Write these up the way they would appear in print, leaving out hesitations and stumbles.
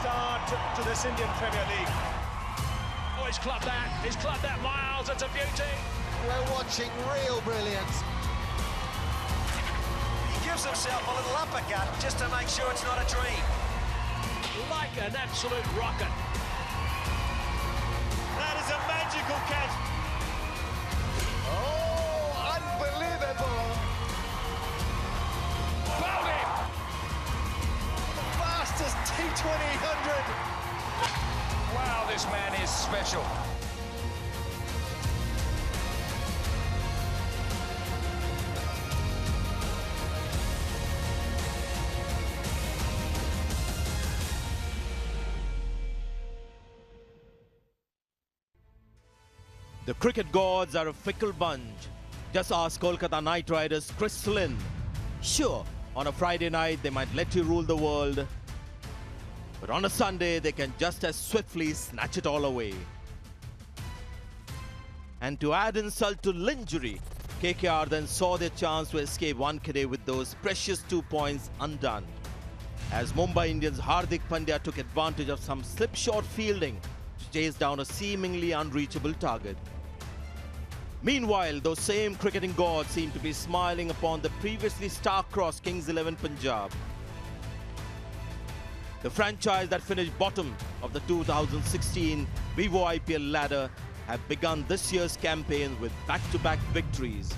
start to this Indian Premier League. Oh, he's clubbed that miles, it's a beauty. We're watching real brilliance. He gives himself a little uppercut just to make sure it's not a dream. Like an absolute rocket. That is a magical catch. Oh, unbelievable. Bowled him. The fastest T20 100. Wow, this man is special. The cricket gods are a fickle bunch. Just ask Kolkata Knight Riders' Chris Lynn. Sure, on a Friday night they might let you rule the world, but on a Sunday they can just as swiftly snatch it all away. And to add insult to injury, KKR then saw their chance to escape Wankhede with those precious 2 points undone, as Mumbai Indians' Hardik Pandya took advantage of some slipshod fielding to chase down a seemingly unreachable target. Meanwhile, those same cricketing gods seem to be smiling upon the previously star-crossed Kings 11 Punjab. The franchise that finished bottom of the 2016 Vivo IPL ladder have begun this year's campaign with back-to-back victories.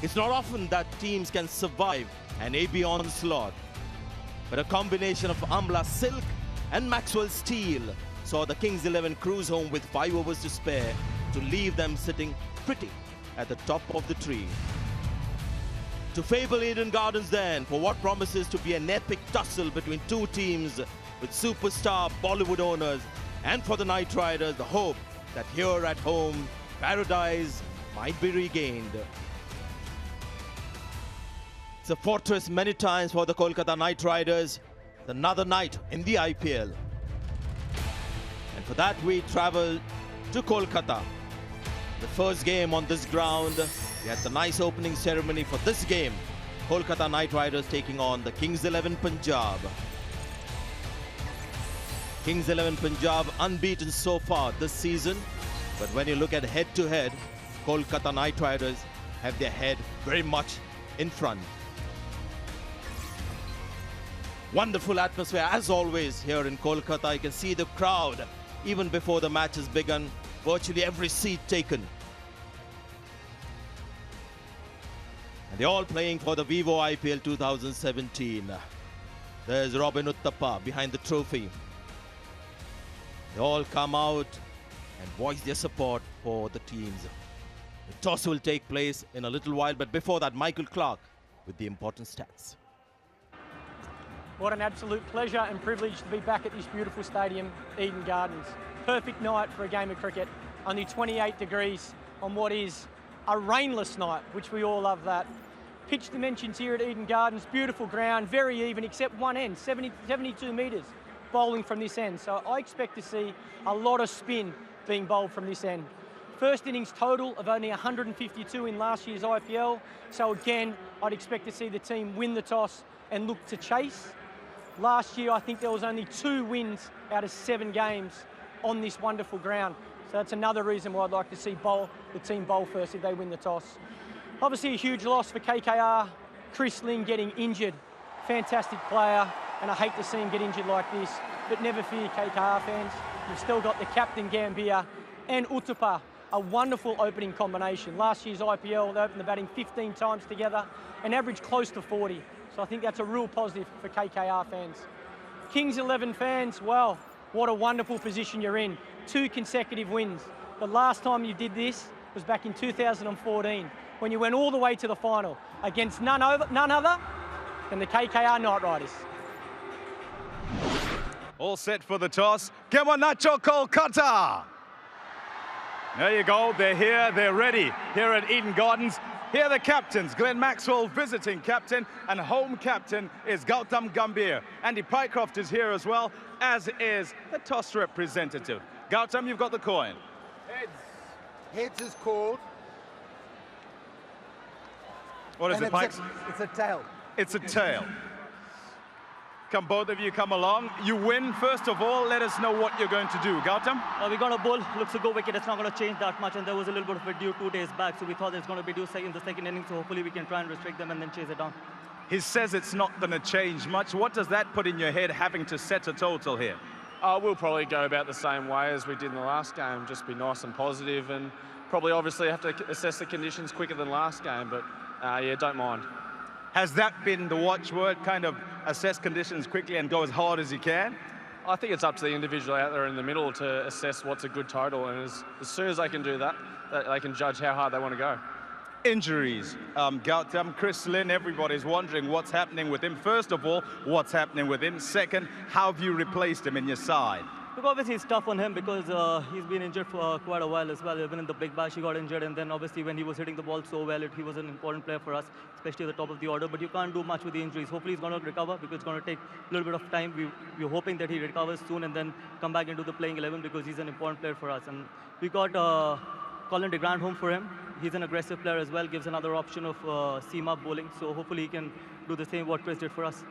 It's not often that teams can survive an AB onslaught, but a combination of Amla Silk and Maxwell Steel saw the Kings 11 cruise home with 5 overs to spare to leave them sitting pretty at the top of the tree. To fable Eden Gardens then for what promises to be an epic tussle between two teams with superstar Bollywood owners, and for the Knight Riders the hope that here at home paradise might be regained. It's a fortress many times for the Kolkata Knight Riders, another night in the IPL. And for that we travel to Kolkata. The first game on this ground, we had the nice opening ceremony for this game. Kolkata Knight Riders taking on the Kings 11 Punjab. Kings 11 Punjab unbeaten so far this season, but when you look at head-to-head, Kolkata Knight Riders have their head very much in front. Wonderful atmosphere as always here in Kolkata. You can see the crowd even before the match has begun. Virtually every seat taken. And they're all playing for the Vivo IPL 2017. There's Robin Uthappa behind the trophy. They all come out and voice their support for the teams. The toss will take place in a little while, but before that, Michael Clark with the important stats. What an absolute pleasure and privilege to be back at this beautiful stadium, Eden Gardens. Perfect night for a game of cricket. Only 28 degrees on what is a rainless night, which we all love that. Pitch dimensions here at Eden Gardens, beautiful ground, very even except one end, 72 metres bowling from this end. So I expect to see a lot of spin being bowled from this end. First innings total of only 152 in last year's IPL. So again, I'd expect to see the team win the toss and look to chase. Last year, I think there was only 2 wins out of 7 games on this wonderful ground. So that's another reason why I'd like to see the team bowl first if they win the toss. Obviously a huge loss for KKR. Chris Lynn getting injured. Fantastic player, and I hate to see him get injured like this. But never fear, KKR fans. You've still got the captain Gambhir and Uthappa, a wonderful opening combination. Last year's IPL, they opened the batting 15 times together and averaged close to 40. So I think that's a real positive for KKR fans. Kings 11 fans, well, what a wonderful position you're in. 2 consecutive wins. The last time you did this was back in 2014, when you went all the way to the final against none other than the KKR Knight Riders. All set for the toss. Come on, Nacho, Kolkata! There you go, they're here, they're ready here at Eden Gardens. Here are the captains. Glenn Maxwell, visiting captain, and home captain is Gautam Gambhir. Andy Pycroft is here as well, as is the toss representative. Gautam, you've got the coin. Heads. Heads is called. What is it, Mike? It's a tail. It's a tail. Come, both of you come along. You win. First of all, let us know what you're going to do. Gautam? We got a bull, looks a go wicket. It's not going to change that much, and there was a little bit of a dew 2 days back, so we thought it's going to be due in the second innings, so hopefully we can try and restrict them and then chase it down. He says it's not going to change much. What does that put in your head, having to set a total here? We'll probably go about the same way as we did in the last game, just be nice and positive, and probably obviously have to assess the conditions quicker than last game, but yeah, don't mind. Has that been the watchword, kind of assess conditions quickly and go as hard as you can? I think it's up to the individual out there in the middle to assess what's a good total, and as soon as they can do that, they can judge how hard they want to go. Injuries. Gautam, Chris Lynn, everybody's wondering what's happening with him. First of all, what's happening with him? Second, how have you replaced him in your side? Look, obviously it's tough on him because he's been injured for quite a while as well. Even in the big bash he got injured, and then obviously when he was hitting the ball so well, he was an important player for us, especially at the top of the order. But you can't do much with the injuries. Hopefully he's going to recover because it's going to take a little bit of time. We're hoping that he recovers soon and then come back into the playing 11 because he's an important player for us. And we got Colin de Grant home for him. He's an aggressive player as well, gives another option of seam-up bowling. So hopefully he can do the same what Chris did for us.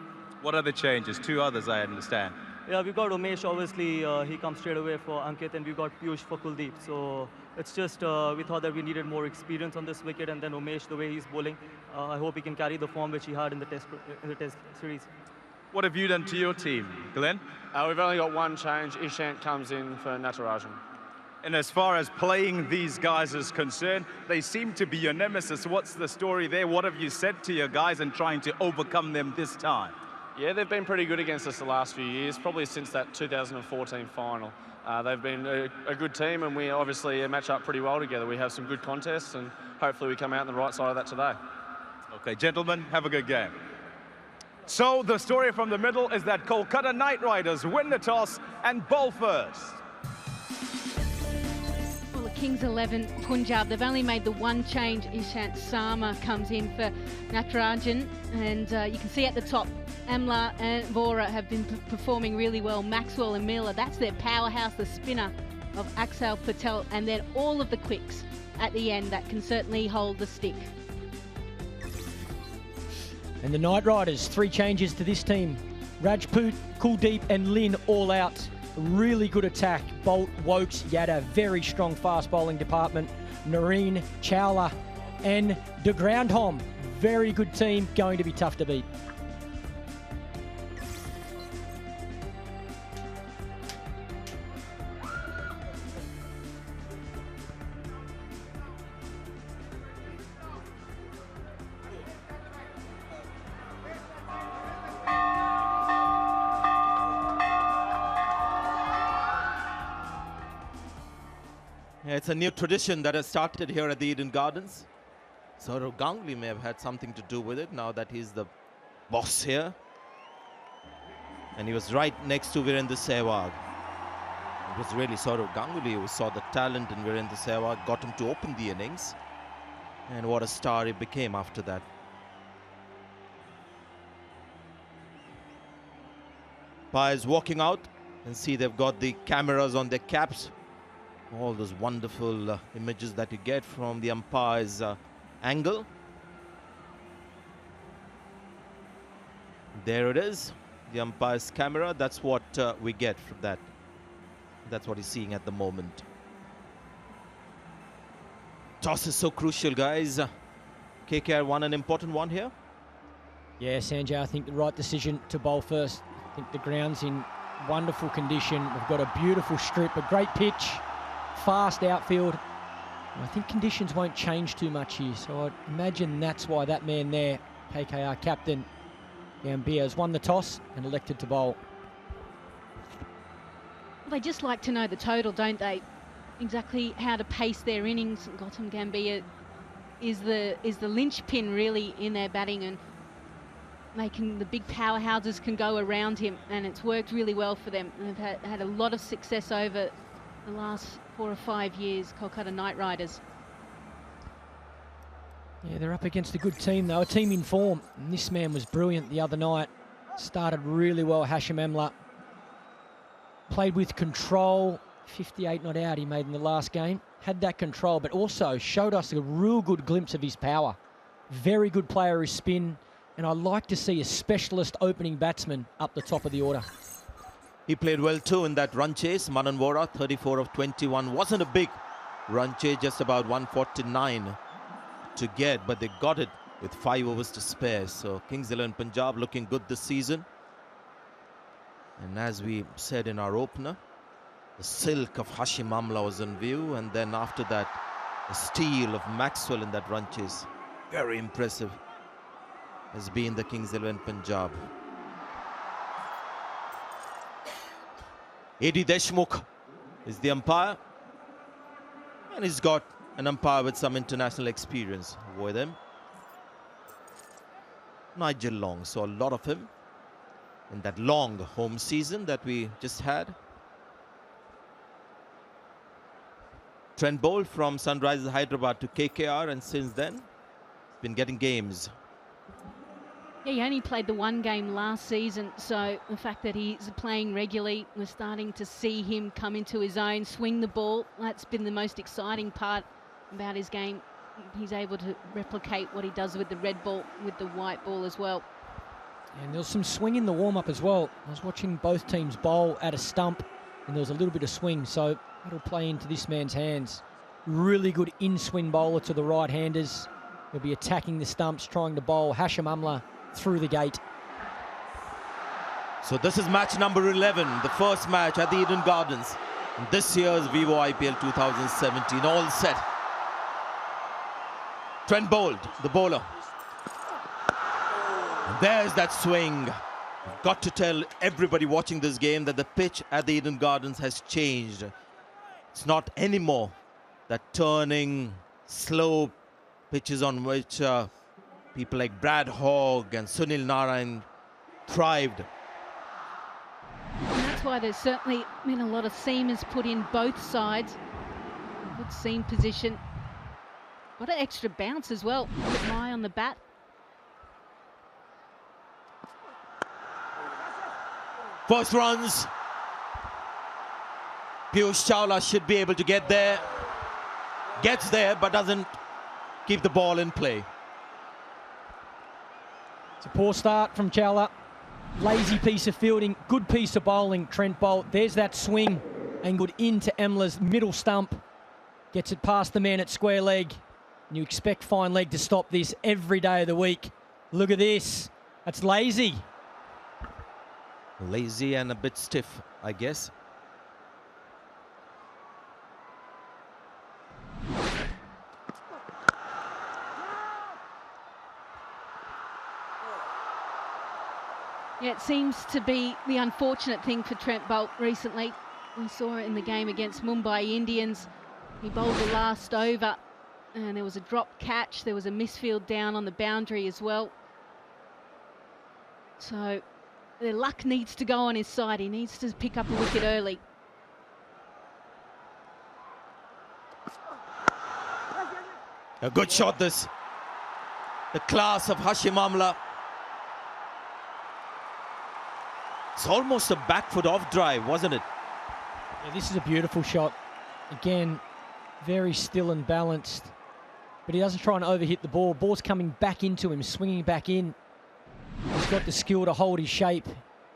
What are the changes? 2 others, I understand. Yeah, we've got Umesh, obviously, he comes straight away for Ankit, and we've got Piyush for Kuldeep. So it's just, we thought that we needed more experience on this wicket, and then Umesh, the way he's bowling, I hope he can carry the form which he had in the test series. What have you done to your team, Glenn? We've only got one change. Ishant comes in for Natarajan. And as far as playing these guys is concerned, they seem to be your nemesis. What's the story there? What have you said to your guys and trying to overcome them this time? Yeah, they've been pretty good against us the last few years, probably since that 2014 final. They've been a good team, and we obviously match up pretty well together. We have some good contests, and hopefully we come out on the right side of that today. Okay, gentlemen, have a good game. So the story from the middle is that Kolkata Knight Riders win the toss and bowl first. Well, the Kings 11, Punjab, they've only made the one change. Ishant Sharma comes in for Natarajan, and you can see at the top, Amla and Vora have been performing really well. Maxwell and Miller, that's their powerhouse, the spinner of Axel Patel, and then all of the quicks at the end that can certainly hold the stick. And the Knight Riders, 3 changes to this team. Rajput, Kuldeep and Lynn all out. Really good attack. Bolt, Wokes, Yada, very strong fast bowling department. Narine, Chawla and de Grandhomme. Very good team, going to be tough to beat. Yeah, it's a new tradition that has started here at the Eden Gardens. Saurav Ganguly may have had something to do with it now that he's the boss here. And he was right next to Virendra Sehwag. It was really Saurav Ganguly who saw the talent in Virendra Sehwag, got him to open the innings. And what a star he became after that. Umpires walking out, and see they've got the cameras on their caps. All those wonderful images that you get from the umpire's angle. There it is, the umpire's camera. That's what we get from that. That's what he's seeing at the moment. Toss is so crucial, guys. KKR won an important one here. Yeah, Sanjay, I think the right decision to bowl first. I think the ground's in wonderful condition. We've got a beautiful strip, a great pitch. Fast outfield. I think conditions won't change too much here, so I'd imagine that's why that man there, KKR captain Gambhir, has won the toss and elected to bowl. They just like to know the total, don't they? Exactly how to pace their innings. Gautam Gambhir is the linchpin really in their batting, and the big powerhouses can go around him, and it's worked really well for them. And they've had a lot of success over the last 4 or 5 years, Kolkata Knight Riders. Yeah, they're up against a good team though, a team in form. And this man was brilliant the other night. Started really well, Hashim Amla. Played with control, 58 not out he made in the last game. Had that control, but also showed us a real good glimpse of his power. Very good player, his spin, and I like to see a specialist opening batsman up the top of the order. He played well too in that run chase. Manan Vora, 34 of 21. Wasn't a big run chase, just about 149 to get, but they got it with 5 overs to spare. So Kings 11 Punjab looking good this season. And as we said in our opener, the silk of Hashim Amla was in view, and then after that, the steel of Maxwell in that run chase. Very impressive has been the Kings 11 Punjab. A.D. Deshmukh is the umpire, and he's got an umpire with some international experience with him. Nigel Long, saw a lot of him in that long home season that we just had. Trent Bolt from Sunrisers Hyderabad to KKR, and since then been getting games. Yeah, he only played the one game last season, so the fact that he's playing regularly, we're starting to see him come into his own, swing the ball. That's been the most exciting part about his game. He's able to replicate what he does with the red ball, with the white ball as well. And there was some swing in the warm-up as well. I was watching both teams bowl at a stump, and there was a little bit of swing, so it'll play into this man's hands. Really good in-swing bowler to the right-handers. He'll be attacking the stumps, trying to bowl Hashim Amla through the gate. So this is match number 11, the first match at the Eden Gardens in this year's Vivo IPL 2017. All set. Trent Bolt, the bowler. And there's that swing. I've got to tell everybody watching this game that the pitch at the Eden Gardens has changed. It's not anymore that turning, slow pitches on which people like Brad Hogg and Sunil Narine thrived. And that's why there's certainly been a lot of seamers put in both sides. Good seam position. Got an extra bounce as well. Put high on the bat. First runs. Piyush Chawla should be able to get there. Gets there, but doesn't keep the ball in play. It's a poor start from Chawla. Lazy piece of fielding, good piece of bowling, Trent Bolt. There's that swing, and good into Emla's middle stump. Gets it past the man at square leg. And you expect fine leg to stop this every day of the week. Look at this. That's lazy. Lazy and a bit stiff, I guess. Yeah, it seems to be the unfortunate thing for Trent Bolt recently. We saw it in the game against Mumbai Indians. He bowled the last over and there was a drop catch. There was a misfield down on the boundary as well. So the luck needs to go on his side. He needs to pick up a wicket early. A good shot this. The class of Hashim Amla. It's almost a back foot off drive, wasn't it? Yeah, this is a beautiful shot. Again, very still and balanced. But he doesn't try and overhit the ball. Ball's coming back into him, swinging back in. He's got the skill to hold his shape,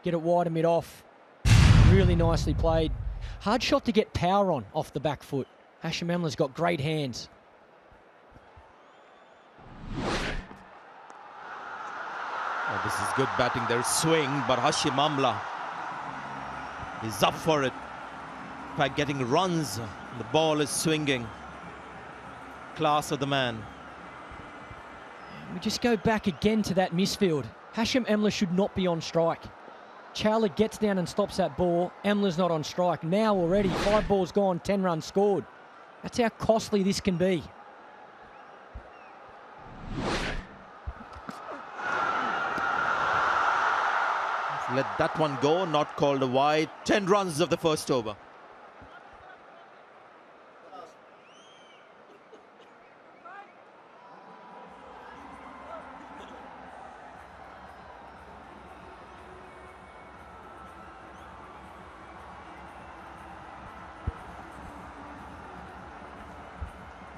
get it wide and mid off. Really nicely played. Hard shot to get power on off the back foot. Hashim Amla's got great hands. Oh, this is good batting. There's swing, but Hashim Amla is up for it. In fact, getting runs. The ball is swinging. Class of the man. We just go back again to that misfield. Hashim Amla should not be on strike. Chawla gets down and stops that ball. Amla's not on strike. Now already, 5 balls gone, 10 runs scored. That's how costly this can be. Let that one go, not called a wide. 10 runs of the first over.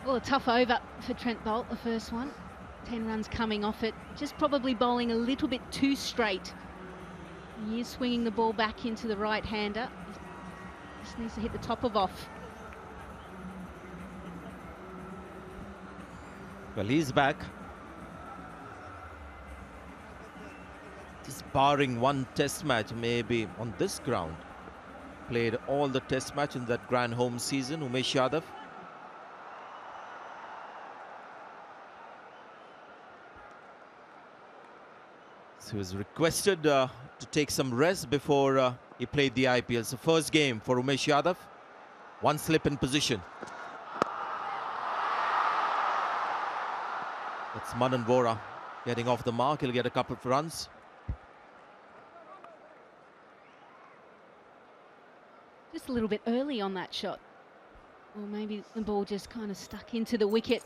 Well, a tough over for Trent Bolt, the first one. 10 runs coming off it. Just probably bowling a little bit too straight. He is swinging the ball back into the right-hander. Just needs to hit the top of off. Well, he's back. Just barring one test match, maybe on this ground. Played all the test match in that grand home season, Umesh Yadav. So he was requested to take some rest before he played the IPL. So first game for Umesh Yadav. One slip in position. That's Manan Vora getting off the mark. He'll get a couple of runs. Just a little bit early on that shot. Or maybe the ball just kind of stuck into the wicket.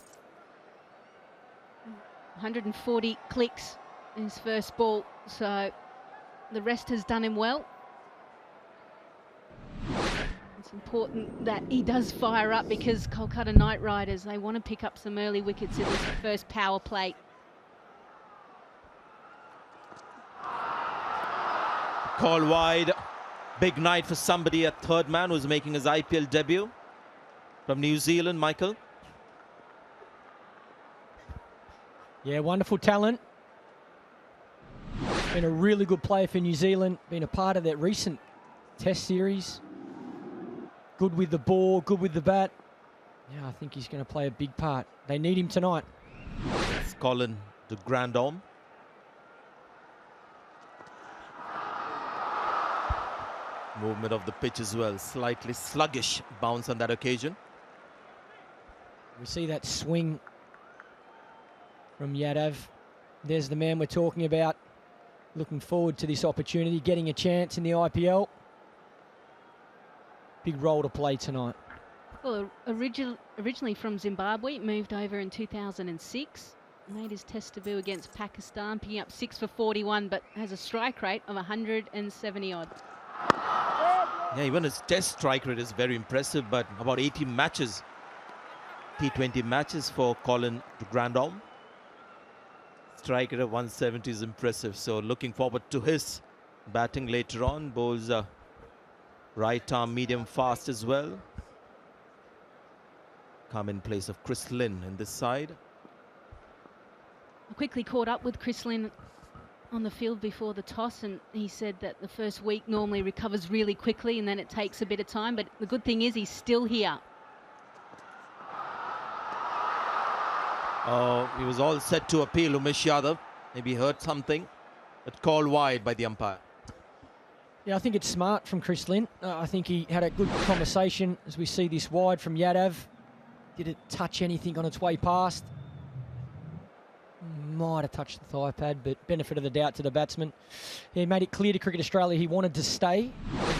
140 clicks in his first ball, so the rest has done him well. It's important that he does fire up because Kolkata Knight Riders, they want to pick up some early wickets in this first power play. Call wide. Big night for somebody at third man who's making his IPL debut from New Zealand, Michael. Yeah, wonderful talent. Been a really good player for New Zealand. Been a part of that recent test series. Good with the ball, good with the bat. Yeah, I think he's going to play a big part. They need him tonight. It's Colin de Grandhomme. Movement of the pitch as well. Slightly sluggish bounce on that occasion. We see that swing from Yadav. There's the man we're talking about. Looking forward to this opportunity, getting a chance in the IPL. Big role to play tonight. Well, originally from Zimbabwe, moved over in 2006. Made his test debut against Pakistan, picking up 6 for 41, but has a strike rate of 170 odd. Yeah, even his test strike rate is very impressive, but about 80 matches, T20 matches for Colin de Grandhomme. Strike rate of 170 is impressive, so looking forward to his batting later on. Bowls right arm medium fast as well. Come in place of Chris Lynn in this side. I quickly caught up with Chris Lynn on the field before the toss, and he said that the first week normally recovers really quickly and then it takes a bit of time, but the good thing is he's still here. Oh, he was all set to appeal, Umesh Yadav. Maybe heard something, but called wide by the umpire. Yeah, I think it's smart from Chris Lynn. I think he had a good conversation as we see this wide from Yadav. Did it touch anything on its way past? Might have touched the thigh pad, but benefit of the doubt to the batsman. He made it clear to Cricket Australia he wanted to stay,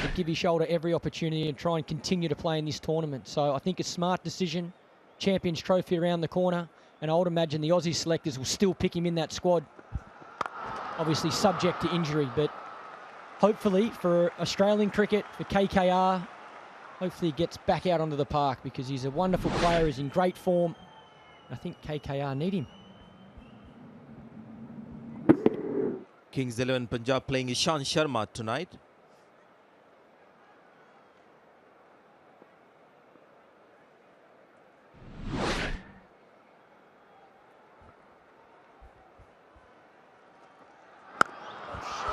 to give his shoulder every opportunity and try and continue to play in this tournament. So I think a smart decision. Champions Trophy around the corner, and I would imagine the Aussie selectors will still pick him in that squad. Obviously subject to injury, but hopefully for Australian cricket, for KKR, hopefully he gets back out onto the park because he's a wonderful player, he's in great form. I think KKR need him. Kings 11 Punjab playing Ishan Sharma tonight.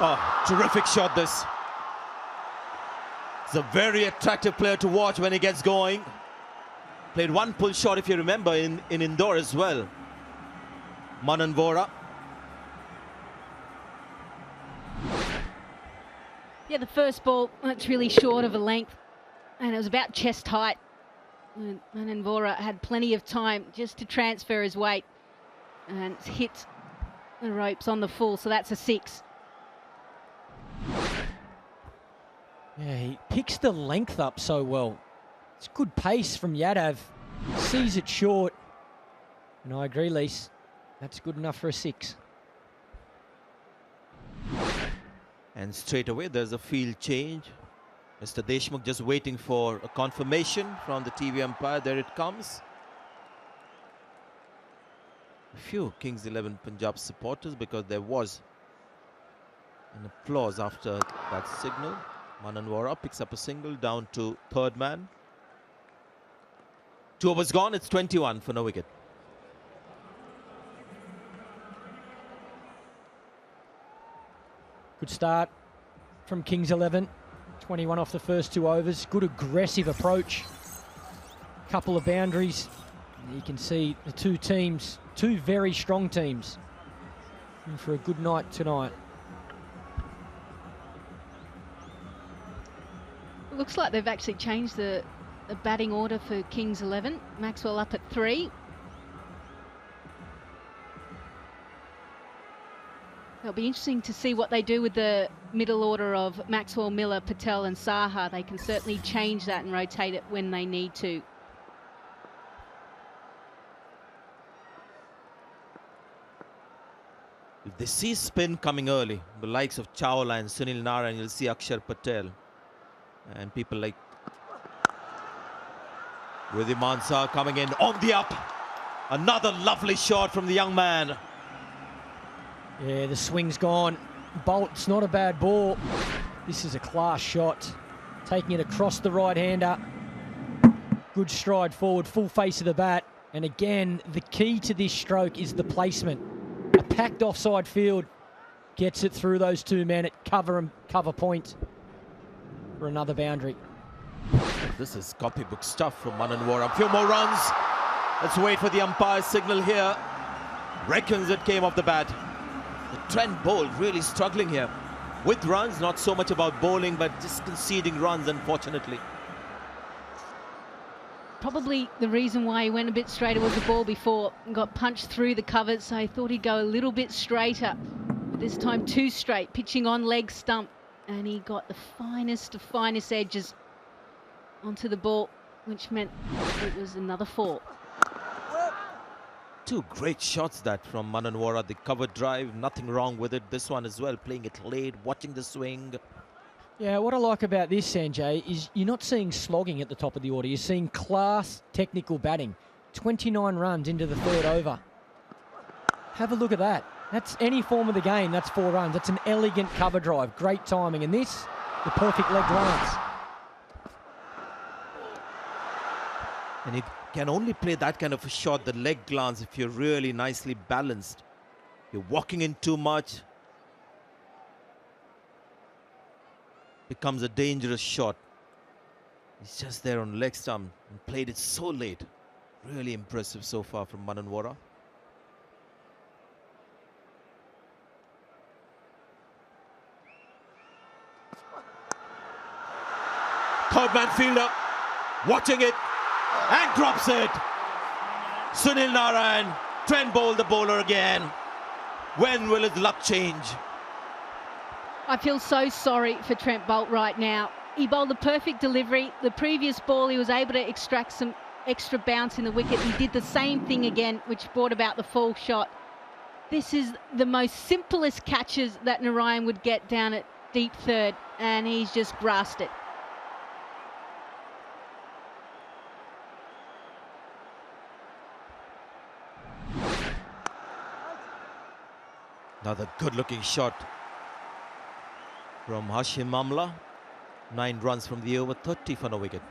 Oh, terrific shot this. He's a very attractive player to watch when he gets going. Played one pull shot, if you remember, in Indore as well. Manan Vora. Yeah, the first ball, that's really short of a length, and it was about chest height. And Vora had plenty of time just to transfer his weight and hit the ropes on the full, so that's a 6. Yeah, he picks the length up so well. It's good pace from Yadav. Sees it short. And I agree, Lise. That's good enough for a 6. And straight away, there's a field change. Mr. Deshmukh just waiting for a confirmation from the TV umpire. There it comes. a few Kings 11 Punjab supporters because there was an applause after that signal. Mananwara picks up a single down to third man. 2 overs gone, it's 21 for no wicket. Good start from Kings 11. 21 off the first 2 overs. Good aggressive approach. Couple of boundaries. And you can see the two teams, two very strong teams, in for a good night tonight. Looks like they've actually changed the batting order for Kings 11. Maxwell up at 3. It'll be interesting to see what they do with the middle order of Maxwell, Miller, Patel and Saha. They can certainly change that and rotate it when they need to. If they see spin coming early, the likes of Chawla and Sunil Narine, you'll see Akshar Patel and people like Riddhi Mansah coming in on the up. Another lovely shot from the young man. Yeah, the swing's gone. Bolt's not a bad ball. This is a class shot. Taking it across the right-hander. Good stride forward, full face of the bat. And again, the key to this stroke is the placement. A packed offside field gets it through those two men at cover point for another boundary. This is copybook stuff from Mananwara. A few more runs. Let's wait for the umpire's signal here. Reckons it came off the bat. The Trent Bolt really struggling here. With runs, not so much about bowling, but just conceding runs, unfortunately. Probably the reason why he went a bit straighter was the ball before got punched through the covers, so I thought he'd go a little bit straighter. This time too straight, pitching on leg stump, and he got the finest of finest edges onto the ball, which meant it was another 4. Two great shots that from Mananwara. The cover drive, nothing wrong with it. This one as well, playing it late, watching the swing. Yeah, what I like about this, Sanjay, is you're not seeing slogging at the top of the order. You're seeing class technical batting. 29 runs into the 3rd over. Have a look at that. That's any form of the game. That's 4 runs. That's an elegant cover drive. Great timing. And this, the perfect leg glance. And it can only play that kind of a shot, the leg glance, if you're really nicely balanced. You're walking in too much. Becomes a dangerous shot. He's just there on leg stump and played it so late. Really impressive so far from Mananwara. Third man fielder watching it and drops it. Sunil Narine, Trent Bolt the bowler again. When will his luck change? I feel so sorry for Trent Bolt right now. He bowled the perfect delivery. The previous ball, he was able to extract some extra bounce in the wicket. He did the same thing again, which brought about the full shot. This is the most simplest catches that Narine would get down at deep third, and he's just grasped it. Another good-looking shot from Hashim Amla. 9 runs from the over, 30 for no wicket.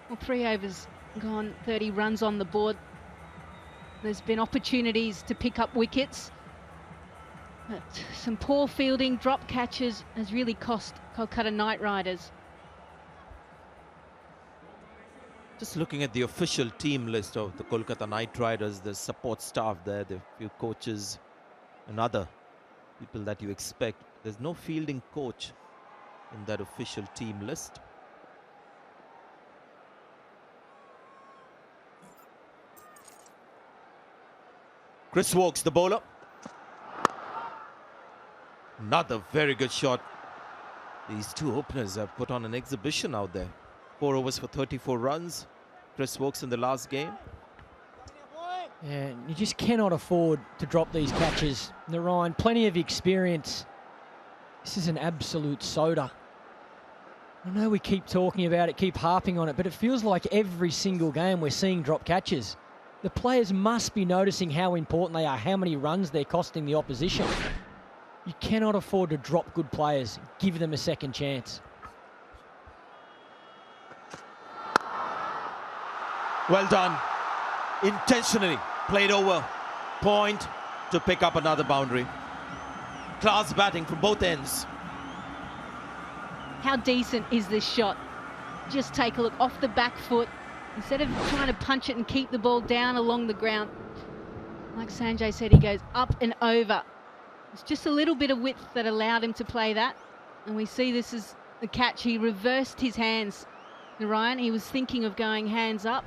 Well, 3 overs gone, 30 runs on the board. There's been opportunities to pick up wickets, but some poor fielding, drop catches has really cost Kolkata Knight Riders. Just looking at the official team list of the Kolkata Knight Riders, the support staff there, the few coaches and other people that you expect. There's no fielding coach in that official team list. Chris Wokes, the bowler. Another very good shot. These two openers have put on an exhibition out there. 4 overs for 34 runs. Chris Wokes in the last game. Yeah, you just cannot afford to drop these catches. Narine, plenty of experience. This is an absolute soda. I know we keep talking about it, keep harping on it, but it feels like every single game we're seeing drop catches. The players must be noticing how important they are, how many runs they're costing the opposition. You cannot afford to drop good players. Give them a second chance. Well done. Intentionally played over. Point to pick up another boundary. Class batting from both ends. How decent is this shot? Just take a look off the back foot. Instead of trying to punch it and keep the ball down along the ground, like Sanjay said, he goes up and over. It's just a little bit of width that allowed him to play that. And we see this is the catch. He reversed his hands. Ryan, he was thinking of going hands up,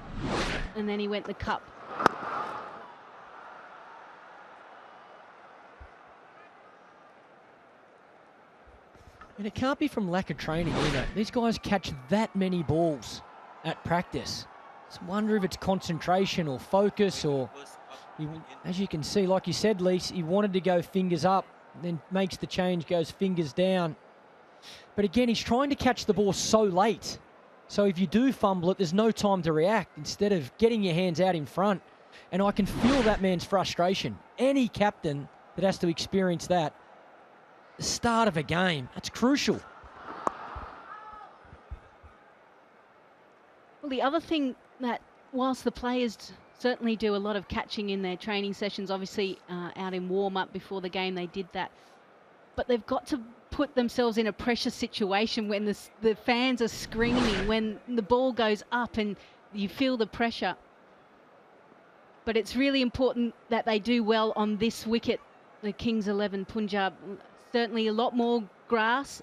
and then he went the cup. And it can't be from lack of training either. These guys catch that many balls at practice. Just wonder if it's concentration or focus, or as you can see, like you said, Lise, he wanted to go fingers up, then makes the change, goes fingers down. But again, he's trying to catch the ball so late. So if you do fumble it, there's no time to react instead of getting your hands out in front. And I can feel that man's frustration. Any captain that has to experience that, the start of a game, that's crucial. Well, the other thing that, whilst the players certainly do a lot of catching in their training sessions, obviously out in warm-up before the game they did that, but they've got to put themselves in a pressure situation when the fans are screaming, when the ball goes up and you feel the pressure. But it's really important that they do well on this wicket, the Kings 11 Punjab. Certainly a lot more grass.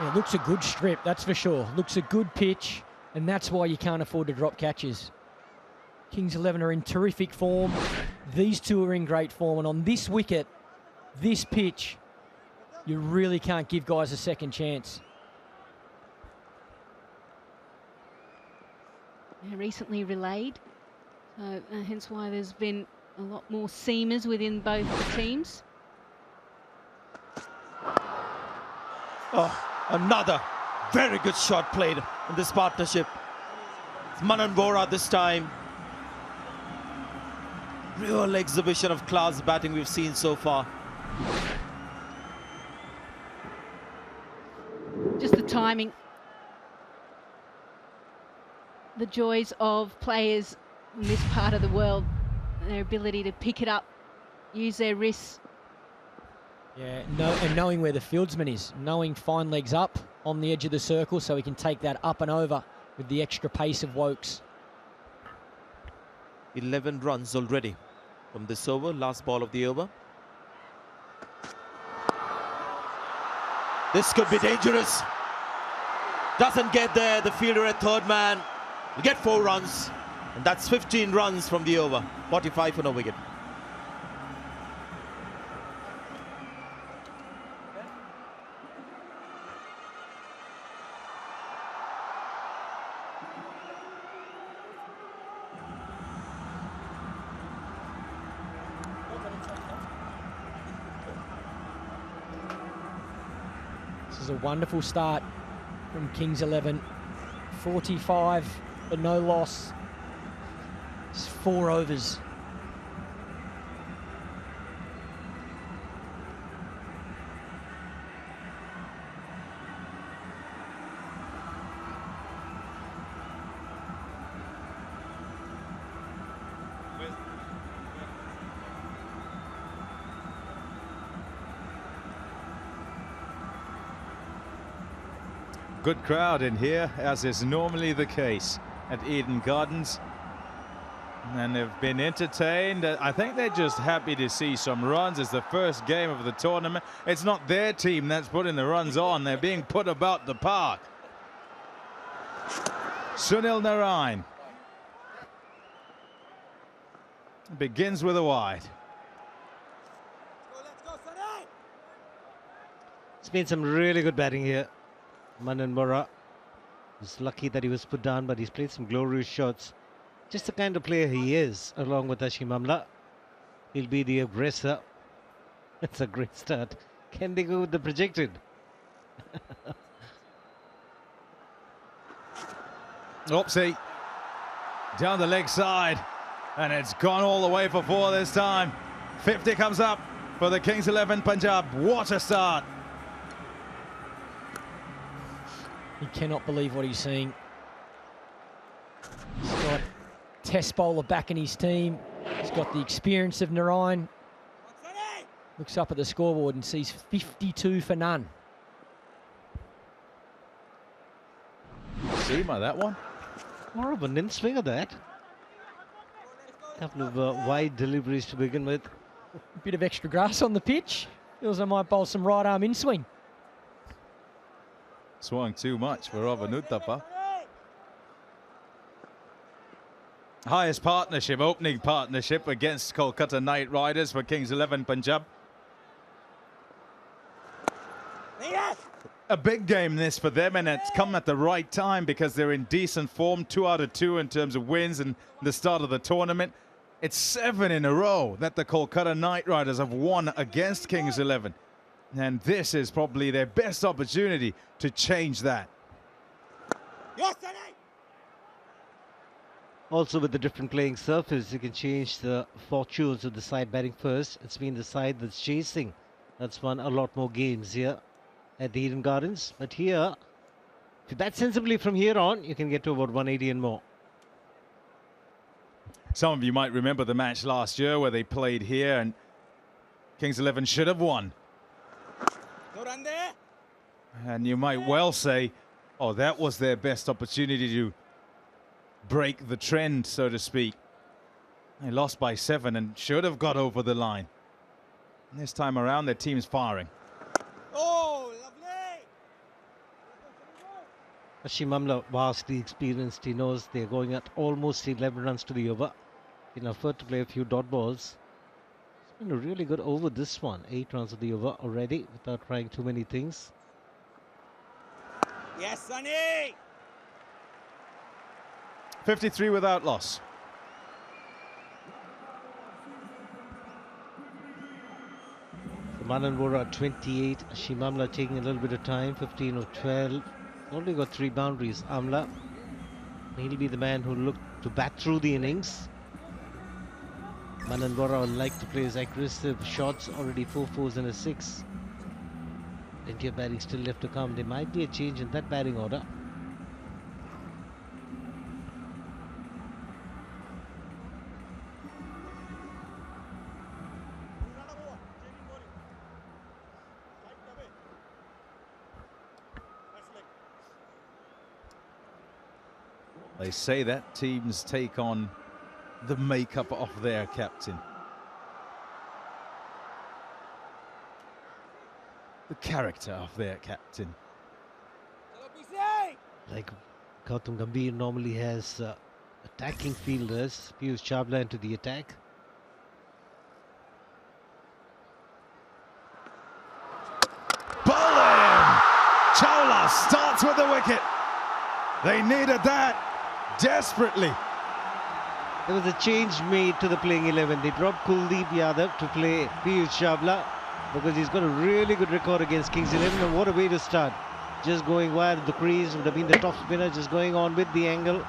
Yeah, looks a good strip, that's for sure. Looks a good pitch, and that's why you can't afford to drop catches. Kings 11 are in terrific form. These two are in great form. And on this wicket, this pitch, you really can't give guys a second chance. They're recently relayed, so hence why there's been a lot more seamers within both the teams. Oh, another very good shot played in this partnership. It's Manan Vora this time. Real exhibition of class batting we've seen so far. Just the timing. The joys of players in this part of the world, their ability to pick it up, use their wrists. Yeah, and knowing where the fieldsman is, knowing fine legs up on the edge of the circle so he can take that up and over with the extra pace of Wokes. 11 runs already from this over, last ball of the over. This could be dangerous. Doesn't get there, the fielder at third man. You get 4 runs, and that's 15 runs from the over. 45 for no wicket. This is a wonderful start from Kings 11. 45 but no loss. It's 4 overs. Good crowd in here, as is normally the case at Eden Gardens. And they've been entertained. I think they're just happy to see some runs. It's the first game of the tournament. It's not their team that's putting the runs on. They're being put about the park. Sunil Narine. Begins with a wide. He's made some really good batting here. Manan Bora was lucky that he was put down, but he's played some glorious shots. Just the kind of player he is, along with Hashim Amla. He'll be the aggressor. That's a great start. Can they go with the projected? Oopsie. Down the leg side. And it's gone all the way for 4 this time. 50 comes up for the Kings 11 Punjab. What a start. He cannot believe what he's seeing. He's got test bowler back in his team. He's got the experience of Narine. Looks up at the scoreboard and sees 52 for none. Seamer, that one. More of an in-swing of that. Couple of wide deliveries to begin with. A bit of extra grass on the pitch. Feels I might bowl some right arm in-swing. Swung too much for Uthappa. Highest partnership, opening partnership against Kolkata Knight Riders for Kings 11 Punjab. A big game this for them, and it's come at the right time because they're in decent form. 2 out of 2 in terms of wins and the start of the tournament. It's 7 in a row that the Kolkata Knight Riders have won against Kings 11. And this is probably their best opportunity to change that. Also, with the different playing surface, you can change the fortunes of the side batting first. It's been the side that's chasing that's won a lot more games here at the Eden Gardens. But here, if you bat sensibly from here on, you can get to about 180 and more. Some of you might remember the match last year where they played here and Kings 11 should have won. And you might well say, oh, that was their best opportunity to break the trend, so to speak. They lost by 7 and should have got over the line. And this time around, their team's firing. Oh, lovely! Hashim Amla, vastly experienced. He knows they're going at almost 11 runs to the over. He can afford to play a few dot balls. It's been a really good over this one. 8 runs of the over already without trying too many things. Yes, Sonny! 53 without loss. Manan Bora 28. Hashim Amla taking a little bit of time. 15 of 12. Only got 3 boundaries. Amla, he'll be the man who looked to bat through the innings. Manan Bora would like to play his aggressive shots. Already 4 fours and a 6. India batting still left to come. There might be a change in that batting order. They say that teams take on the makeup of their captain. The character of their captain. Like Gautam Gambhir normally has attacking fielders. Piyush Chawla into the attack. Bowling! Chawla starts with the wicket. They needed that desperately. There was a change made to the playing 11. They dropped Kuldeep Yadav to play Piyush Chawla because he's got a really good record against Kings 11. And what a way to start. Just going wide of the crease, would have been the top spinner, just going on with the angle.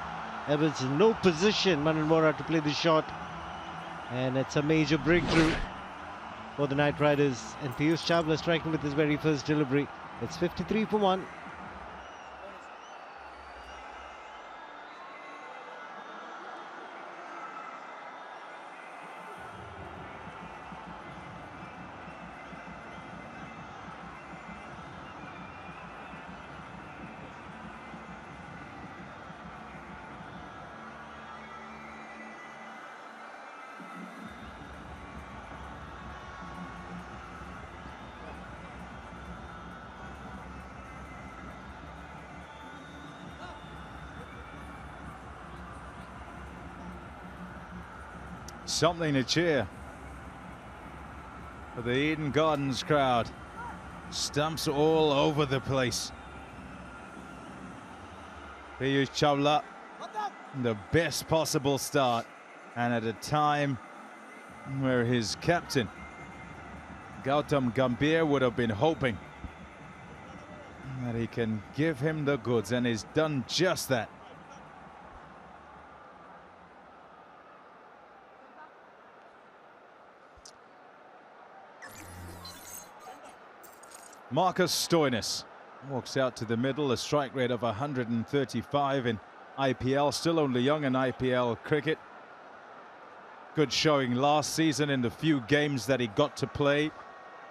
There was no position, Manan Bora, to play the shot. And it's a major breakthrough for the Knight Riders. And Piyush Chawla striking with his very first delivery. It's 53 for 1. Something to cheer for the Eden Gardens crowd. Stumps all over the place. Piyush Chawla, the best possible start, and at a time where his captain Gambhir would have been hoping that he can give him the goods, and he's done just that. Marcus Stoinis walks out to the middle, a strike rate of 135 in IPL, still only young in IPL cricket. Good showing last season in the few games that he got to play.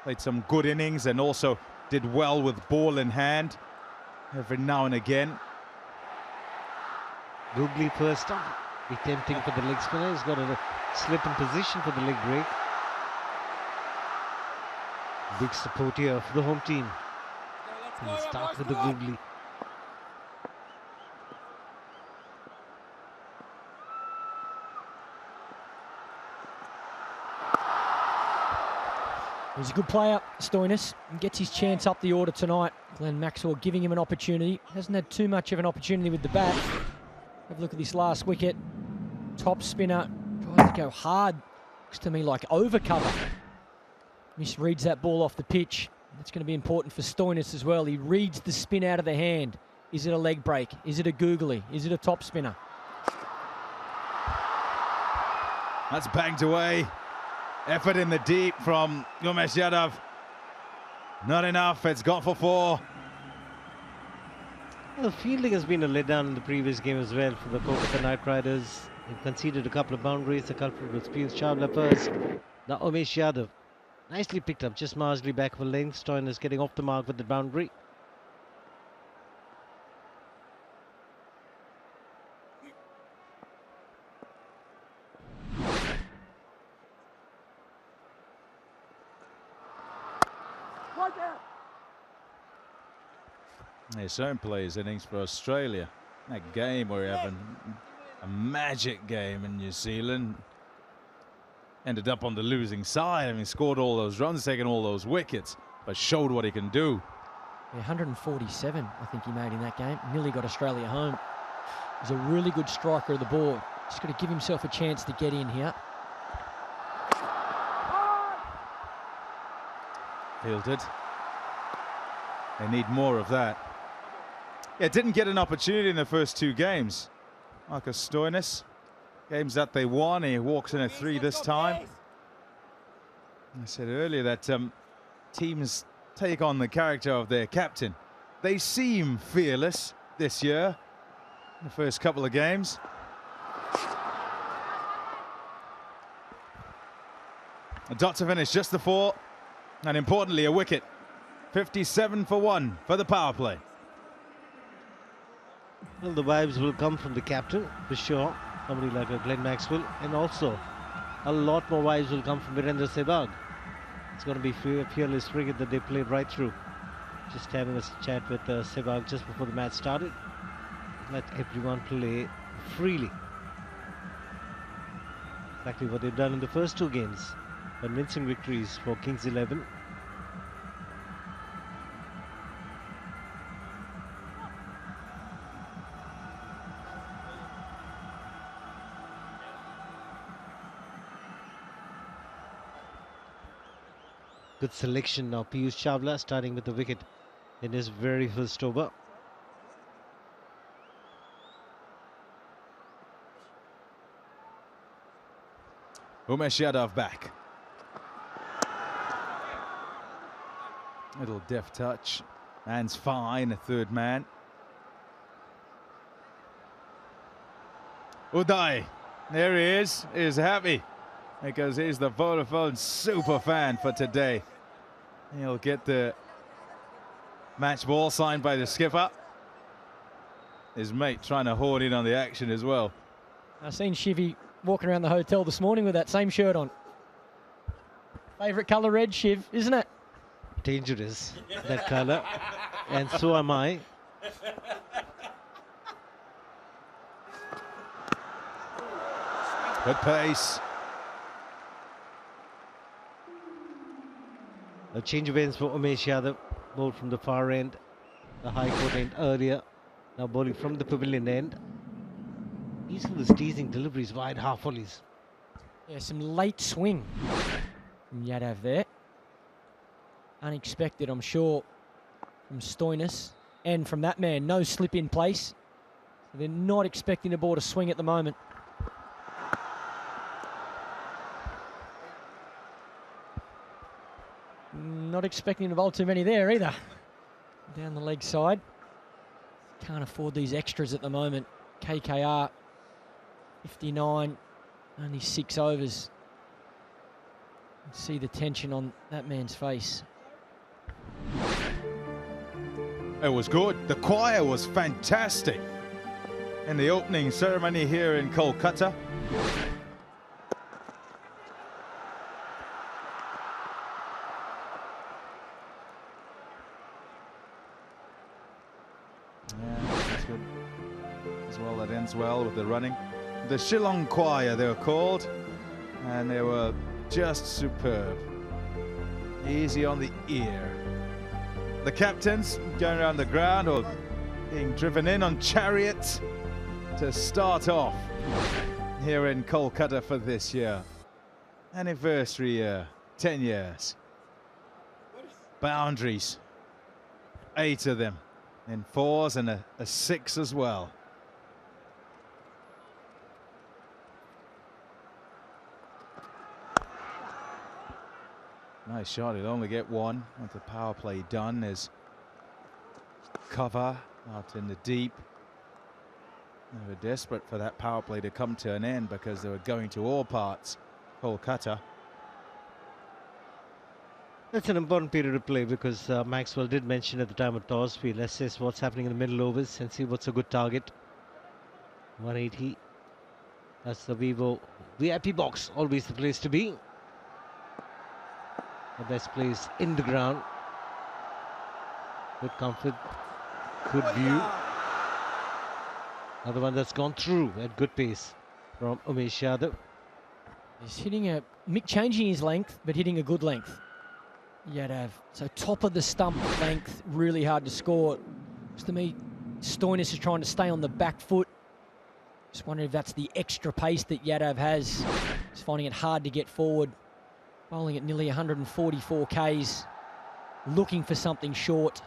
Played some good innings and also did well with ball in hand every now and again. Googly first up, be tempting for the leg spinner. He's got a slip in position for the leg break. Big support here for the home team. He'll start with the Googly. He's a good player, Stoinis, and gets his chance up the order tonight. Glenn Maxwell giving him an opportunity. Hasn't had too much of an opportunity with the bat. Have a look at this last wicket. Top spinner, tries to go hard. Looks to me like over cover. Misreads that ball off the pitch. That's going to be important for Stoinis as well. He reads the spin out of the hand. Is it a leg break? Is it a googly? Is it a top spinner? That's banged away. Effort in the deep from Umesh Yadav. Not enough. It's gone for 4. Well, the fielding has been a letdown in the previous game as well for the Kolkata Knight Riders. They've conceded a couple of boundaries. The culprit was Piyush Chawla first. Now Umesh Yadav. Nicely picked up, just marginally back of a length. Stoinis getting off the mark with the boundary. His own plays innings for Australia. That game where he had a magic game in New Zealand. Ended up on the losing side. I mean, scored all those runs, taken all those wickets, but showed what he can do. Yeah, 147, I think he made in that game. Nearly got Australia home. He's a really good striker of the ball. Just got to give himself a chance to get in here. Fielded. They need more of that. Yeah, didn't get an opportunity in the first 2 games. Marcus Stoinis. Games that they won, he walks in at 3 this time. I said earlier that teams take on the character of their captain. They seem fearless this year in the first couple of games. A dot to finish, just the 4, and importantly a wicket. 57 for 1 for the power play. Well, the vibes will come from the captain for sure. Somebody like a Glenn Maxwell, and also a lot more vibes will come from Virendra Sehwag. It's going to be fearless cricket that they played right through. Just having a chat with Sehwag just before the match started. Let everyone play freely. Exactly what they've done in the first 2 games. Convincing victories for Kings 11. Good selection now. Piyush Chawla starting with the wicket in his very first over. Umesh Yadav back. Little deft touch. Man's fine, a 3rd man. Uday, there he is happy because he's the Vodafone super fan for today. He'll get the match ball signed by the skipper. His mate trying to horn in on the action as well. I've seen Shivy walking around the hotel this morning with that same shirt on. Favourite colour red, Shiv, isn't it? Dangerous, that colour. And so am I. Good pace. A change of ends for Umesh Yadav. Ball from the far end, the high court end earlier. Now bowling from the pavilion end. These are the teasing deliveries, wide half volleys. Yeah, some late swing from Yadav there. Unexpected, I'm sure, from Stoinis. And from that man, no slip in place. They're not expecting the ball to swing at the moment. Not expecting to bowl too many there either. Down the leg side. Can't afford these extras at the moment. KKR, 59, only 6 overs. You can see the tension on that man's face. It was good. The choir was fantastic in the opening ceremony here in Kolkata. That's good as well. That ends well with the running. The Shillong Choir, they were called, and they were just superb. Easy on the ear. The captains going around the ground or being driven in on chariots to start off here in Kolkata for this year. Anniversary year, 10 years. Boundaries, 8 of them. In 4s and a 6 as well. Nice shot, he'll only get 1 with the power play done. There's cover out in the deep. They were desperate for that power play to come to an end because they were going to all parts, Kolkata. That's an important period to play because Maxwell did mention at the time of toss, we'll assess what's happening in the middle overs and see what's a good target. 180. That's the Vivo VIP box, always the place to be. The best place in the ground. Good comfort, good view. Another one that's gone through at good pace from Umesh Yadav. He's hitting changing his length, but hitting a good length. Yadav. So top of the stump length, really hard to score. Just to me, Stoinis is trying to stay on the back foot. Just wondering if that's the extra pace that Yadav has. He's finding it hard to get forward. Bowling at nearly 144 Ks. Looking for something short.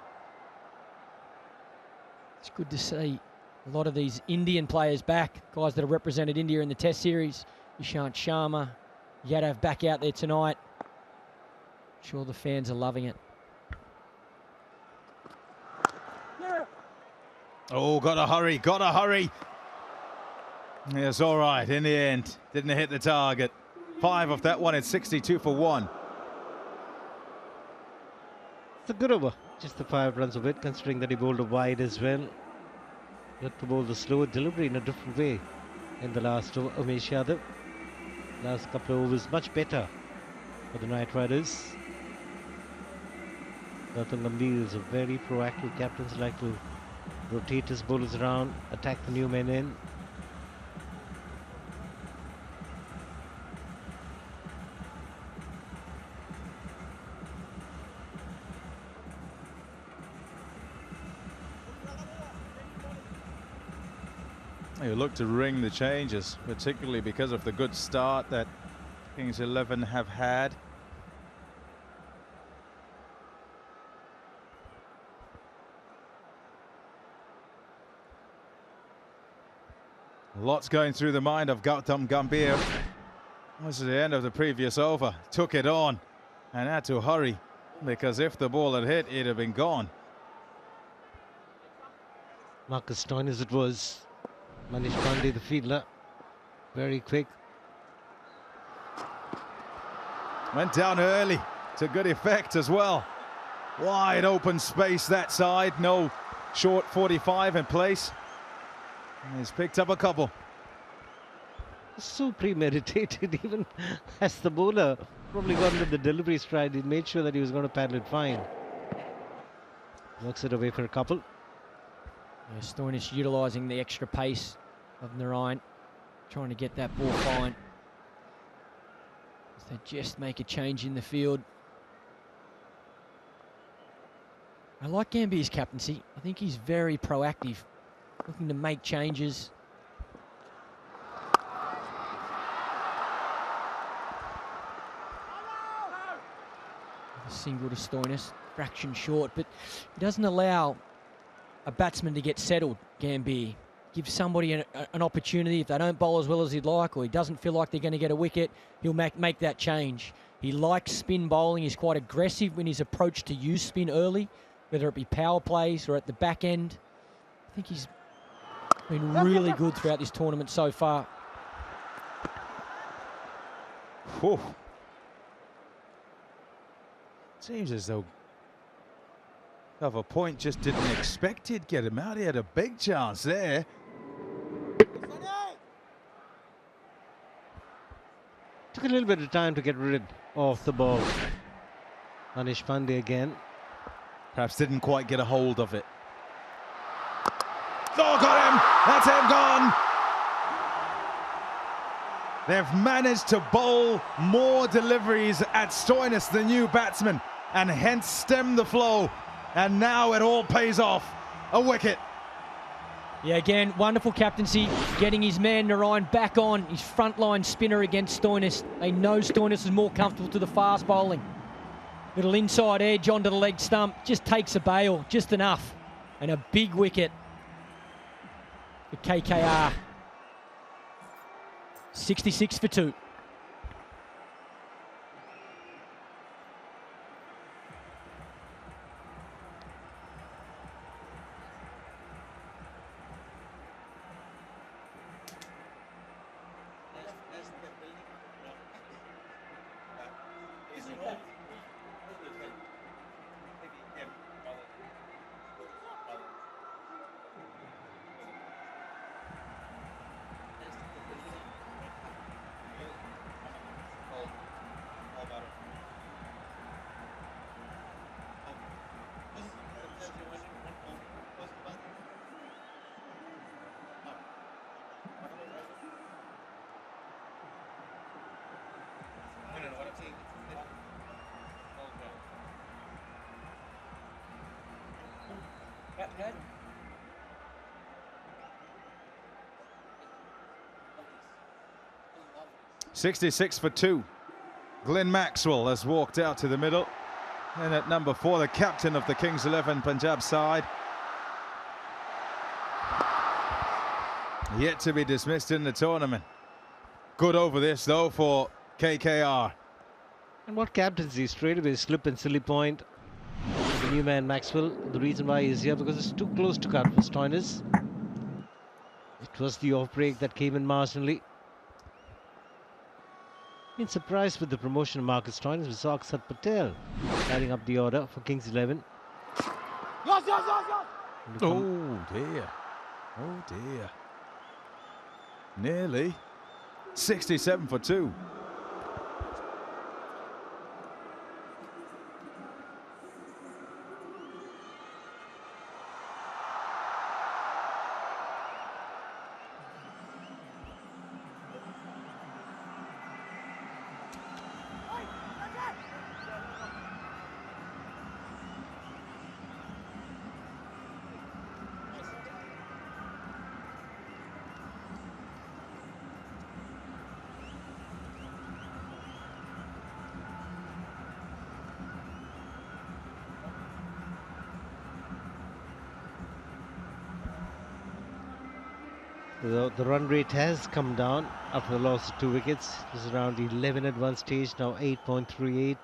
It's good to see a lot of these Indian players back. Guys that have represented India in the Test series. Ishant Sharma, Yadav back out there tonight. Sure the fans are loving it. Oh, gotta hurry, gotta hurry. It's all right in the end. Didn't hit the target. 5 of that one at 62 for 1. It's a good over. Just the 5 runs of it, considering that he bowled a wide as well. Got to bowl the slower delivery in a different way in the last over. Umesh Yadav. Last couple of overs much better for the Knight Riders. Gambhir is a very proactive captain. Like to rotate his bowlers around, attack the new men in. You look to ring the changes, particularly because of the good start that Kings 11 have had. Lots going through the mind of Gambhir. This is the end of the previous over. Took it on and had to hurry because if the ball had hit, it'd have been gone. Marcus Stoinis it was. Manish Pandey, the fielder, very quick. Went down early to good effect as well. Wide open space that side. No short 45 in place. He's picked up a couple. So premeditated, even as the bowler probably got into the delivery stride. He made sure that he was going to paddle it fine. Works it away for a couple. Yeah, Stoinis utilising the extra pace of Narine, trying to get that ball fine. As they just make a change in the field. I like Gambhir's captaincy. I think he's very proactive, looking to make changes. A single to Stoinis, fraction short, but he doesn't allow a batsman to get settled, Gambhir. Give somebody an opportunity. If they don't bowl as well as he'd like, or he doesn't feel like they're going to get a wicket, he'll make that change. He likes spin bowling. He's quite aggressive in his approach to use spin early, whether it be power plays or at the back end. I think he's been really good throughout this tournament so far. Whew. Seems as though Cover Point just didn't expect he'd get him out. He had a big chance there. Took a little bit of time to get rid of the ball. Anish Pandey again. Perhaps didn't quite get a hold of it. Oh, got him! That's him gone! They've managed to bowl more deliveries at Stoinis, the new batsman, and hence stem the flow. And now it all pays off. A wicket. Yeah, again, wonderful captaincy, getting his man Narine back on, his frontline spinner against Stoinis. They know Stoinis is more comfortable to the fast bowling. Little inside edge onto the leg stump, just takes a bail, just enough. And a big wicket for KKR. 66 for 2. Good. 66 for 2. Glenn Maxwell has walked out to the middle. And at number 4, the captain of the Kings 11 Punjab side. Yet to be dismissed in the tournament. Good over this, though, for KKR. And what captaincy? Straight away slip and silly point. The new man Maxwell. The reason why he's here because it's too close to cut for Stoinis. It was the off break that came in marginally. Been surprised with the promotion of Marcus Stoinis. We saw Akshat Patel carrying up the order for Kings 11. Oh dear. Oh dear. Nearly. 67 for 2. The run rate has come down after the loss of 2 wickets. It was around 11 at one stage, now 8.38.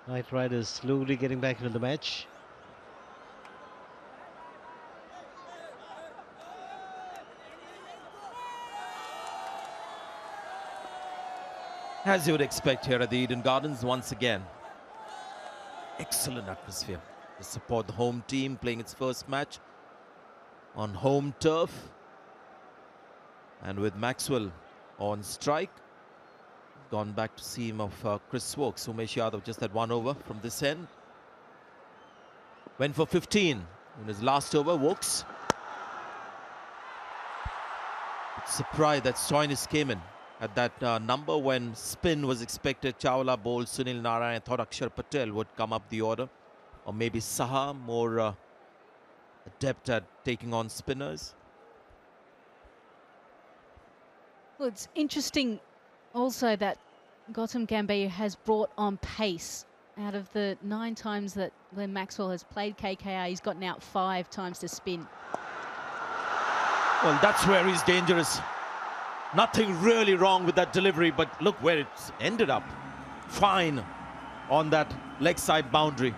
Knight Riders slowly getting back into the match. As you would expect here at the Eden Gardens, once again, excellent atmosphere to support the home team playing its first match on home turf. And with Maxwell on strike, gone back to seam of Chris Stokes. Umesh Yadav just had 1 over from this end. Went for 15 in his last over. Wokes. Surprised that Stoinis came in at that number when spin was expected. Chawla bowled Sunil Narine. I thought Akshar Patel would come up the order. or maybe Saha more adept at taking on spinners? Well, it's interesting also that Gambhir has brought on pace. Out of the 9 times that Glenn Maxwell has played KKR, he's gotten out 5 times to spin. Well, that's where he's dangerous. Nothing really wrong with that delivery, but look where it's ended up. Fine on that leg side boundary.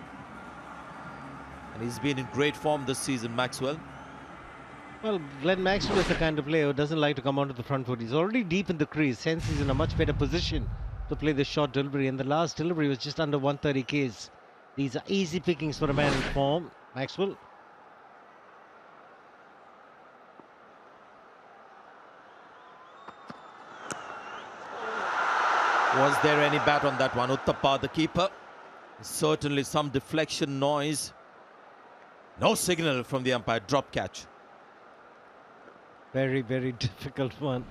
And he's been in great form this season, Maxwell. Well, Glenn Maxwell is the kind of player who doesn't like to come onto the front foot. He's already deep in the crease, hence he's in a much better position to play the short delivery. And the last delivery was just under 130 Ks. These are easy pickings for a man in form, Maxwell. Was there any bat on that one? Uthappa, the keeper. Certainly some deflection noise. No signal from the umpire. Drop catch. Very, very difficult one,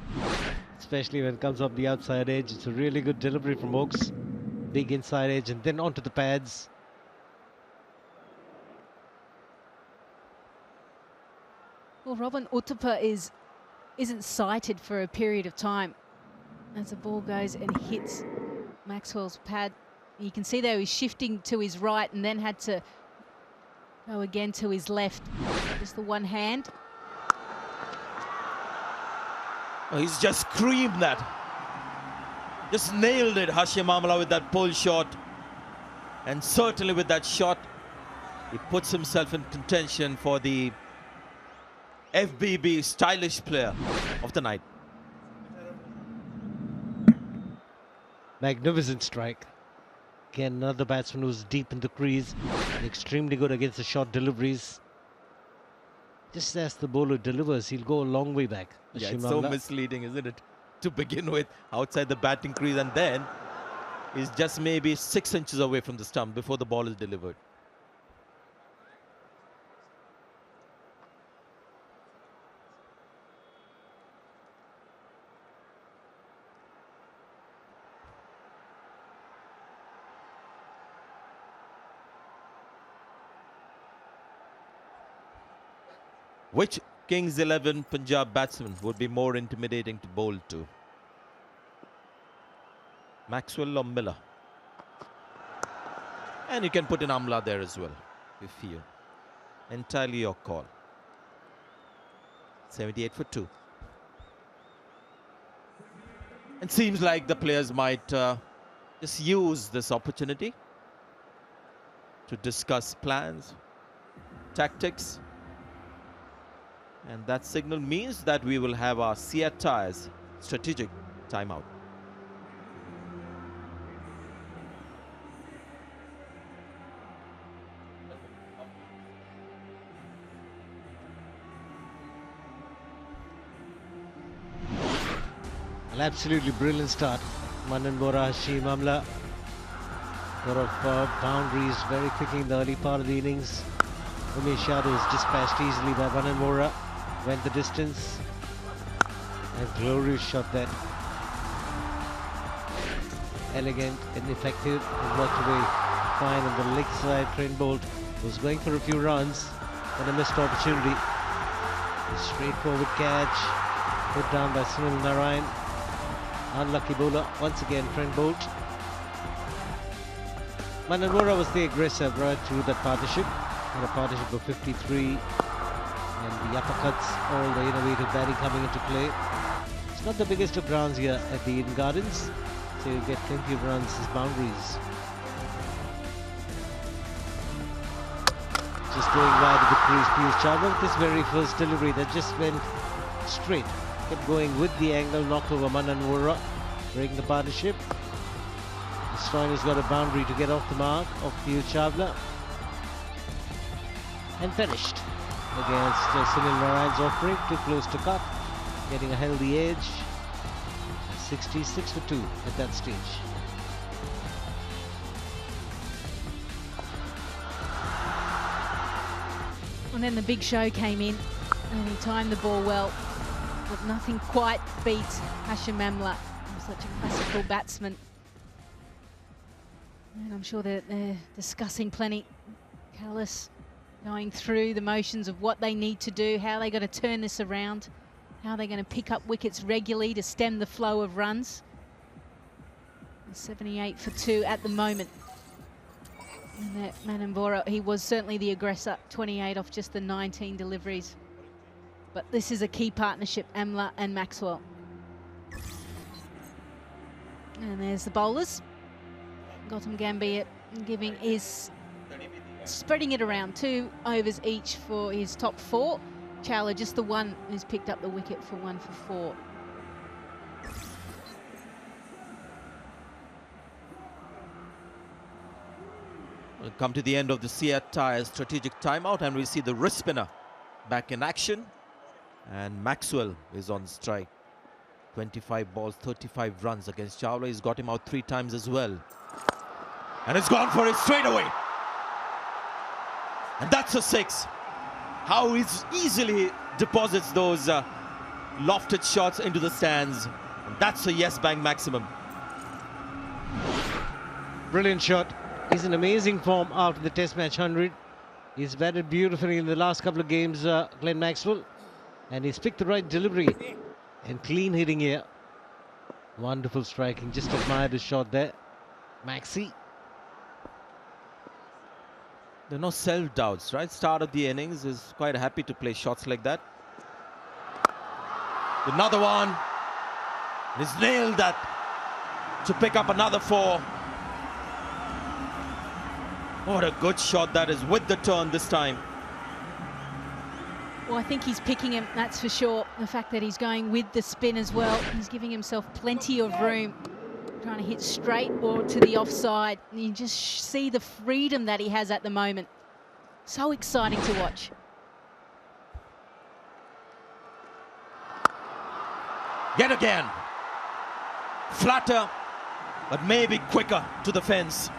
especially when it comes off the outside edge. It's a really good delivery from Oaks. Big inside edge and then onto the pads. Well, Robin, Uthappa isn't sighted for a period of time. As the ball goes and hits Maxwell's pad, you can see there he's shifting to his right and then had to go again to his left. Just the one hand. Oh, he's just creamed that. Just nailed it, Hashim Amla, with that pull shot. And certainly with that shot, he puts himself in contention for the FBB stylish player of the night. Magnificent strike. Again, another batsman who's deep in the crease. Extremely good against the short deliveries. Just as the bowler delivers, he'll go a long way back. Yeah, it's so misleading, isn't it? To begin with, outside the batting crease, and then he's just maybe 6 inches away from the stump before the ball is delivered. Which Kings 11 Punjab batsman would be more intimidating to bowl to? Maxwell or Miller? And you can put in Amla there as well, if you feel. Entirely your call. 78 for 2. It seems like the players might just use this opportunity to discuss plans, tactics. And that signal means that we will have our Seat Tyres strategic timeout. An absolutely brilliant start. Manan Bora, Hashim Amla. Lot of boundaries very quickly in the early part of the innings. Umesh Yadav is dispatched easily by Manan Bora. Went the distance. A glorious shot there. Elegant and effective and worked away fine on the leg side. Trent Bolt was going for a few runs, but a missed opportunity. A straightforward catch put down by Sunil Narine. Unlucky bowler once again, Trent Bolt. Manan Bora was the aggressor right through that partnership. And a partnership of 53. And the uppercuts, all the innovative batting coming into play. It's not the biggest of grounds here at the Eden Gardens, so you get plenty of runs as boundaries. Just going wide of the crease, Piyush Chawla. This very first delivery that just went straight. Kept going with the angle, knocked over Manan Bora, breaking the partnership. Stoinis got a boundary to get off the mark of Piyush Chawla. And finished against Sunil Narayan's offering, too close to cut, getting a healthy edge. 66 for 2 at that stage. And then the big show came in and he timed the ball well, but nothing quite beat Hashim Amla. Such a classical batsman. And I'm sure they're discussing plenty Callis going through the motions of what they need to do, how they're going to turn this around, how they're going to pick up wickets regularly to stem the flow of runs. 78 for 2 at the moment. And that Manambora, he was certainly the aggressor, 28 off just the 19 deliveries. But this is a key partnership, Amla and Maxwell. And there's the bowlers. Gambhir giving his, spreading it around, 2 overs each for his top 4. Chawla just the one who's picked up the wicket for 1 for 4. We'll come to the end of the Seat Tyres strategic timeout and we see the wrist spinner back in action. And Maxwell is on strike. 25 balls, 35 runs against Chawla. He's got him out 3 times as well. And it's gone for it straight away. And that's a 6. How he easily deposits those lofted shots into the stands. And that's a yes bang maximum. Brilliant shot. He's in amazing form after the Test match 100. He's batted beautifully in the last couple of games, Glenn Maxwell. And he's picked the right delivery. And clean hitting here. Wonderful striking. Just admire the shot there. Maxi. There are no self-doubts, right? Start of the innings is quite happy to play shots like that. Another one. He's nailed that to pick up another 4. What a good shot that is with the turn this time. Well, I think he's picking him, that's for sure. The fact that he's going with the spin as well. He's giving himself plenty of room. Trying to hit straight or to the offside. And you just see the freedom that he has at the moment. So exciting to watch. Yet again. Flatter, but maybe quicker to the fence.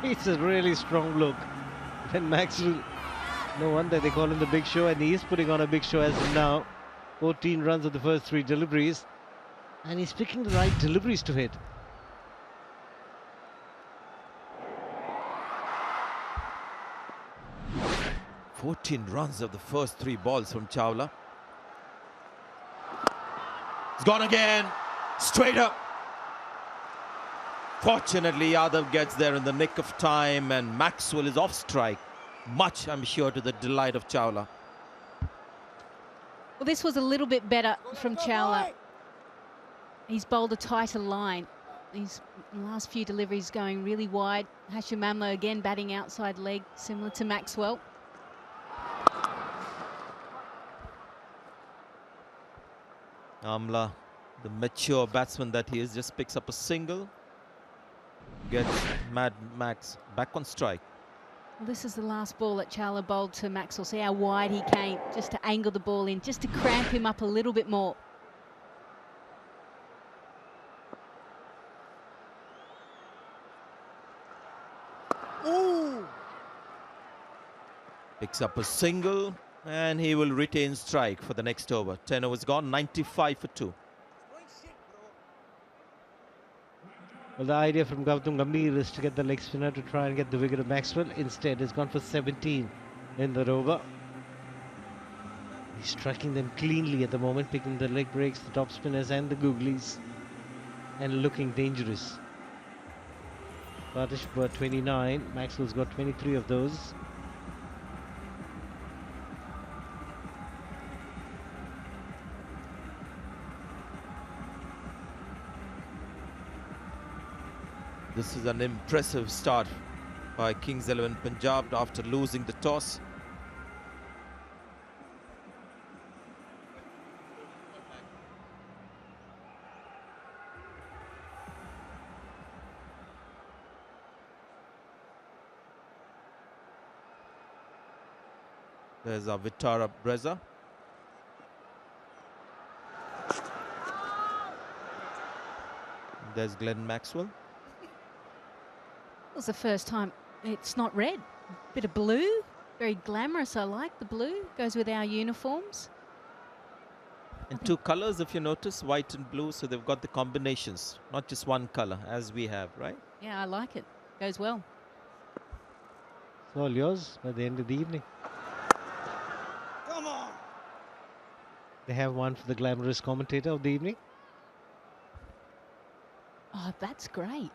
It's a really strong look. And Maxwell, no wonder they call him the big show, and he is putting on a big show as of now. 14 runs of the first 3 deliveries. And he's picking the right deliveries to hit. "14 runs of the first 3 balls from Chawla. It's gone again. Straight up. Fortunately, Yadav gets there in the nick of time and Maxwell is off strike. Much, I'm sure, to the delight of Chawla. Well, this was a little bit better from Chawla. He's bowled a tighter line. These last few deliveries going really wide. Hashim Amla again batting outside leg, similar to Maxwell. Amla, the mature batsman that he is, just picks up a single. Gets Mad Max back on strike. Well, this is the last ball that Chawla bowled to Maxwell. See how wide he came, just to angle the ball in, just to cramp him up a little bit more. Ooh! Picks up a single and he will retain strike for the next over. 10 overs gone, 95 for 2. Well, the idea from Gambhir is to get the leg spinner to try and get the wicket of Maxwell. Instead, he's gone for 17 in the over. He's striking them cleanly at the moment, picking the leg breaks, the top spinners and the googlies, and looking dangerous. Partish got 29, Maxwell's got 23 of those. This is an impressive start by Kings 11 Punjab after losing the toss. There's our Vitara Breza. There's Glenn Maxwell. It was the first time it's not red. Bit of blue, very glamorous. I like the blue. Goes with our uniforms. And 2 colors, if you notice, white and blue. So they've got the combinations, not just one color as we have, right? Yeah, I like it. Goes well. It's all yours by the end of the evening. Come on. They have one for the glamorous commentator of the evening. Oh, that's great.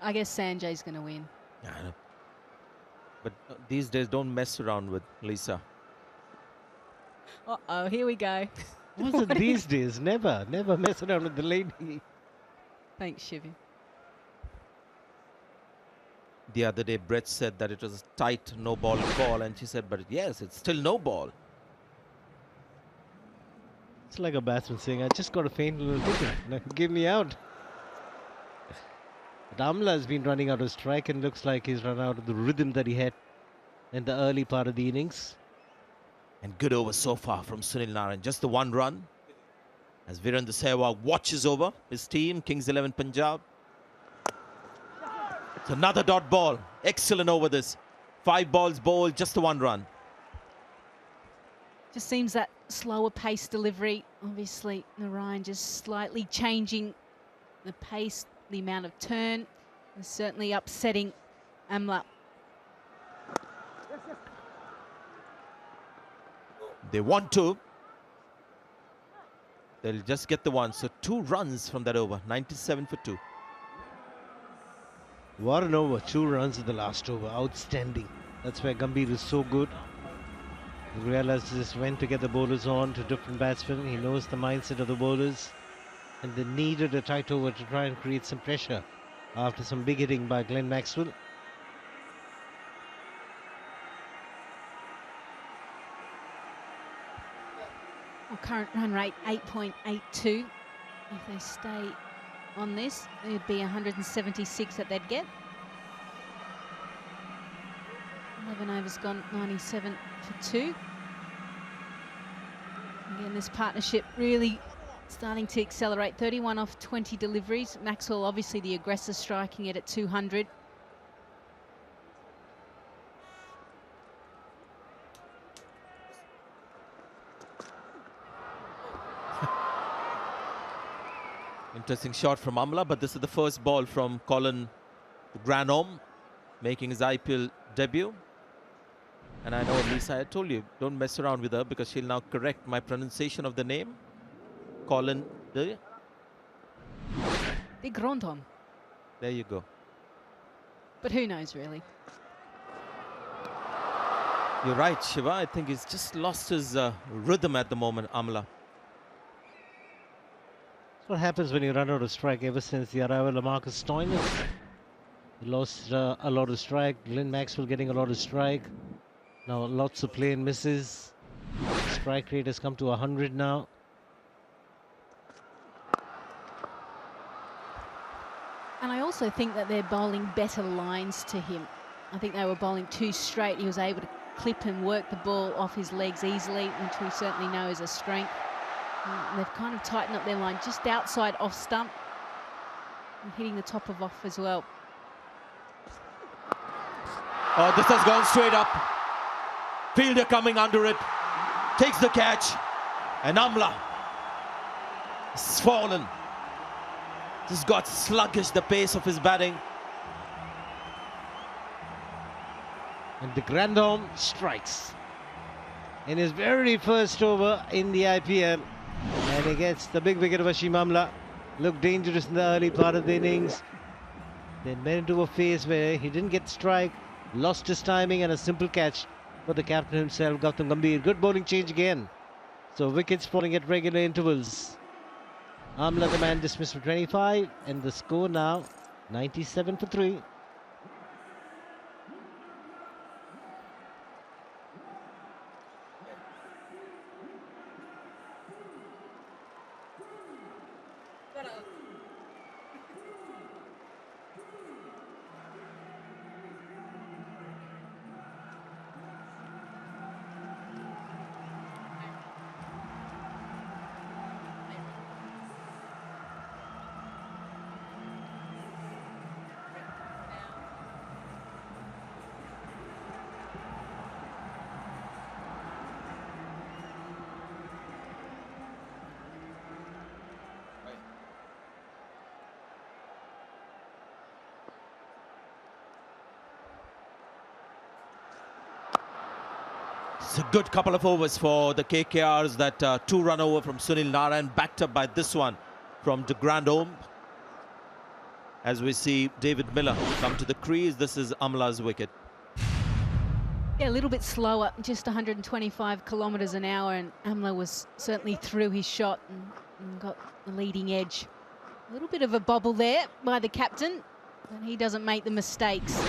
I guess Sanjay's going to win. Yeah, I know. But these days, don't mess around with Lisa. Uh-oh, here we go. Wasn't these days? Never mess around with the lady. Thanks, Shivi. The other day, Brett said that it was a tight no ball call, and she said, but yes, it's still no ball. It's like a batsman saying, I just got a faint little ticket. Now give me out. But Amla has been running out of strike and looks like he's run out of the rhythm that he had in the early part of the innings. And good over so far from Sunil Narine. Just the one run. As Virendra Sehwag watches over his team, Kings 11 Punjab. It's another dot ball. Excellent over this. 5 balls bowled, just the one run. Just seems that slower pace delivery. Obviously, Narine just slightly changing the pace, the amount of turn. And certainly upsetting Amla. They want to. They'll just get the one. So 2 runs from that over. 97 for 2. What an over. 2 runs in the last over. Outstanding. That's where Gambhir is so good. He realizes when to get the bowlers on to different batsmen. He knows the mindset of the bowlers. And they needed a tight over to try and create some pressure after some big hitting by Glenn Maxwell. Well, current run rate 8.82. If they stay on this, it'd be 176 that they'd get. 11 overs gone, 97 for 2. Again, this partnership really starting to accelerate. 31 off 20 deliveries. Maxwell, obviously the aggressor, striking it at 200. Interesting shot from Amla, but this is the first ball from Colin Granholm, making his IPL debut. And I know, Lisa, I told you, don't mess around with her because she'll now correct my pronunciation of the name. Colin de Granholm. There you go. But who knows, really? You're right, Shiva. I think he's just lost his rhythm at the moment, Amla. That's what happens when you run out of strike. Ever since the arrival of Marcus Stoinis, he lost a lot of strike. Glenn Maxwell getting a lot of strike. Now lots of play and misses. Strike rate has come to 100 now. And I also think that they're bowling better lines to him. I think they were bowling too straight. He was able to clip and work the ball off his legs easily, which we certainly know is a strength. And they've kind of tightened up their line just outside off stump and hitting the top of off as well. Oh, this has gone straight up. Fielder coming under it, takes the catch, and Amla has fallen. Just got sluggish, the pace of his batting. And de Granholm strikes in his very first over in the IPL. And he gets the big wicket of Ashim Amla. Looked dangerous in the early part of the innings. Then went into a phase where he didn't get strike, lost his timing, and a simple catch for the captain himself, Gautam Gambhir. Good bowling change again. So wickets falling at regular intervals. Amla, the man, dismissed for 25, and the score now 97 for 3. It's a good couple of overs for the KKRs. That two-run over from Sunil Narine, backed up by this one from de Grandhomme. As we see David Miller come to the crease, this is Amla's wicket. Yeah, a little bit slower, just 125 kilometres an hour, and Amla was certainly through his shot and got the leading edge. A little bit of a bobble there by the captain, but he doesn't make the mistakes.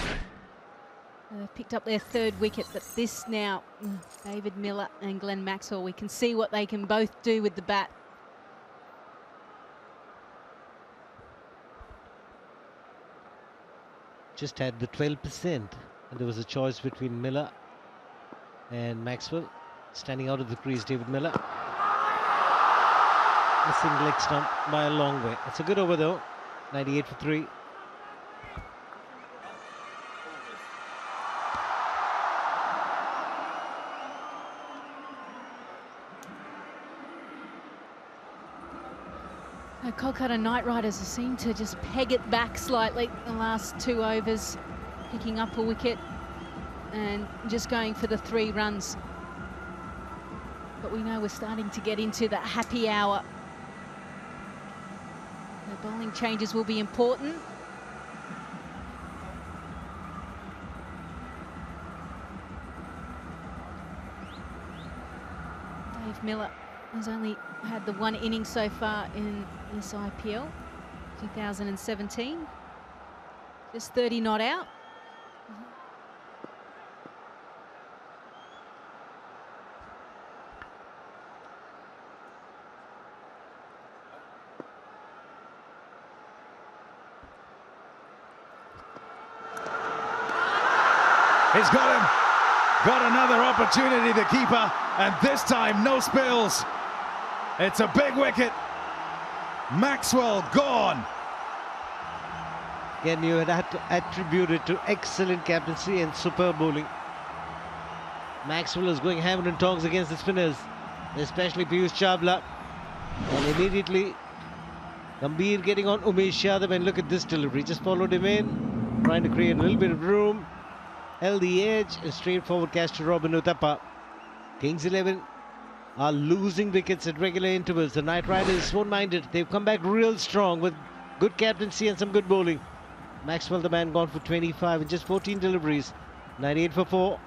Picked up their third wicket, but this now, David Miller and Glenn Maxwell, we can see what they can both do with the bat. Just had the 12%, and there was a choice between Miller and Maxwell. Standing out of the crease, David Miller. Missing leg stump by a long way. It's a good over though, 98 for 3. Kolkata Knight Riders seem to just peg it back slightly the last 2 overs, picking up a wicket and just going for the 3 runs. But we know we're starting to get into that happy hour. The bowling changes will be important. Dave Miller has only had the 1 inning so far in this IPL, 2017. Just 30 not out. He's got him. Got another opportunity, the keeper, and this time no spills. It's a big wicket. Maxwell gone. Again, you had to attribute it to excellent captaincy and superb bowling. Maxwell is going hammer and tongs against the spinners, especially Piyush Chawla. And immediately, Gambhir getting on Umesh Yadav, and look at this delivery. Just followed him in, trying to create a little bit of room. Held the edge, a straightforward catch to Robin Uthappa. Kings 11 are losing wickets at regular intervals. The Knight Riders won't mind it. They've come back real strong with good captaincy and some good bowling. Maxwell, the man, gone for 25 in just 14 deliveries. 98 for 4.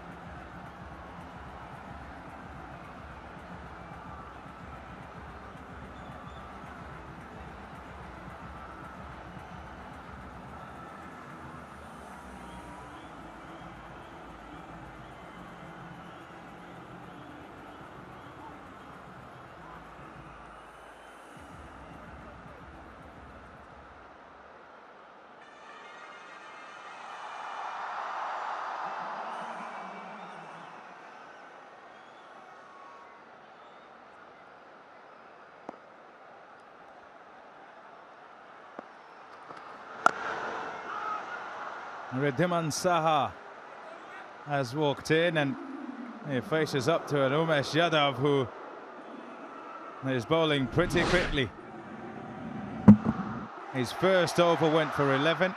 Riddhiman Saha has walked in and he faces up to an Umesh Yadav who is bowling pretty quickly. His first over went for 11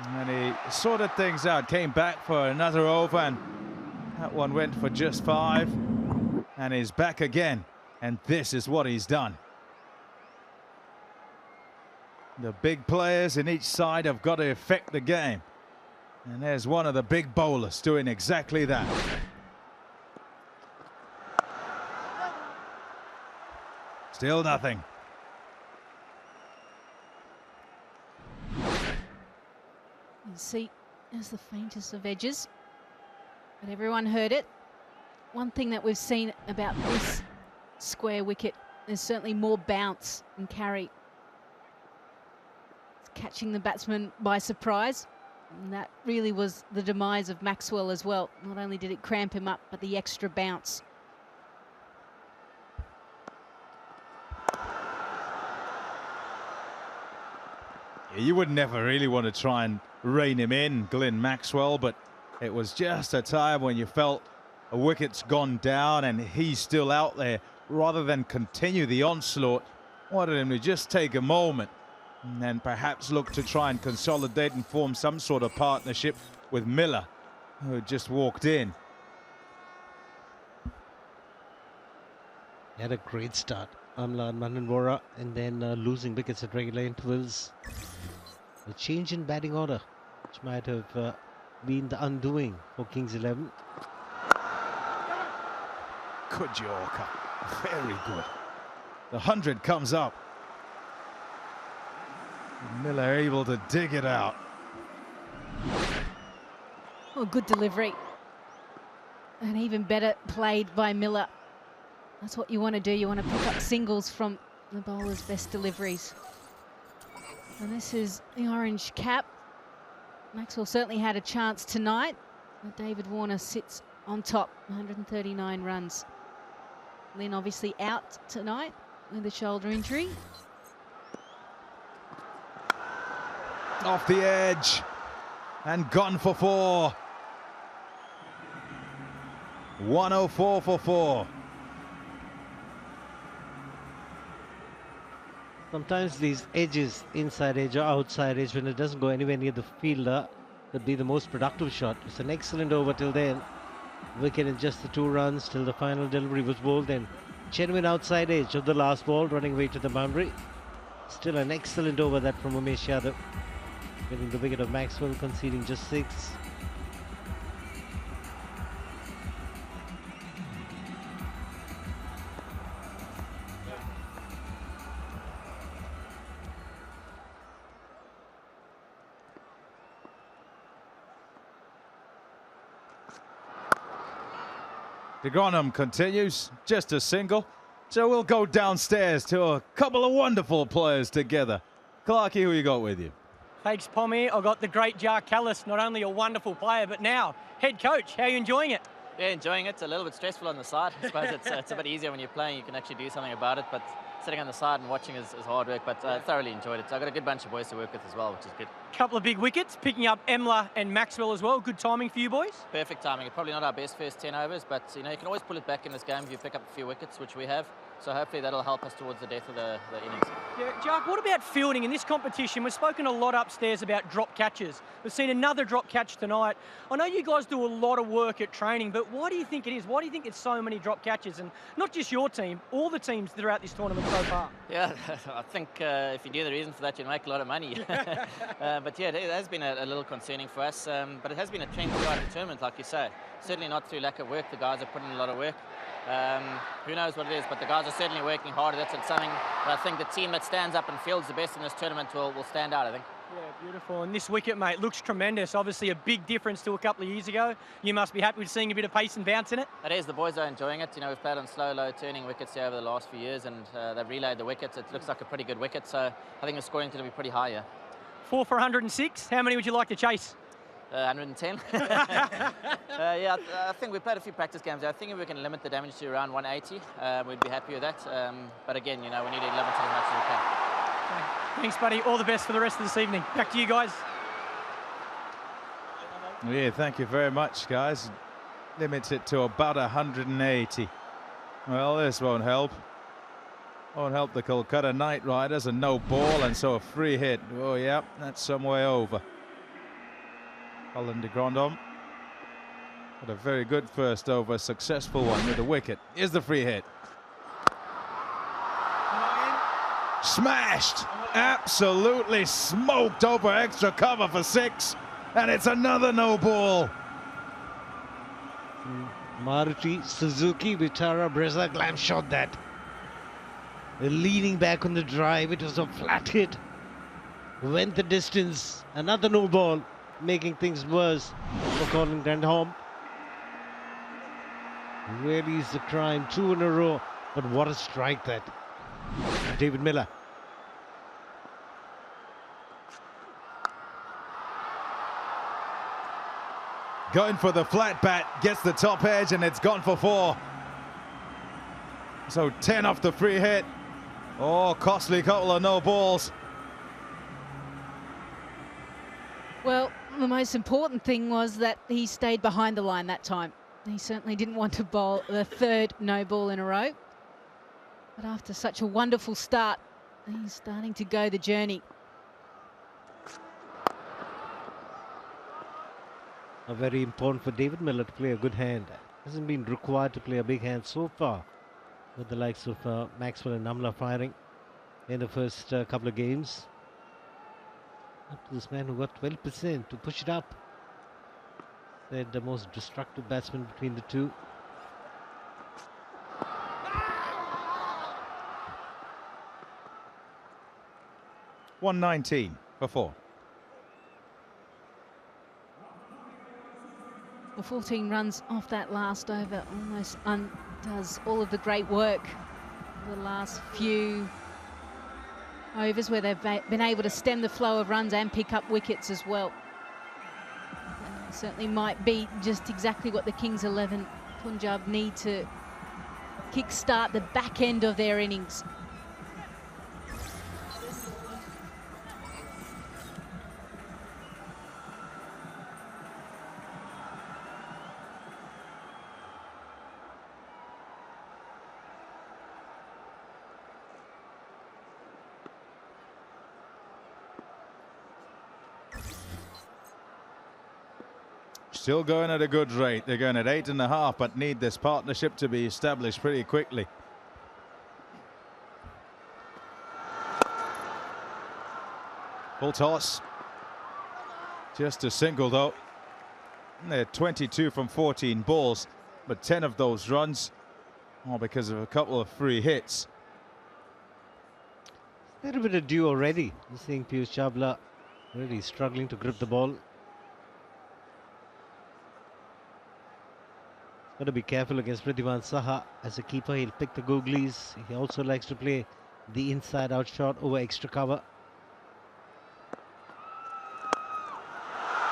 and he sorted things out, came back for another over, and that one went for just 5, and he's back again, and this is what he's done. The big players in each side have got to affect the game. And there's one of the big bowlers doing exactly that. Still nothing. You see, there's the faintest of edges, but everyone heard it. One thing that we've seen about this square wicket is certainly more bounce and carry. Catching the batsman by surprise, and that really was the demise of Maxwell as well. Not only did it cramp him up, but the extra bounce. Yeah, you would never really want to try and rein him in, Glenn Maxwell, but it was just a time when you felt a wicket's gone down and he's still out there. Rather than continue the onslaught, wanted him to just take a moment and then perhaps look to try and consolidate and form some sort of partnership with Miller, who had just walked in. He had a great start, Amla and Mananvora, and then losing wickets at regular intervals. A change in batting order, which might have been the undoing for Kings 11. Good Yorker. Very good. The 100 comes up. Miller able to dig it out. Oh, good delivery. And even better played by Miller. That's what you want to do. You want to pick up singles from the bowler's best deliveries. And this is the orange cap. Maxwell certainly had a chance tonight. But David Warner sits on top, 139 runs. Lynn obviously out tonight with a shoulder injury. Off the edge and gone for 4. 104 for 4. Sometimes these edges, inside edge or outside edge, when it doesn't go anywhere near the fielder, could be the most productive shot. It's an excellent over till then. Wicket in just the 2 runs till the final delivery was bowled. Then genuine outside edge of the last ball, running away to the boundary. Still an excellent over that from Umesh Yadav. Getting the wicket of Maxwell, conceding just 6. De Gronholm continues, just a single. So we'll go downstairs to a couple of wonderful players together. Clarkie, who you got with you? Thanks, Pommy. I've got the great Jar Callis, not only a wonderful player, but now head coach. How are you enjoying it? Yeah, enjoying it. It's a little bit stressful on the side. I suppose it's a bit easier when you're playing. You can actually do something about it. But sitting on the side and watching is hard work. But thoroughly enjoyed it. So I've got a good bunch of boys to work with as well, which is good. Couple of big wickets, picking up Emler and Maxwell as well. Good timing for you boys. Perfect timing. Probably not our best first 10 overs, but you know you can always pull it back in this game if you pick up a few wickets, which we have. So hopefully that'll help us towards the death of the innings. Yeah, Jack, what about fielding in this competition? We've spoken a lot upstairs about drop catches. We've seen another drop catch tonight. I know you guys do a lot of work at training, but why do you think it is? Why do you think it's so many drop catches? And not just your team, all the teams throughout this tournament so far. Yeah, I think if you knew the reason for that, you'd make a lot of money. But yeah, it has been a little concerning for us. But it has been a trend throughout the tournament, like you say. Certainly not through lack of work. The guys are putting in a lot of work. Who knows what it is, but the guys are certainly working hard. That's something that I think the team that stands up and fields the best in this tournament will stand out, I think. Yeah, beautiful. And this wicket, mate, looks tremendous. Obviously a big difference to a couple of years ago. You must be happy with seeing a bit of pace and bounce in it. It is. The boys are enjoying it. You know, we've played on slow, low turning wickets here over the last few years, and they've relayed the wickets. It looks like a pretty good wicket, so I think the scoring is going to be pretty high here. 4 for 106. How many would you like to chase? 110. Yeah, I think we played a few practice games. I think if we can limit the damage to around 180, we'd be happy with that. But again, you know, we need to limit it as much as we can. Thanks, buddy. All the best for the rest of this evening. Back to you guys. Yeah, thank you very much, guys. Limits it to about 180. Well, this won't help. Won't help the Kolkata Knight Riders. A no ball, and so a free hit. Oh, yeah, that's some way over. Colin de Grandhomme had a very good first over, successful one with a wicket. Here's the free hit. Smashed! Absolutely smoked over extra cover for 6. And it's another no ball. Maruti Suzuki Vitara Brezza glam shot that. Leaning back on the drive, it was a flat hit. Went the distance. Another no ball, making things worse for Colin Grandholm. Really is the crime. 2 in a row, but what a strike that. David Miller. Going for the flat bat, gets the top edge, and it's gone for 4. So 10 off the free hit. Oh, costly couple of no balls. Well, the most important thing was that he stayed behind the line that time. He certainly didn't want to bowl the 3rd no ball in a row. But after such a wonderful start, he's starting to go the journey. Very important for David Miller to play a good hand. Hasn't been required to play a big hand so far. with the likes of Maxwell and Namla firing in the first couple of games. Up to this man who got 12% to push it up. Said the most destructive batsman between the two. $119 for 4. Well, 14 runs off that last over almost undoes all of the great work the last few overs where they've been able to stem the flow of runs and pick up wickets as well. And certainly might be just exactly what the Kings 11 Punjab need to kick-start the back end of their innings. Still going at a good rate. They're going at 8.5, but need this partnership to be established pretty quickly. Full toss. Just a single though. They're 22 from 14 balls, but 10 of those runs all because of a couple of free hits. A little bit of dew already. You're seeing Piyush Chawla really struggling to grip the ball. Got to be careful against Prithivan Saha as a keeper. He'll pick the googlies. He also likes to play the inside out shot over extra cover.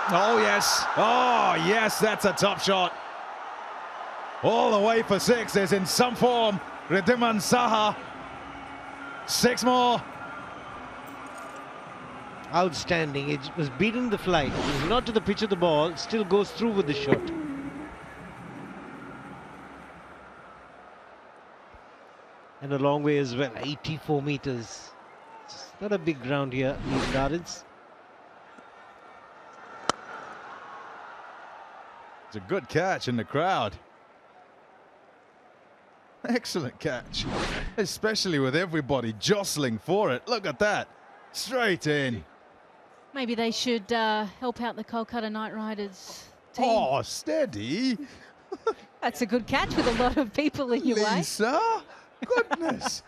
Oh yes, that's a top shot. All the way for 6 is in some form Prithivan Saha. 6 more. Outstanding. It was beating the flight. It was not to the pitch of the ball. Still goes through with the shot. And a long way as well, 84 meters. It's not a big ground here, Eden Gardens. It's a good catch in the crowd. Excellent catch, especially with everybody jostling for it. Look at that, straight in. Maybe they should help out the Kolkata Knight Riders team. Oh, steady. That's a good catch with a lot of people in your way. Lisa, goodness.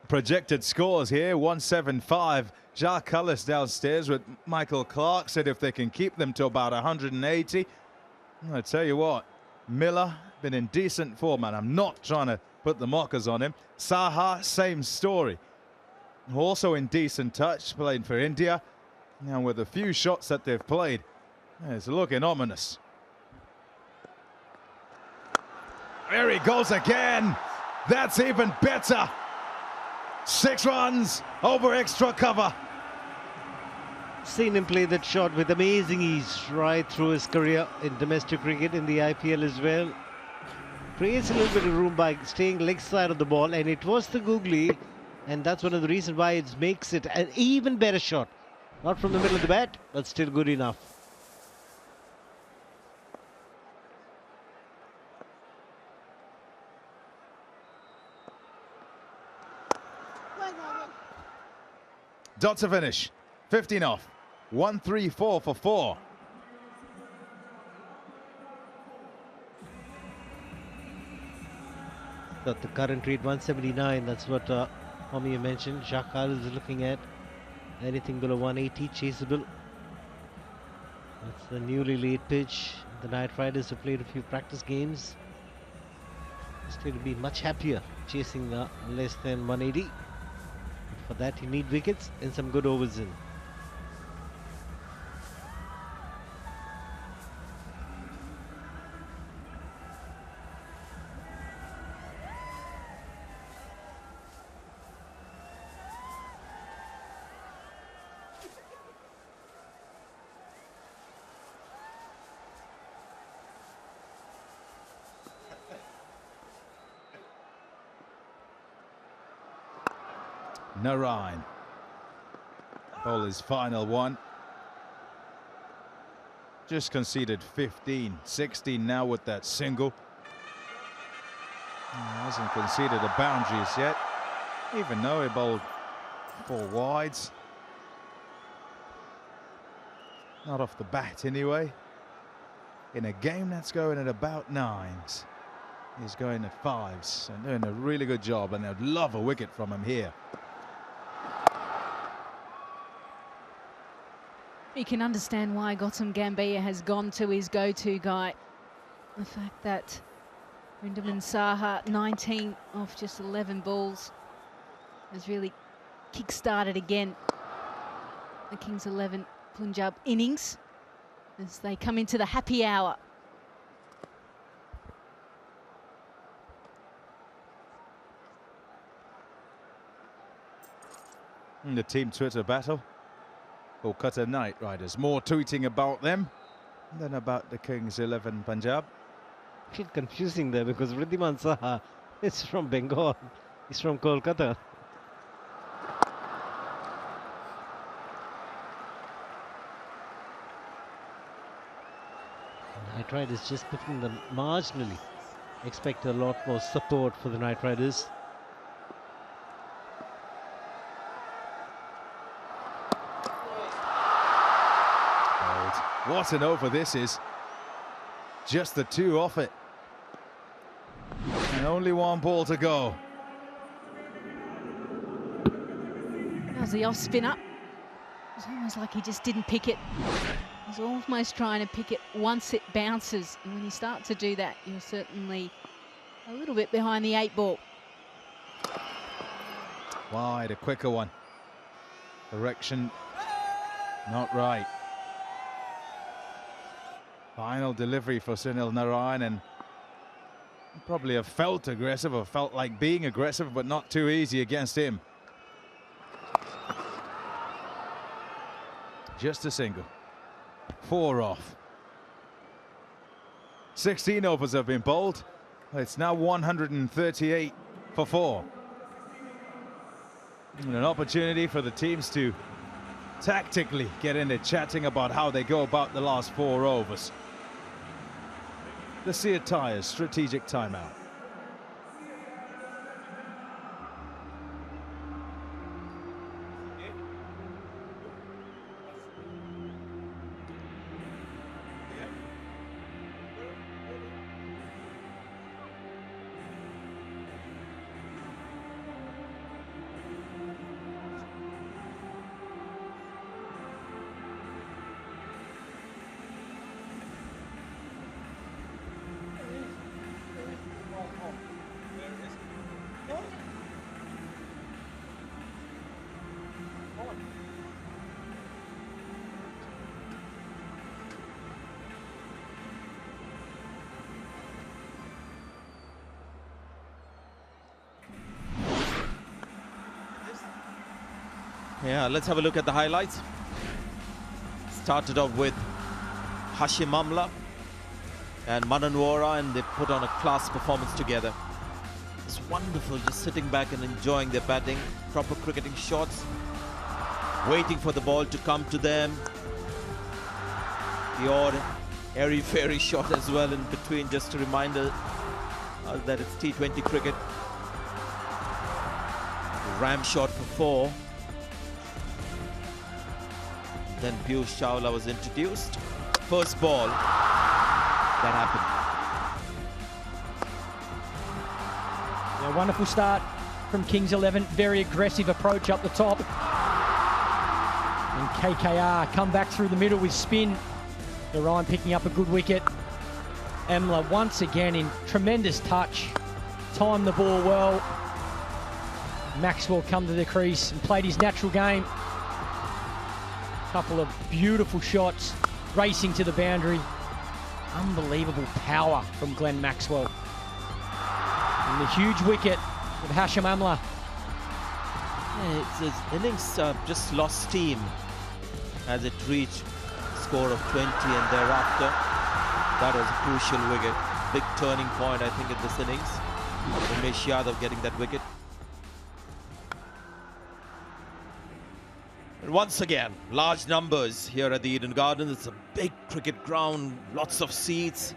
Projected scores here, 175. Jacques Cullis downstairs with Michael Clark said if they can keep them to about 180. I tell you what, Miller been in decent form, and I'm not trying to put the mockers on him. Saha, same story. Also in decent touch, playing for India. Now with a few shots that they've played, it's looking ominous. There he goes again. That's even better. 6 runs over extra cover. Seen him play that shot with amazing ease right through his career in domestic cricket, in the IPL as well. Creates a little bit of room by staying leg side of the ball, and it was the googly, and that's one of the reasons why it makes it an even better shot. Not from the middle of the bat, but still good enough. Dot to finish, 15 off, 134 for 4. Got the current rate 179, that's what Tommy mentioned. Jacques Cullis is looking at anything below 180, chaseable. That's the newly laid pitch. The Knight Riders have played a few practice games. Still to be much happier chasing less than 180. For that you need wickets and some good overs in. Narine Bowl his final one. Just conceded 15, 16 now with that single. He hasn't conceded a boundaries yet, even though he bowled 4 wides. Not off the bat anyway. In a game that's going at about 9s, he's going at 5s and doing a really good job, and I'd love a wicket from him here. You can understand why Gambhir has gone to his go-to guy. The fact that Vrindaman Saha, 19 off just 11 balls, has really kick-started again the Kings 11 Punjab innings as they come into the happy hour. In the team Twitter battle, Kolkata Knight Riders, more tweeting about them than about the Kings 11 Punjab. A bit confusing there because Vrindaman Saha is from Bengal. He's from Kolkata. Knight Riders just putting them marginally. Expect a lot more support for the Knight Riders. What an over this is. Just the 2 off it. And only 1 ball to go. That was the off spinner. It was almost like he just didn't pick it. He's almost trying to pick it once it bounces. And when you start to do that, you're certainly a little bit behind the 8 ball. Wide, a quicker one. Direction not right. Final delivery for Sunil Narine, and probably have felt aggressive or felt like being aggressive, but not too easy against him. Just a single. 4 off. 16 overs have been bowled. It's now 138 for 4. And an opportunity for the teams to tactically get into chatting about how they go about the last 4 overs. The Sear Tyres strategic timeout. Yeah, let's have a look at the highlights. Started off with Hashim Amla and Manan Vora, and they put on a class performance together. It's wonderful just sitting back and enjoying their batting, proper cricketing shots, waiting for the ball to come to them. The odd airy-fairy shot as well in between, just a reminder that it's T20 cricket. Ram shot for 4. Then Piyush Chawla was introduced. First ball, that happened. Yeah, wonderful start from Kings 11. Very aggressive approach up the top. And KKR come back through the middle with spin. Narine picking up a good wicket. Amla once again in tremendous touch. Timed the ball well. Maxwell come to the crease and played his natural game. Couple of beautiful shots, racing to the boundary. Unbelievable power from Glenn Maxwell. And the huge wicket with Hashim Amla. Yeah, it's his innings just lost steam as it reached a score of 20, and thereafter that was a crucial wicket. Big turning point, I think, in this innings. Umesh Yadav getting that wicket. And once again, large numbers here at the Eden Gardens. It's a big cricket ground, lots of seats.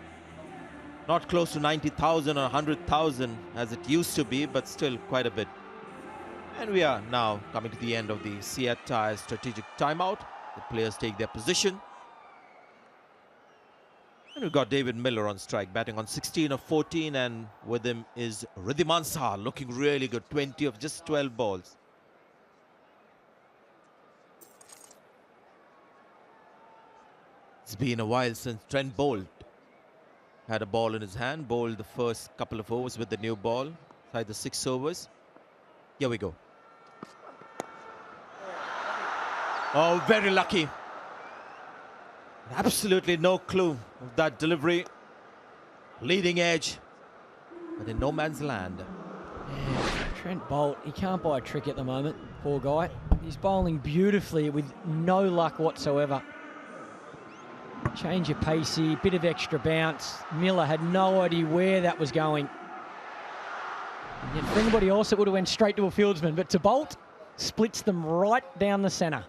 Not close to 90,000 or 100,000 as it used to be, but still quite a bit. And we are now coming to the end of the Seat Tyres strategic timeout. The players take their position. And we've got David Miller on strike, batting on 16 of 14, and with him is Ridhiman Saha, looking really good, 20 of just 12 balls. It's been a while since Trent Boult had a ball in his hand, bowled the first couple of overs with the new ball, inside the 6 overs. Here we go. Oh, very lucky. Absolutely no clue of that delivery. Leading edge, but in no man's land. Yeah, Trent Boult, he can't buy a trick at the moment, poor guy. He's bowling beautifully with no luck whatsoever. Change of pacey, bit of extra bounce. Miller had no idea where that was going. And yet for anybody else, it would have went straight to a fieldsman, but to Boult, splits them right down the centre.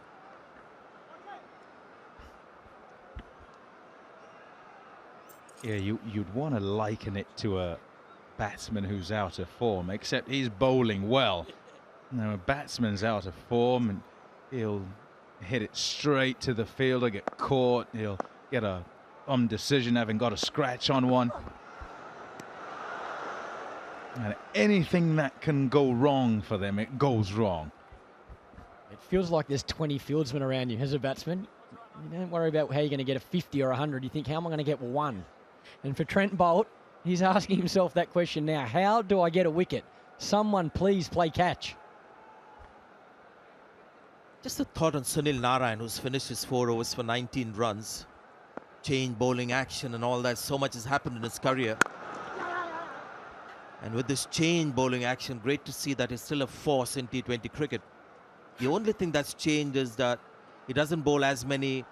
Yeah, you'd want to liken it to a batsman who's out of form, except he's bowling well. Now, a batsman's out of form, and he'll hit it straight to the fielder, get caught, he'll get a decision having got a scratch on one. And anything that can go wrong for them, it goes wrong. It feels like there's 20 fieldsmen around you as a batsman. You don't worry about how you're going to get a 50 or 100. You think, how am I going to get one? And for Trent Boult, he's asking himself that question now. How do I get a wicket? Someone please play catch. Just a thought on Sunil Narine, who's finished his 4 overs for 19 runs. Change bowling action and all that. So much has happened in his career. And with this change bowling action, great to see that he's still a force in T20 cricket. The only thing that's changed is that he doesn't bowl as many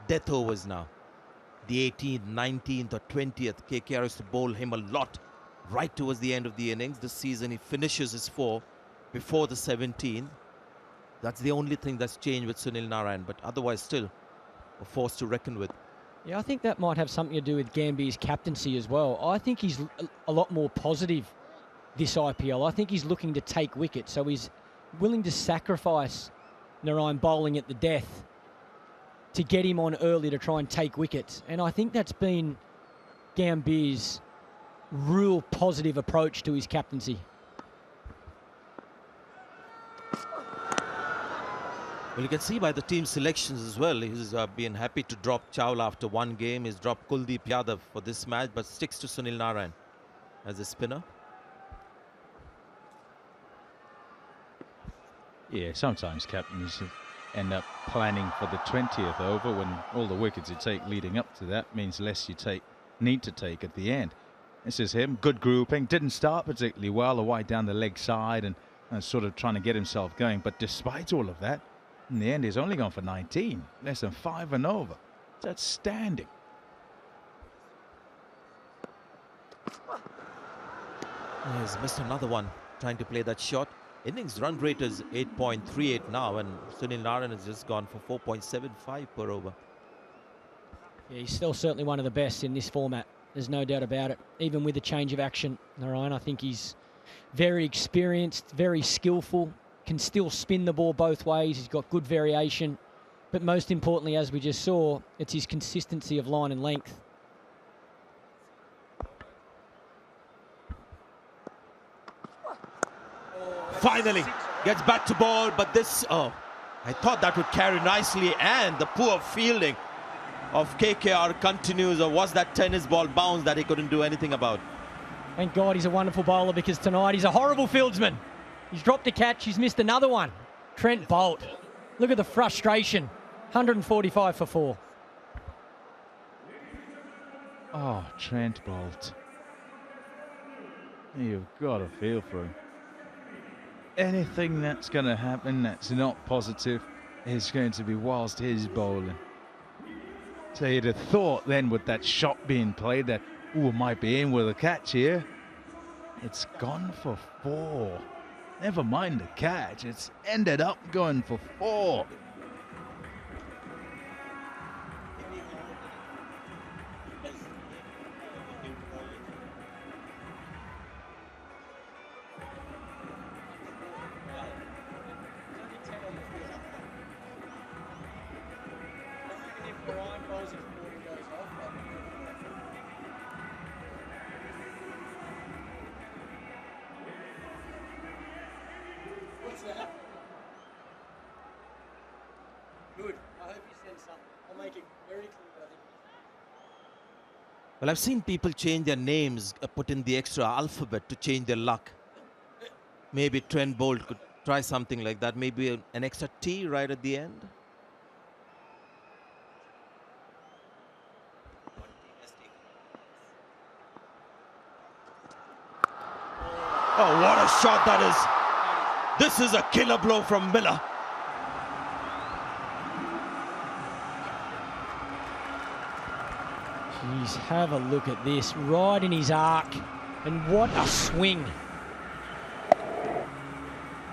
death overs now. The 18th, 19th or 20th, KKR used to bowl him a lot right towards the end of the innings. This season he finishes his 4 before the 17th. That's the only thing that's changed with Sunil Narine, but otherwise still a force to reckon with. Yeah, I think that might have something to do with Gambhir's captaincy as well. I think he's a lot more positive this IPL. I think he's looking to take wickets, so he's willing to sacrifice Narine bowling at the death to get him on early to try and take wickets. And I think that's been Gambhir's real positive approach to his captaincy. Well, you can see by the team selections as well. He's been happy to drop Chawla after one game. He's dropped Kuldeep Yadav for this match, but sticks to Sunil Narine as a spinner. Yeah, sometimes captains end up planning for the 20th over when all the wickets you take leading up to that means less you need to take at the end. This is him, good grouping, didn't start particularly well, wide down the leg side and sort of trying to get himself going. But despite all of that, in the end, he's only gone for 19, less than 5 and over. It's outstanding. He's missed another one, trying to play that shot. Innings run rate is 8.38 now, and Sunil Narine has just gone for 4.75 per over. Yeah, he's still certainly one of the best in this format. There's no doubt about it. Even with the change of action, Narine, I think he's very experienced, very skillful, can still spin the ball both ways. He's got good variation. But most importantly, as we just saw, it's his consistency of line and length. Finally gets back to ball, but this, I thought that would carry nicely, and the poor fielding of KKR continues. Or was that tennis ball bounce that he couldn't do anything about? Thank God he's a wonderful bowler, because tonight he's a horrible fieldsman. He's dropped a catch, he's missed another one. Trent Boult, look at the frustration. 145 for 4. Oh, Trent Boult. You've got to feel for him. Anything that's going to happen that's not positive is going to be whilst he's bowling. So you'd have thought then with that shot being played that, ooh, might be in with a catch here. It's gone for 4. Never mind the catch, it's ended up going for 4. Well, I've seen people change their names, put in the extra alphabet to change their luck. Maybe Trent Bolt could try something like that. Maybe an extra T right at the end. Oh, what a shot that is. This is a killer blow from Miller. Jeez, have a look at this. Right in his arc. And what a swing.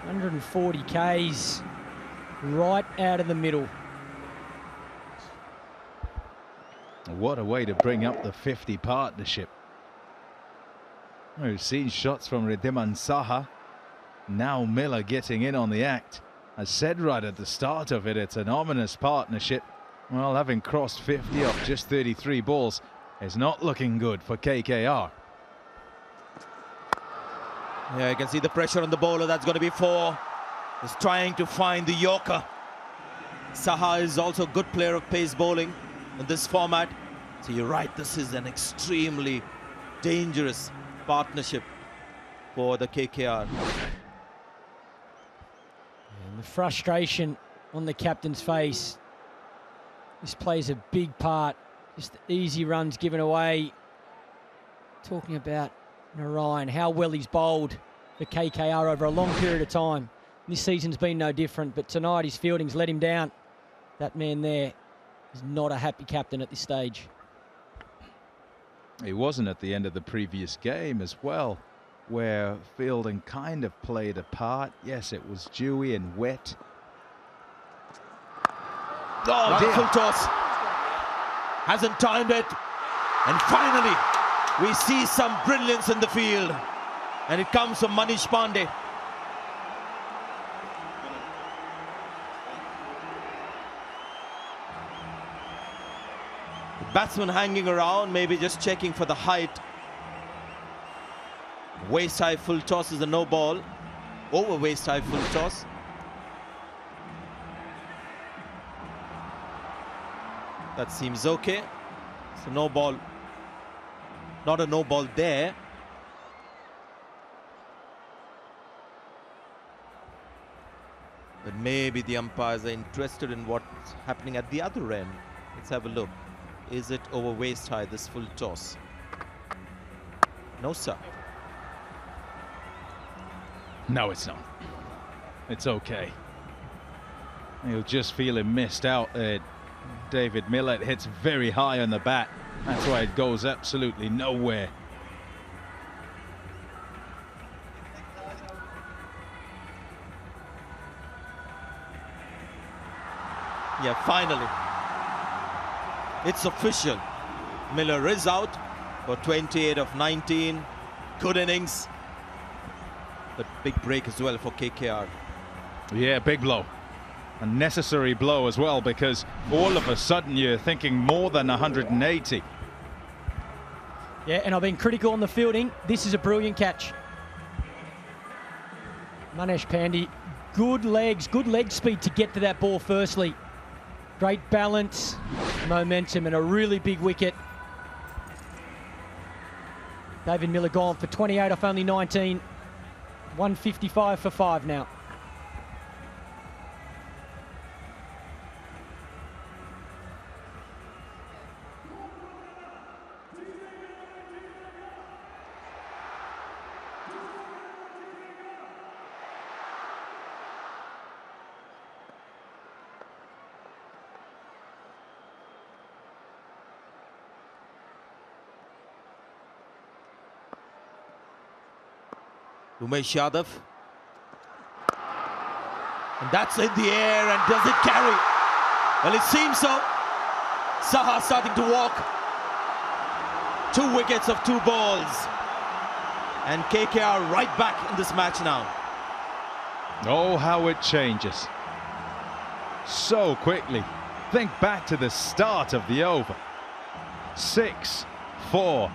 140 Ks. Right out of the middle. What a way to bring up the 50 partnership. We've seen shots from Riddhiman Saha. Now Miller getting in on the act. I said right at the start of it, it's an ominous partnership. Well, having crossed 50 off just 33 balls is not looking good for KKR. Yeah, you can see the pressure on the bowler. That's going to be 4. He's trying to find the Yorker. Saha is also a good player of pace bowling in this format. So you're right, this is an extremely dangerous partnership for the KKR. And the frustration on the captain's face. This plays a big part. Just easy runs given away. Talking about Narine, how well he's bowled for KKR over a long period of time. This season's been no different, but tonight his fielding's let him down. That man there is not a happy captain at this stage. He wasn't at the end of the previous game as well, where fielding kind of played a part. Yes, it was dewy and wet. Oh, full toss. Hasn't timed it. And finally, we see some brilliance in the field. And it comes from Manish Pandey. Batsman hanging around, maybe just checking for the height. Waist high full toss is a no ball. Over waist high full toss. That seems okay. So no ball. Not a no ball there. But maybe the umpires are interested in what's happening at the other end. Let's have a look. Is it over waist high, this full toss? No, sir. No, it's not. It's okay. You'll just feel him missed out. David Miller hits very high on the bat. That's why it goes absolutely nowhere. Yeah, finally. It's official. Miller is out for 28 of 19. Good innings. But big break as well for KKR. Yeah, big blow. A necessary blow as well, because all of a sudden you're thinking more than 180. Yeah, and I've been critical on the fielding. This is a brilliant catch. Manish Pandey, good legs, good leg speed to get to that ball firstly. Great balance, momentum, and a really big wicket. David Miller gone for 28 off only 19. 155 for 5 now. Umesh Yadav. And that's in the air, and does it carry? Well, it seems so. Saha starting to walk. 2 wickets of 2 balls. And KKR right back in this match now. Oh, how it changes. So quickly. Think back to the start of the over. 6, 4,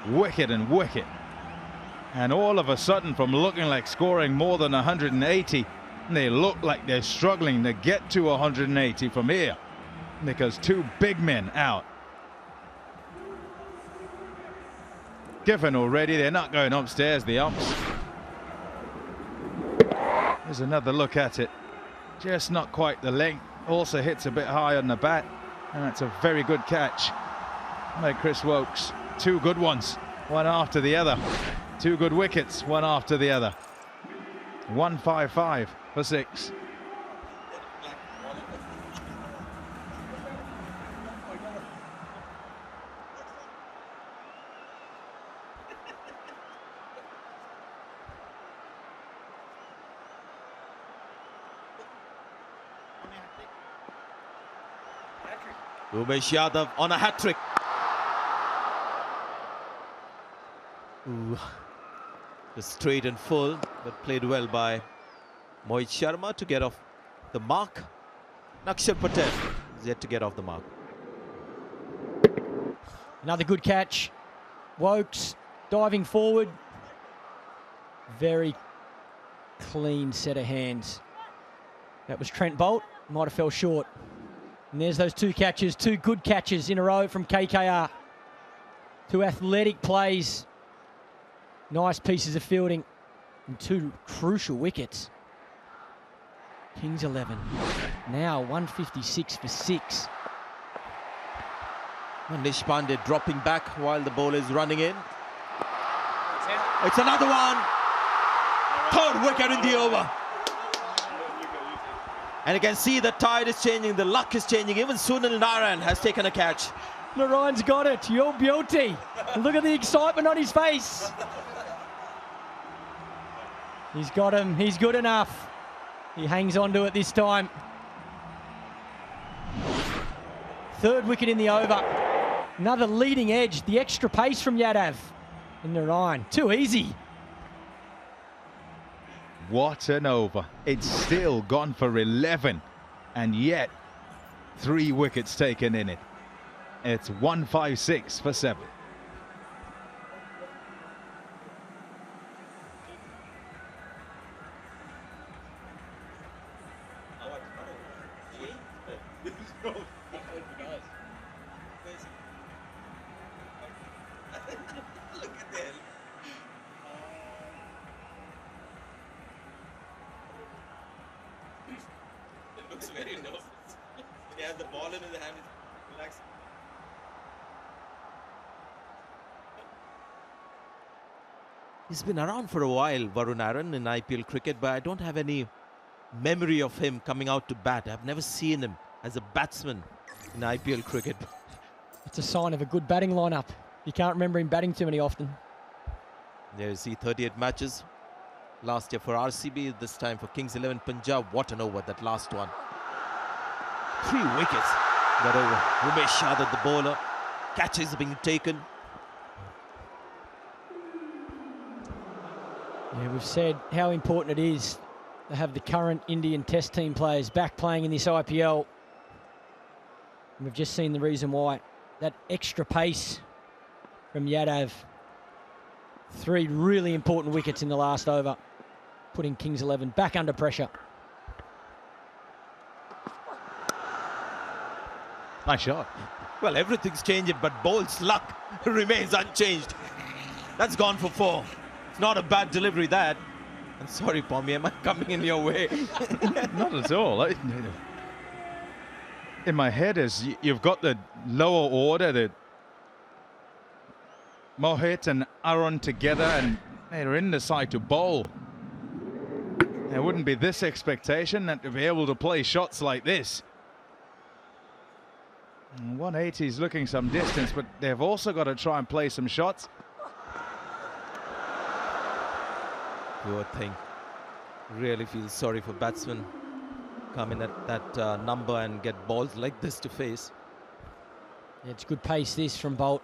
wicket and wicket. And all of a sudden, from looking like scoring more than 180, they look like they're struggling to get to 180 from here, because 2 big men out. given already. They're not going upstairs, the umps. There's another look at it. Just not quite the length. Also hits a bit high on the bat. And that's a very good catch by Chris Woakes. Two good ones, one after the other. Two good wickets, one after the other. 155 for 6. Umesh Yadav on a hat-trick. Just straight and full, but played well by Mohit Sharma to get off the mark. Nakshar Patel is yet to get off the mark. Another good catch. Woakes diving forward. Very clean set of hands. That was Trent Boult. Might have fell short. And there's those two catches, two good catches in a row from KKR. Two athletic plays. Nice pieces of fielding. And two crucial wickets. Kings 11. Now 156 for 6. Manish Pandey dropping back while the ball is running in. It's another one. Third wicket in the over. And you can see the tide is changing, the luck is changing. Even Sunil Narine has taken a catch. Narine's got it. Your beauty. Look at the excitement on his face. He's got him. He's good enough. He hangs on to it this time. Third wicket in the over. Another leading edge. The extra pace from Yadav and Narine. Too easy. What an over. It's still gone for 11, and yet 3 wickets taken in it. It's 156 for 7. Very nervous. He has the ball in his hand. Relax. He's been around for a while, Varun Aaron, in IPL cricket, but I don't have any memory of him coming out to bat. I've never seen him as a batsman in IPL cricket. It's a sign of a good batting lineup. You can't remember him batting too many often. There you see 38 matches last year for RCB, this time for Kings 11 Punjab. What an over, that last one. 3 wickets that over. Umesh Yadav, the bowler. Catches are being taken. Yeah, we've said how important it is to have the current Indian Test team players back playing in this IPL. And we've just seen the reason why. That extra pace from Yadav. 3 really important wickets in the last over, putting Kings 11 back under pressure. Nice shot. Well, everything's changing, but Bolt's luck remains unchanged. That's gone for 4. It's not a bad delivery, that. I'm sorry, Pommy, am I coming in your way? Not at all. In my head is you've got the lower order, the Mohit and Aaron together, and they're in the side to bowl. There wouldn't be this expectation that to be able to play shots like this. 180 is looking some distance, but they've also got to try and play some shots. Poor thing. Really feel sorry for batsmen come in at that number and get balls like this to face. Yeah, it's good pace this from Boult.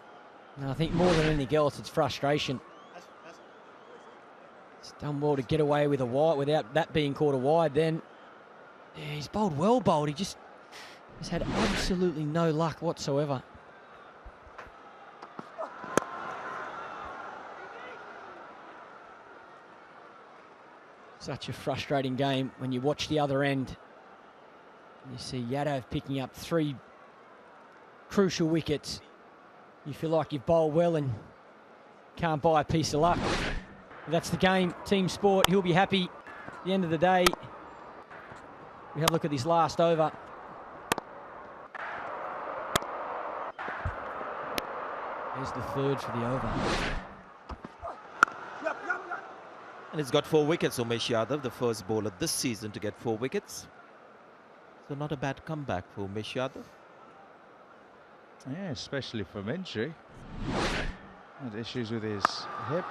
And I think more than anything else, it's frustration. He's done well to get away with a wide without that being caught a wide. Then yeah, he's bowled well, Boult. He just has had absolutely no luck whatsoever. Such a frustrating game when you watch the other end. And you see Yadav picking up 3 crucial wickets. You feel like you've bowled well and can't buy a piece of luck. That's the game, team sport. He'll be happy at the end of the day. We have a look at this last over. There's the third for the over. And he's got 4 wickets, Umesh Yadav, the first bowler this season to get 4 wickets. So not a bad comeback for Umesh Yadav. Yeah, especially from injury. Had issues with his hip.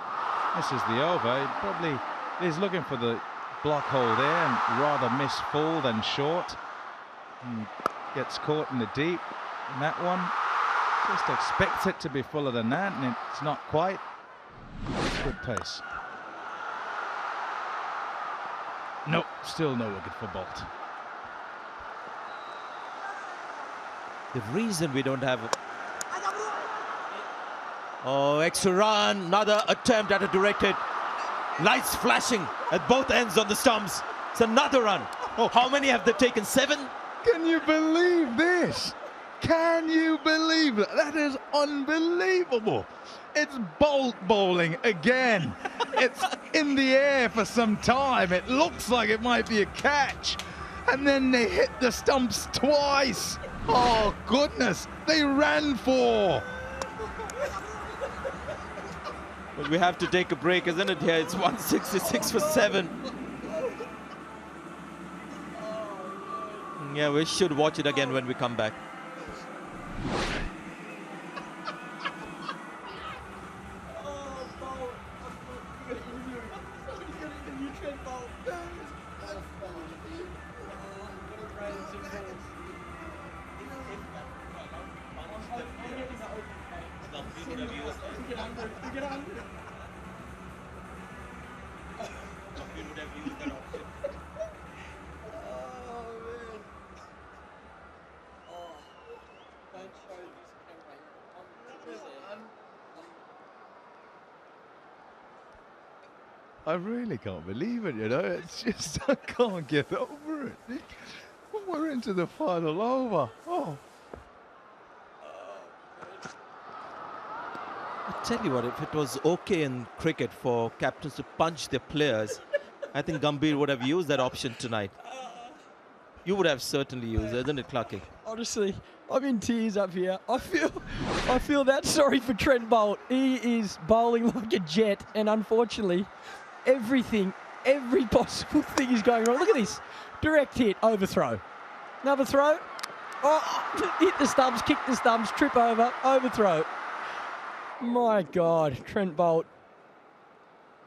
This is the over. He probably is looking for the block hole there and rather miss full than short. And gets caught in the deep. And that one, just expects it to be fuller than that, and it's not quite. It's good pace. Nope, still no wicket for Bolt. The reason we don't have... Oh, extra run, another attempt at a direct hit. Lights flashing at both ends on the stumps. It's another run. Oh, how many have they taken? 7? Can you believe this? Can you believe it? That is unbelievable. It's Bolt bowling again. It's in the air for some time. It looks like it might be a catch. And then they hit the stumps twice. Oh, goodness. They ran 4. Well, we have to take a break, isn't it? Here, it's 166 for 7. Yeah, we should watch it again when we come back. I really can't believe it, you know. It's just, I can't get over it. We're into the final over. Oh. I tell you what, if it was okay in cricket for captains to punch their players, I think Gambhir would have used that option tonight. You would have certainly used it, isn't it, Clarky? Honestly, I'm in tears up here. I feel that sorry for Trent Boult. He is bowling like a jet, and unfortunately, every possible thing is going wrong. Look at this. Direct hit, overthrow. Another throw. Oh, hit the stumps, kick the stumps, trip over, overthrow. My God, Trent Boult.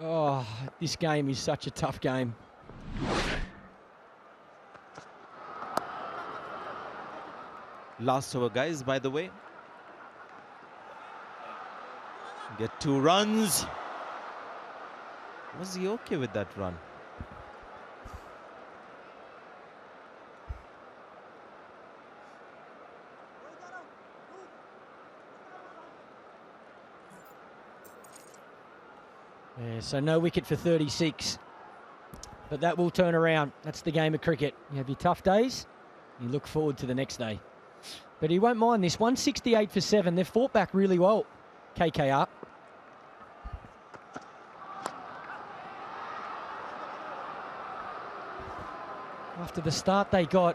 Oh, this game is such a tough game. Last over, guys, by the way. Get 2 runs. Was he okay with that run? Yeah, so no wicket for 36. But that will turn around. That's the game of cricket. You have your tough days, you look forward to the next day. But he won't mind this. 168 for 7. They've fought back really well, KKR. After the start they got,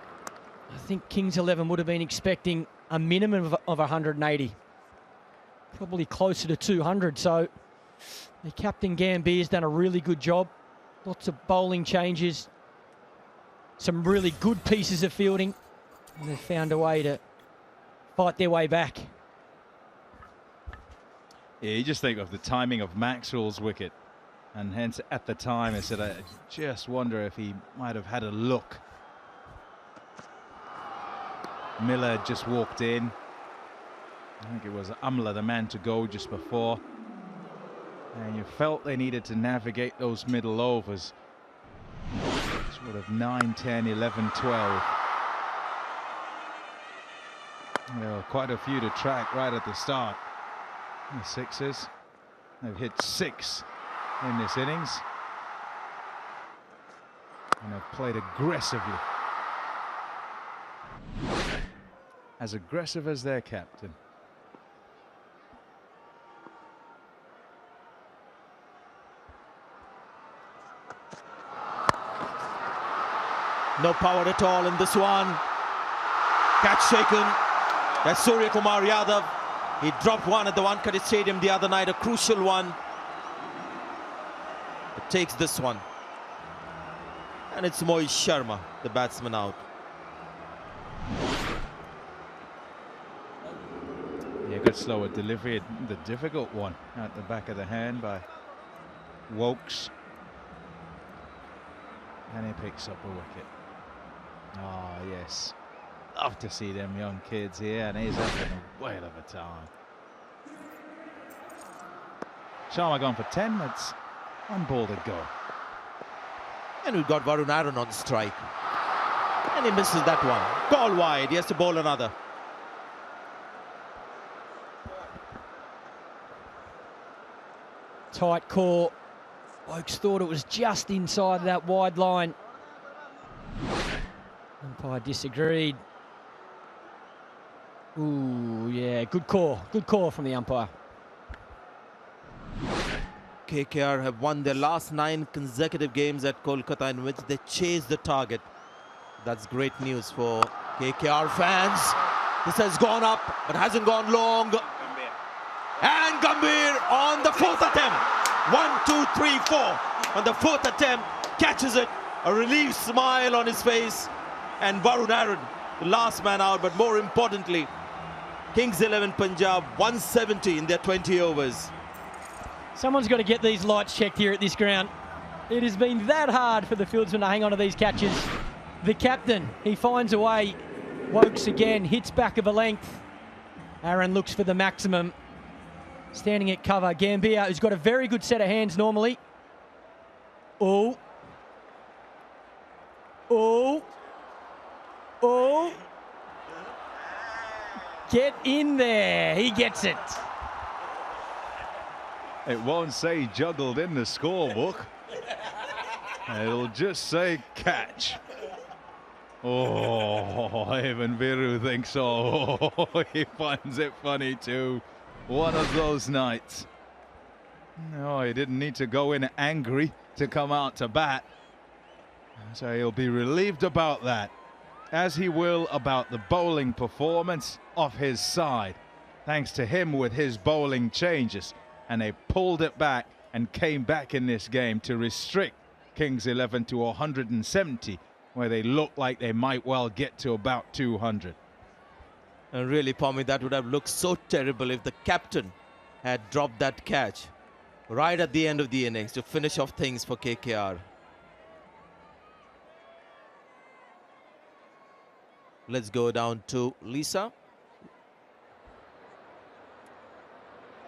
I think Kings 11 would have been expecting a minimum of 180. Probably closer to 200. So the captain Gambhir's done a really good job. Lots of bowling changes. Some really good pieces of fielding. And they've found a way to fight their way back. Yeah, you just think of the timing of Maxwell's wicket. And hence, at the time, I said, I just wonder if he might have had a look. Miller had just walked in. I think it was Amla, the man to go just before. And you felt they needed to navigate those middle overs. Sort of 9, 10, 11, 12. Well, quite a few to track right at the start. The 6s. They've hit 6 in this innings. And have played aggressively. As aggressive as their captain. No power at all in this one. Catch taken. That's Surya Kumar Yadav. He dropped one at the Wankhede Stadium the other night, a crucial one. It takes this one. And it's Mohit Sharma, the batsman, out. Yeah, good slower delivery. The difficult one at the back of the hand by Wokes. And he picks up a wicket. Oh, yes. Love to see them young kids here, and he's having a whale of a time. Sharma gone for 10. That's one ball to go. And we've got Varun Aaron on strike. And he misses that one. Call wide. He has to bowl another. Tight core. Oakes thought it was just inside that wide line. Umpire disagreed. Ooh, yeah, good call. Good call from the umpire. KKR have won their last 9 consecutive games at Kolkata in which they chased the target. That's great news for KKR fans. This has gone up, but hasn't gone long. And Gambhir on the 4th attempt. 1, 2, 3, 4. On the 4th attempt, catches it. A relieved smile on his face. And Varun Aaron, the last man out, but more importantly, Kings 11 Punjab 170 in their 20 overs. Someone's got to get these lights checked here at this ground. It has been that hard for the fieldsman to hang on to these catches. The captain, he finds a way. Wokes again, hits back of a length. Aaron looks for the maximum. Standing at cover, Gambhir, who's got a very good set of hands normally. Oh. Oh. Oh. Get in there. He gets it. It won't say juggled in the scorebook. It'll just say catch. Oh, even Viru thinks so. He finds it funny too. One of those nights. No, he didn't need to go in angry to come out to bat. So he'll be relieved about that, as he will about the bowling performance of his side. Thanks to him with his bowling changes. And they pulled it back and came back in this game to restrict Kings 11 to 170, where they look like they might well get to about 200. And really, Pommy, that would have looked so terrible if the captain had dropped that catch right at the end of the innings to finish off things for KKR. Let's go down to Lisa.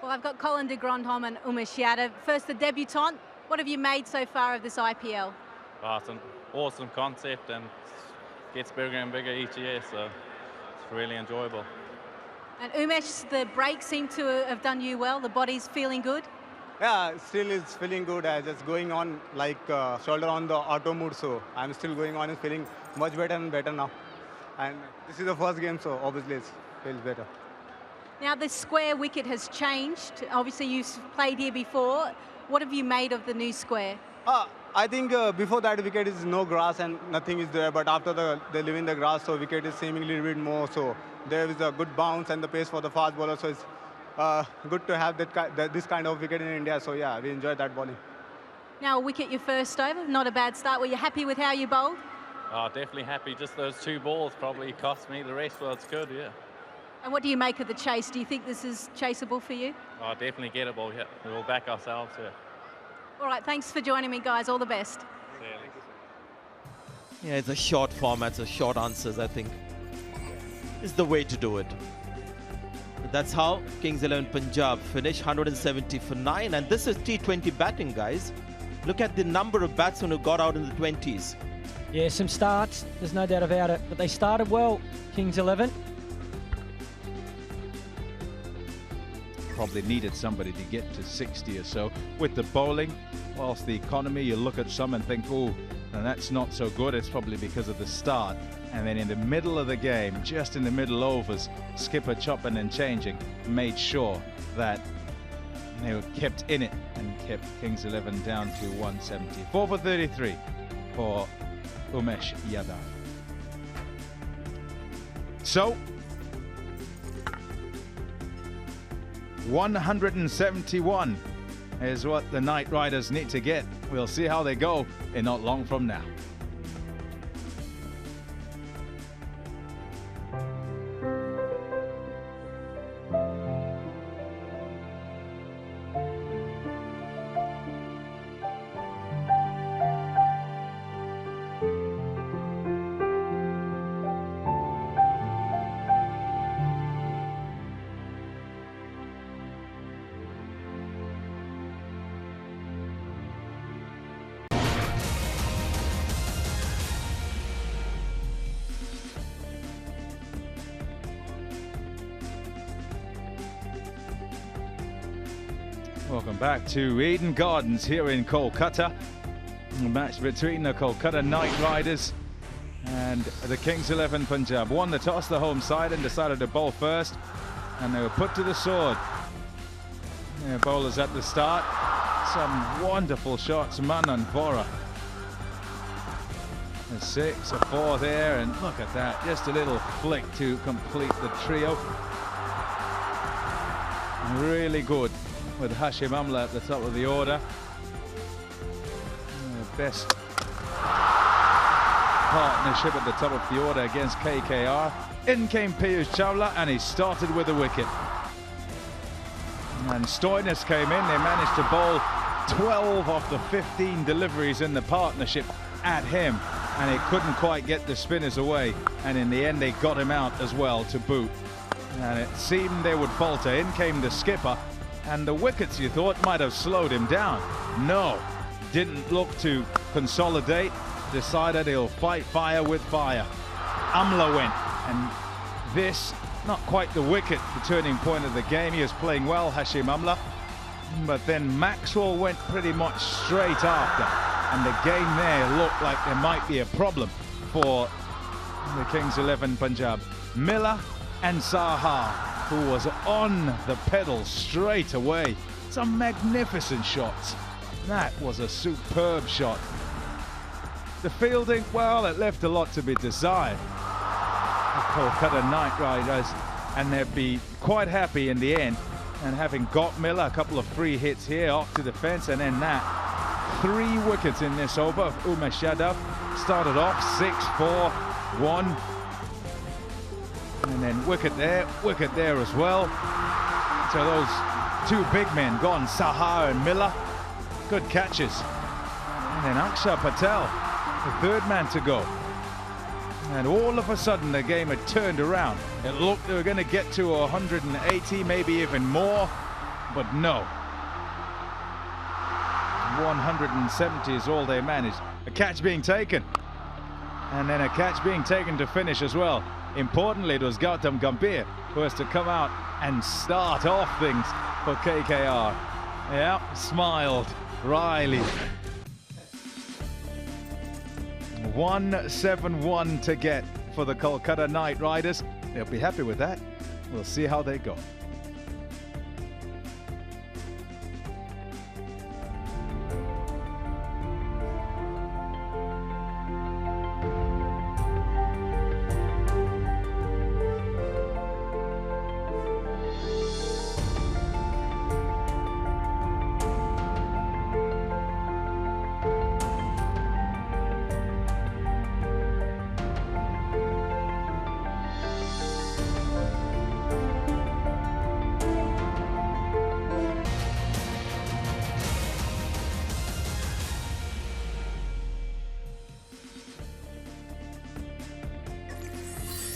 Well, I've got Colin de Grandhomme and Umesh Yadav. First, the debutant. What have you made so far of this IPL? Oh, it's an awesome concept and it gets bigger and bigger each year, so it's really enjoyable. And Umesh, the break seemed to have done you well. The body's feeling good? Yeah, still is feeling good. Just going on like shoulder on the auto mode, so I'm still going on and feeling much better and better now. And this is the first game, so obviously it feels better. Now, the square wicket has changed. Obviously, you've played here before. What have you made of the new square? I think before that wicket is no grass and nothing is there, but after they live in the grass, so wicket is seemingly a bit more. So there is a good bounce and the pace for the fast bowler. So it's good to have this kind of wicket in India. So yeah, we enjoyed that bowling. Now, a wicket your first over, not a bad start. Were you happy with how you bowled? Oh, definitely happy. Just those 2 balls probably cost me. The rest, well, it's good, yeah. And what do you make of the chase? Do you think this is chaseable for you? Oh, definitely gettable, yeah. We'll back ourselves, yeah. All right, thanks for joining me, guys. All the best. Yeah, it's a short format, so short answers, I think, is the way to do it. That's how Kings 11 Punjab finish 170 for 9. And this is T20 batting, guys. Look at the number of batsmen who got out in the 20s. Yeah, some starts. There's no doubt about it. But they started well, Kings 11. Probably needed somebody to get to 60 or so. With the bowling, whilst the economy, you look at some and think, oh, and that's not so good. It's probably because of the start. And then in the middle of the game, just in the middle overs, skipper chopping and changing, made sure that they were kept in it and kept Kings 11 down to 170. 4 for 33 for Umesh Yadav. So, 171 is what the Knight Riders need to get. We'll see how they go in not long from now. Welcome back to Eden Gardens here in Kolkata. A match between the Kolkata Knight Riders and the Kings 11 Punjab. Won the toss, the home side, and decided to bowl first. And they were put to the sword. Their bowlers at the start. Some wonderful shots, Manan Vora. A 6, a 4 there, and look at that. Just a little flick to complete the trio. Really good with Hashim Amla at the top of the order. Best partnership at the top of the order against KKR. In came Piyush Chawla and he started with a wicket. And Stoinis came in. They managed to bowl 12 of the 15 deliveries in the partnership at him, and he couldn't quite get the spinners away, and in the end they got him out as well to boot. And it seemed they would falter. In came the skipper, and the wickets you thought might have slowed him down. No, didn't look to consolidate, decided he'll fight fire with fire. Amla went, and this, not quite the wicket, the turning point of the game. He was playing well, Hashim Amla, but then Maxwell went pretty much straight after, and the game there looked like there might be a problem for the Kings 11 Punjab. Miller and Saha, who was on the pedal straight away. Some magnificent shots. That was a superb shot. The fielding, well, it left a lot to be desired. The Kolkata Knight Riders, and they'd be quite happy in the end. And having got Miller, a couple of free hits here off to the fence, and then that. 3 wickets in this over of Umesh Yadav. Started off 6-4-1. And then wicket there as well. So those 2 big men gone, Saha and Miller. Good catches. And then Akshar Patel, the 3rd man to go. And all of a sudden the game had turned around. It looked they were going to get to 180, maybe even more, but no. 170 is all they managed. A catch being taken. And then a catch being taken to finish as well. Importantly, it was Gambhir who has to come out and start off things for KKR. Yeah, smiled Riley. 171 to get for the Kolkata Knight Riders. They'll be happy with that. We'll see how they go.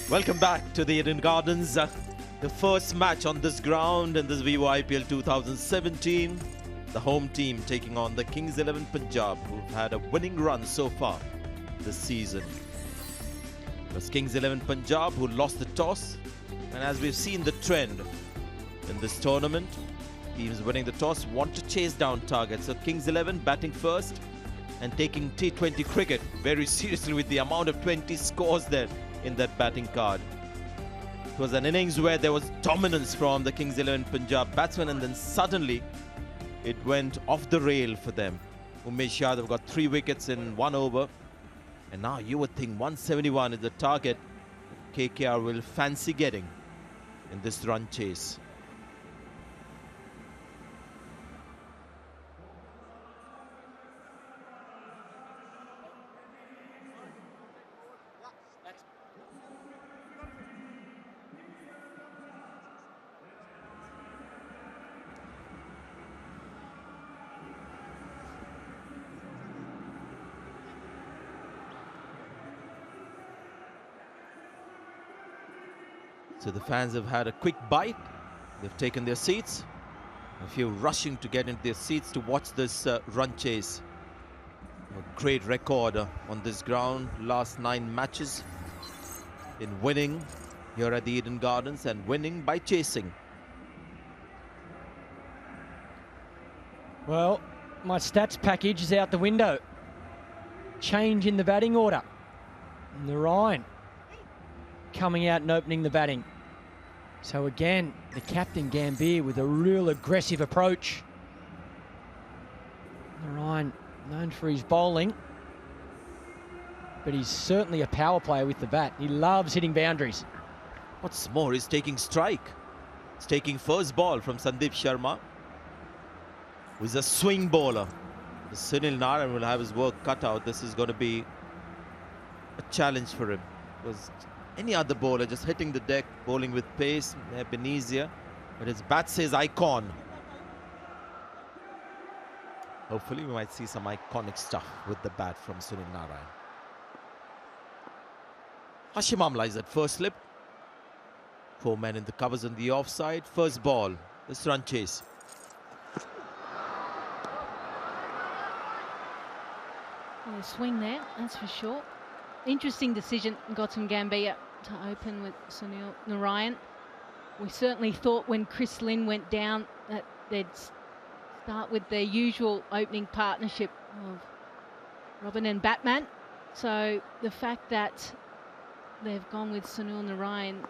Welcome back to the Eden Gardens. The first match on this ground in this Vivo IPL 2017. The home team taking on the Kings 11 Punjab, who've had a winning run so far this season. It was Kings 11 Punjab who lost the toss. And as we've seen the trend in this tournament, teams winning the toss want to chase down targets. So Kings 11 batting first and taking T20 cricket very seriously with the amount of 20 scores there in that batting card. It was an innings where there was dominance from the Kings 11 Punjab batsmen, and then suddenly it went off the rail for them. Umesh Yadav got 3 wickets in 1 over. And now you would think 171 is the target KKR will fancy getting in this run chase. So the fans have had a quick bite. They've taken their seats. A few rushing to get into their seats to watch this run chase. A great record on this ground. Last 9 matches in winning here at the Eden Gardens and winning by chasing. Well, my stats package is out the window. Change in the batting order. Narine coming out and opening the batting. So again, the captain Gambhir with a real aggressive approach. Narine known for his bowling, but he's certainly a power player with the bat. He loves hitting boundaries. What's more, he's taking strike. He's taking first ball from Sandeep Sharma, who's a swing bowler. Sunil Narine will have his work cut out. This is going to be a challenge for him. Because any other bowler just hitting the deck, bowling with pace, may have been easier. But his bat says icon. Hopefully we might see some iconic stuff with the bat from Sunil Narine. Hashim Amla is at first slip. 4 men in the covers on the offside. First ball, this run chase. A swing there, that's for sure. Interesting decision, Gautam Gambhir to open with Sunil Narine. We certainly thought when Chris Lynn went down that they'd start with their usual opening partnership of Robin and Batman. So the fact that they've gone with Sunil Narine,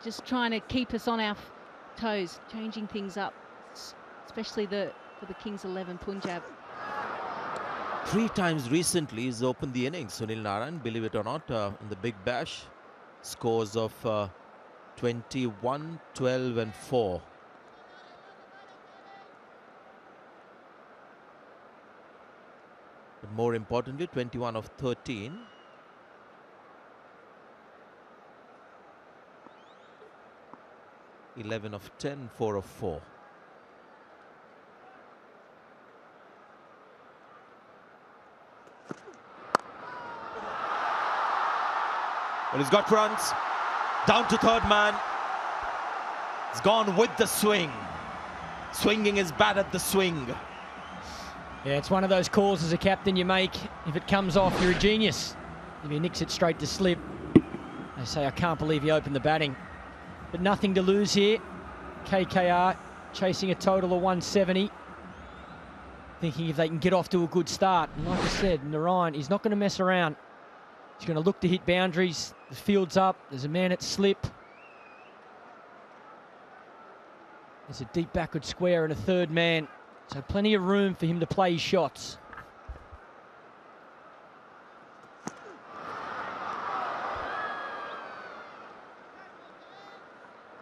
just trying to keep us on our toes, changing things up, especially for the Kings 11 Punjab. 3 times recently he's opened the innings, Sunil Narine, believe it or not, in the Big Bash. Scores of 21, 12 and 4. But more importantly, 21 of 13. (11 of 10, 4 of 4. Well, he's got runs. Down to third man. He's gone with the swing. Swinging his bat at the swing. Yeah, it's one of those calls as a captain you make. If it comes off, you're a genius. If he nicks it straight to slip, they say, I can't believe he opened the batting. But nothing to lose here. KKR chasing a total of 170. Thinking if they can get off to a good start. And like I said, Narine, he's not going to mess around. He's going to look to hit boundaries. The field's up. There's a man at slip. There's a deep backward square and a third man. So plenty of room for him to play his shots.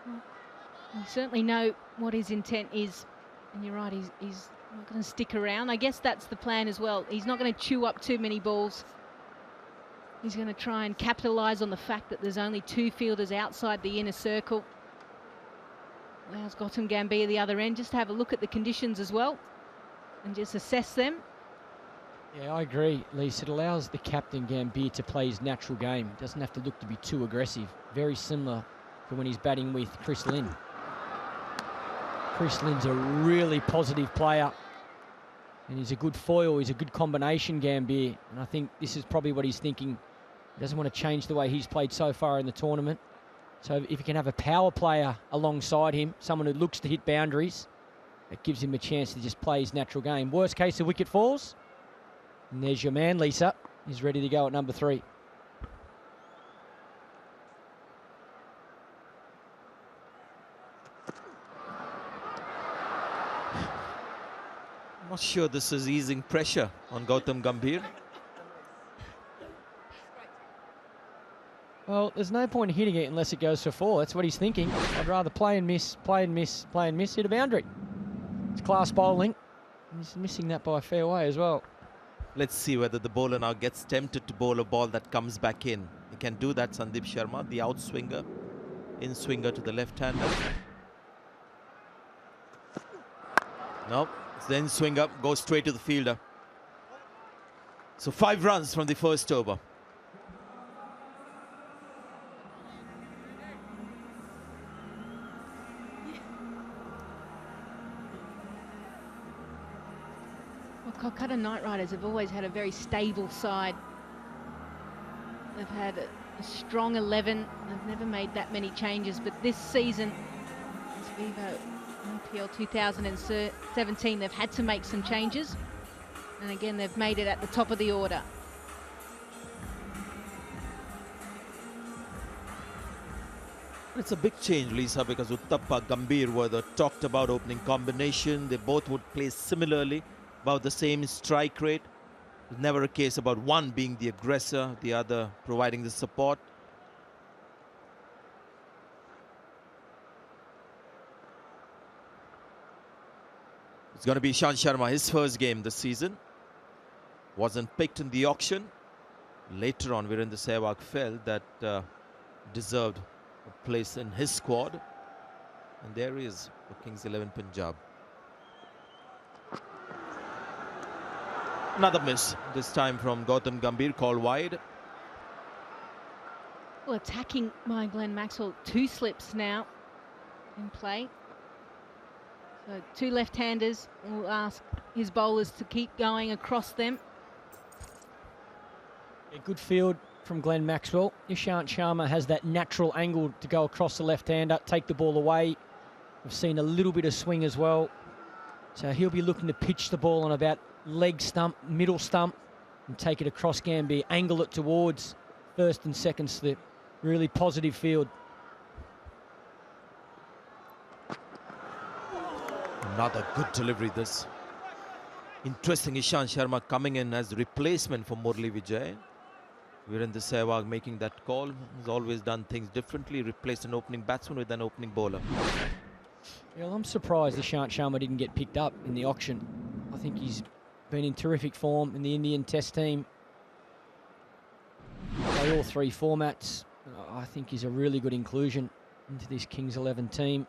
We certainly know what his intent is. And you're right, he's not going to stick around. I guess that's the plan as well. He's not going to chew up too many balls. He's going to try and capitalise on the fact that there's only 2 fielders outside the inner circle. Allows Gautam Gambhir the other end just to have a look at the conditions as well and just assess them. Yeah, I agree, Lise. It allows the captain Gambhir to play his natural game. He doesn't have to look to be too aggressive. Very similar to when he's batting with Chris Lynn. Chris Lynn's a really positive player. And he's a good foil, he's a good combination, Gambhir. And I think this is probably what he's thinking. He doesn't want to change the way he's played so far in the tournament. So if he can have a power player alongside him, someone who looks to hit boundaries, it gives him a chance to just play his natural game. Worst case, the wicket falls. And there's your man, Lisa. He's ready to go at number 3. I'm not sure this is easing pressure on Gautam Gambhir. Well, there's no point in hitting it unless it goes for 4. That's what he's thinking. I'd rather play and miss, play and miss, play and miss, hit a boundary. It's class bowling. And he's missing that by a fair way as well. Let's see whether the bowler now gets tempted to bowl a ball that comes back in. He can do that, Sandeep Sharma, the outswinger. In-swinger to the left-hander. No, it's the in-swinger, goes straight to the fielder. So 5 runs from the first over. Kolkata Knight Riders have always had a very stable side. They've had a strong 11. They've never made that many changes, but this season, IPL 2017, they've had to make some changes. And again, they've made it at the top of the order. It's a big change, Lisa, because Uthappa, Gambhir were the talked about opening combination. They both would play similarly, about the same strike rate. It's never a case about one being the aggressor, the other providing the support. It's going to be Ishant Sharma, his first game this season. Wasn't picked in the auction. Later on, Virendra Sehwag felt that deserved a place in his squad. And there he is for Kings 11 Punjab. Another miss, this time from Gautam Gambhir, called wide. Well, attacking by Glenn Maxwell. 2 slips now in play. So 2 left-handers will ask his bowlers to keep going across them. A good field from Glenn Maxwell. Ishant Sharma has that natural angle to go across the left-hander, take the ball away. We've seen a little bit of swing as well. So he'll be looking to pitch the ball on about leg stump, middle stump, and take it across Gambhir, angle it towards first and second slip. Really positive field. Another good delivery this. Interesting, Ishant Sharma coming in as replacement for Murli Vijay. Virendra Sehwag making that call. He's always done things differently, replaced an opening batsman with an opening bowler. Well, I'm surprised Ishant Sharma didn't get picked up in the auction. I think he's been in terrific form in the Indian Test team. Play all 3 formats. I think he's a really good inclusion into this Kings 11 team.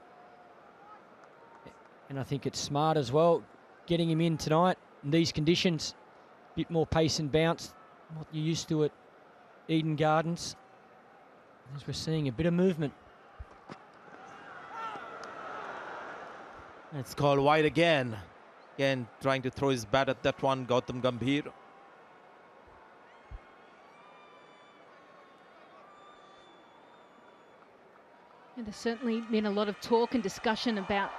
And I think it's smart as well, getting him in tonight in these conditions. Bit more pace and bounce, what you're used to at Eden Gardens. As we're seeing a bit of movement. It's called wide again. Again, trying to throw his bat at that one, Gautam Gambhir. And there's certainly been a lot of talk and discussion about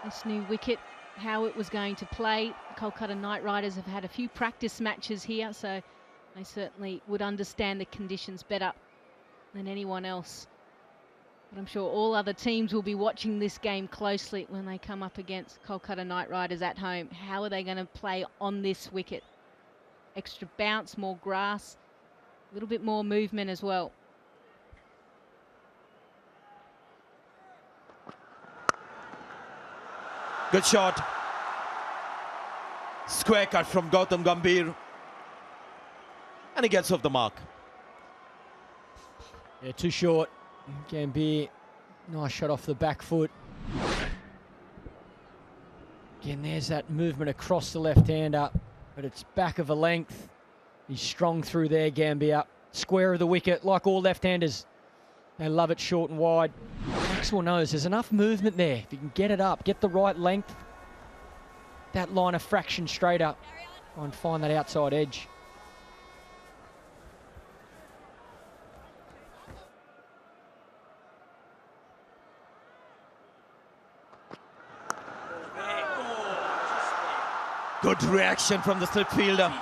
this new wicket, how it was going to play. Kolkata Knight Riders have had a few practice matches here, so they certainly would understand the conditions better than anyone else. But I'm sure all other teams will be watching this game closely when they come up against Kolkata Knight Riders at home. How are they going to play on this wicket? Extra bounce, more grass, a little bit more movement as well. Good shot. Square cut from Gautam Gambhir. And he gets off the mark. Yeah, too short. Gambhir, nice shot off the back foot. Again, there's that movement across the left-hander, but it's back of a length. He's strong through there, Gambhir. Square of the wicket, like all left-handers. They love it short and wide. Maxwell knows there's enough movement there. If you can get it up, get the right length, that line of fraction straight up, try and find that outside edge. Good reaction from the slip fielder.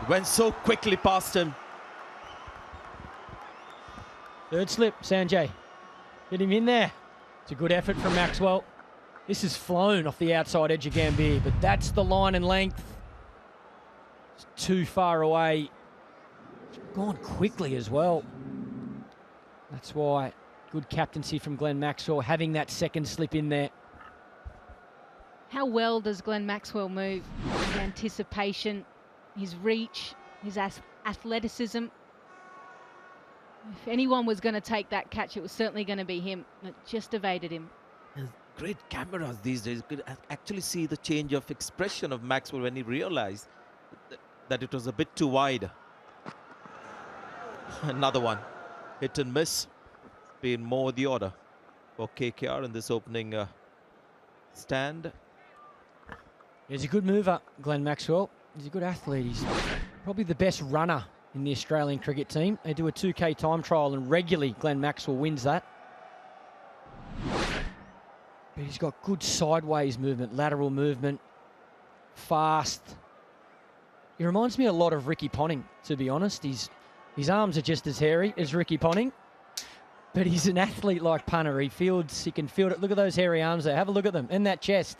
Went so quickly past him. Third slip, Sanjay. Get him in there. It's a good effort from Maxwell. This has flown off the outside edge of Gambhir, but that's the line and length. It's too far away. It's gone quickly as well. That's why good captaincy from Glenn Maxwell, having that second slip in there. How well does Glenn Maxwell move? His anticipation, his reach, his athleticism. If anyone was going to take that catch, it was certainly going to be him. It just evaded him. Great cameras these days. You could actually see the change of expression of Maxwell when he realized that it was a bit too wide. Another one. Hit and miss. Been more the order for KKR in this opening stand. He's a good mover, Glenn Maxwell. He's a good athlete. He's probably the best runner in the Australian cricket team. They do a 2K time trial and regularly Glenn Maxwell wins that. But he's got good sideways movement, lateral movement, fast. He reminds me a lot of Ricky Ponting, to be honest. His arms are just as hairy as Ricky Ponting, but he's an athlete like punter. He can field it. Look at those hairy arms there. Have a look at them. And that chest.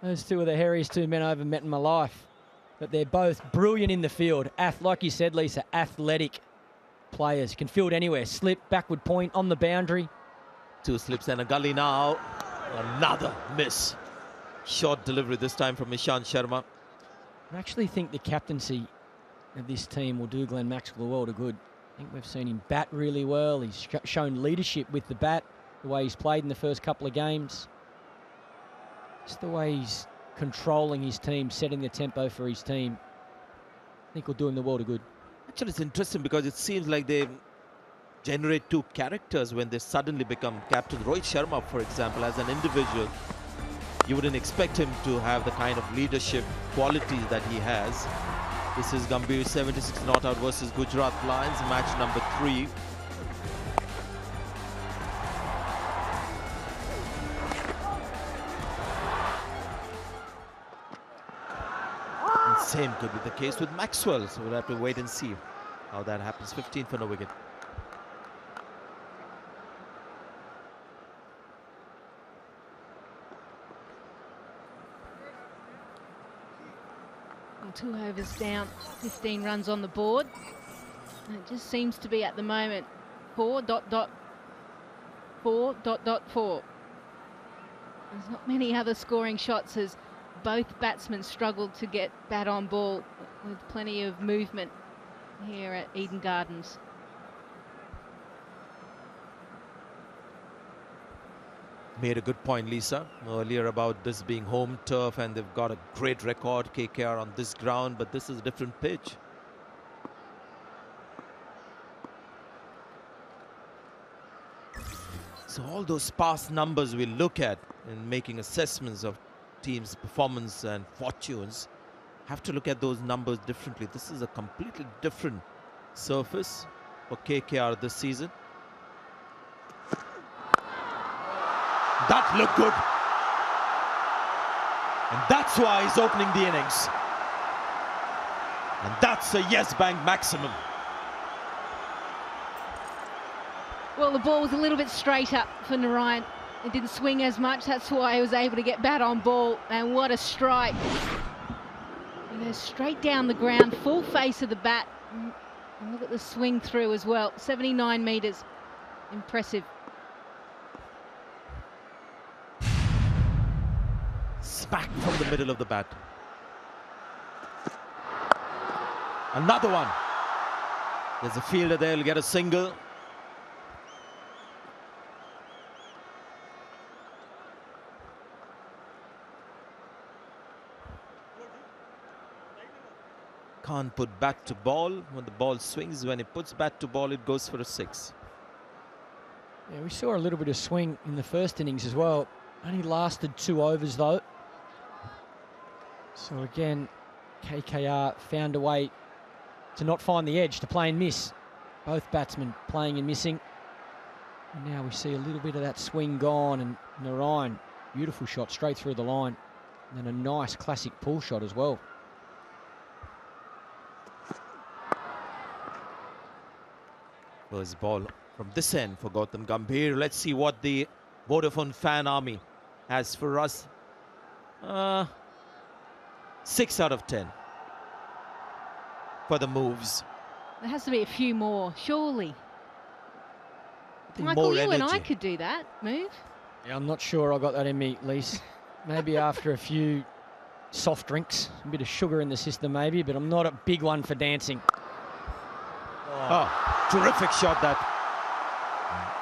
Those two are the hairiest two men I've ever met in my life. But they're both brilliant in the field. Like you said, Lisa, athletic players. Can field anywhere. Slip, backward point, on the boundary. 2 slips and a gully now. Another miss. Short delivery this time from Ishant Sharma. I actually think the captaincy of this team will do Glenn Maxwell a world of good. I think we've seen him bat really well. He's shown leadership with the bat, the way he's played in the first couple of games. Just the way he's controlling his team, setting the tempo for his team. I think will do him the world of good. Actually, it's interesting because it seems like they generate 2 characters when they suddenly become captain. Rohit Sharma, for example, as an individual, you wouldn't expect him to have the kind of leadership qualities that he has. This is Gambhir 76 not out versus Gujarat Lions, match number 3. And same could be the case with Maxwell, so we'll have to wait and see how that happens. 15 for no wicket. Well, 2 overs down, 15 runs on the board. And it just seems to be at the moment 4.4.4. There's not many other scoring shots as both batsmen struggled to get bat on ball with plenty of movement here at Eden Gardens. Made a good point, Lisa, earlier about this being home turf, and they've got a great record, KKR, on this ground, but this is a different pitch. So all those past numbers we look at in making assessments of teams' performance and fortunes, have to look at those numbers differently. This is a completely different surface for KKR this season. That looked good. And that's why he's opening the innings. And that's a yes bank maximum. Well, the ball was a little bit straighter for Narine. It didn't swing as much. That's why he was able to get bat on ball. And what a strike. It goes straight down the ground, full face of the bat. And look at the swing through as well. 79 metres. Impressive. Smack from the middle of the bat. Another one. There's a fielder there, he'll get a single. Can't put bat to ball. When the ball swings, when it puts bat to ball, it goes for a 6. Yeah, we saw a little bit of swing in the first innings as well. Only lasted 2 overs though. So again, KKR found a way to not find the edge, to play and miss. Both batsmen playing and missing. And now we see a little bit of that swing gone, and Narine, beautiful shot straight through the line. And then a nice classic pull shot as well. First ball from this end for Gautam Gambhir. Let's see what the Vodafone fan army has for us. 6 out of 10 for the moves. There has to be a few more, surely. Something Michael, more you energy. and I could do that move. Yeah, I'm not sure I got that in me, Lise. Maybe after a few soft drinks, a bit of sugar in the system maybe, but I'm not a big one for dancing. Oh, terrific shot that.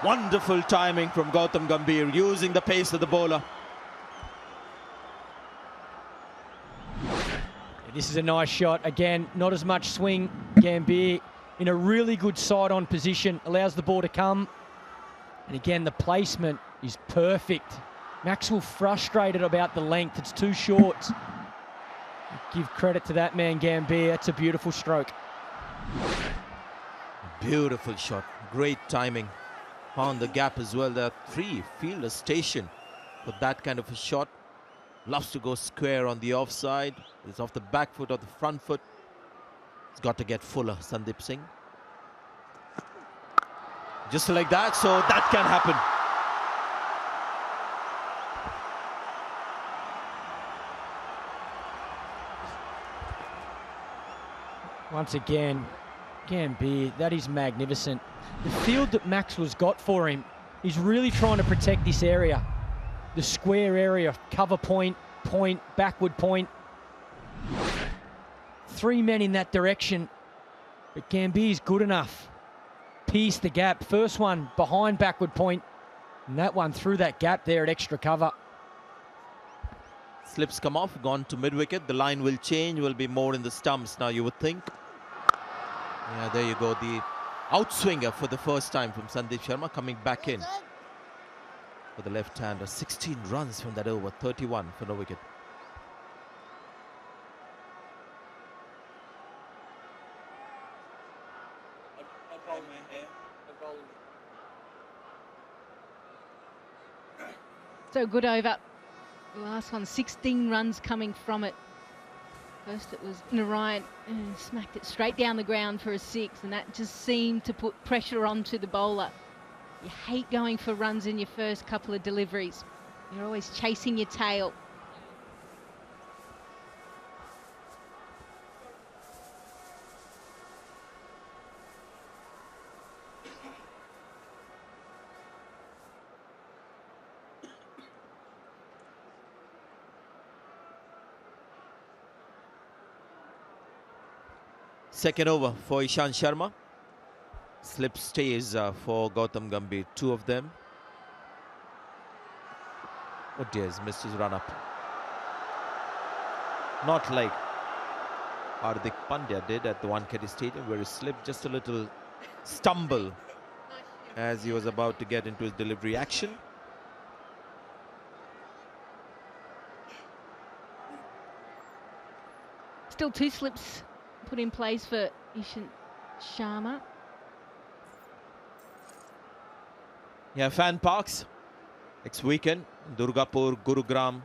Wonderful timing from Gautam Gambhir, using the pace of the bowler. This is a nice shot. Again, not as much swing. Gambhir in a really good side-on position, allows the ball to come. And again, the placement is perfect. Maxwell frustrated about the length. It's too short. Give credit to that man, Gambhir. It's a beautiful stroke. Beautiful shot. Great timing. Found the gap as well. There are 3 fielders stationed for that kind of a shot. Loves to go square on the offside. It's off the back foot or the front foot. It's got to get fuller, Sandeep Singh. Just like that, so that can happen. Once again, Gambhir, that is magnificent. The field that Maxwell's got for him, he's really trying to protect this area. The square area, cover point, backward point. 3 men in that direction, but Gambhir's good enough. Pierce the gap. First one behind backward point, and that one through that gap there at extra cover. Slips come off, gone to mid-wicket. The line will change, will be more in the stumps now, you would think. Yeah, there you go. The outswinger for the first time from Sandeep Sharma coming back in for the left-hander. 16 runs from that over, 31 for no wicket. So good over. The last one, 16 runs coming from it. First it was Narine and smacked it straight down the ground for a 6, and that just seemed to put pressure onto the bowler. You hate going for runs in your first couple of deliveries. You're always chasing your tail. Second over for Ishan Sharma. Slip stays for Gautam Gambhir, 2 of them. Oh dear, he's missed his run up. Not like Hardik Pandya did at the Wankhede Stadium, where he slipped, just a little stumble as he was about to get into his delivery action. Still 2 slips put in place for Ishan Sharma. Yeah, fan parks next weekend: Durgapur, Gurugram,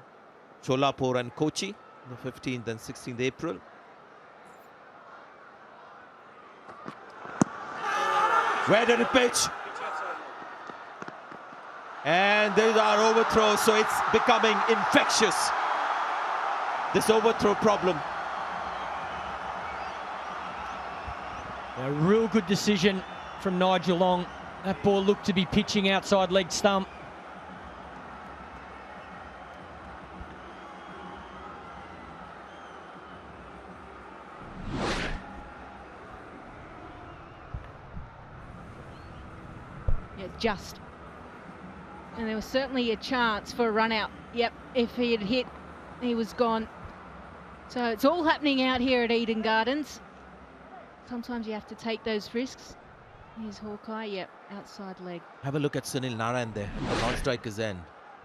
Sholapur and Kochi, the 15th and 16th April. Where did it pitch? And there's our overthrow, so it's becoming infectious, this overthrow problem. A real good decision from Nigel Long. That ball looked to be pitching outside leg stump. Yeah, just. And there was certainly a chance for a run out. Yep, if he had hit, he was gone. So it's all happening out here at Eden Gardens. Sometimes you have to take those risks. Here's Hawkeye, yep, outside leg. Have a look at Sunil Narine there at the non-striker's end.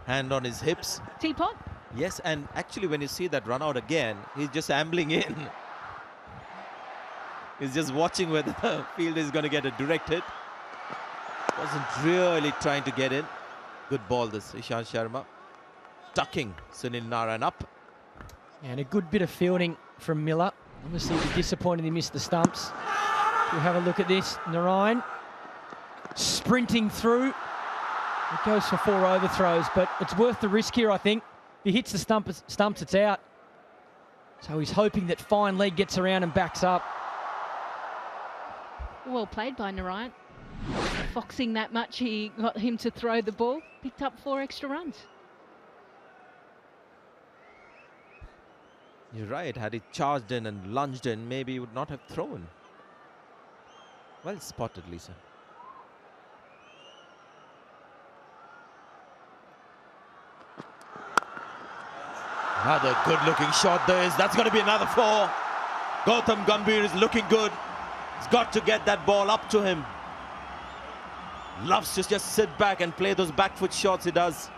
Hand on his hips. Teapot? Yes, and actually when you see that run out again, he's just ambling in. He's just watching whether the field is going to get a direct hit. Wasn't really trying to get in. Good ball this, Ishan Sharma. Tucking Sunil Narine up. And a good bit of fielding from Miller. Obviously, he'd be disappointed he missed the stumps. We'll have a look at this. Narine sprinting through. It goes for 4 overthrows, but it's worth the risk here, I think. If he hits the stumps, it's out. So he's hoping that fine leg gets around and backs up. Well played by Narine. foxing that much, he got him to throw the ball, picked up 4 extra runs. You're right, had he charged in and lunged in, maybe he would not have thrown. Well spotted, Lisa. Another good-looking shot there. That's going to be another 4. Gambhir is looking good. He's got to get that ball up to him. Loves to just sit back and play those back foot shots he does.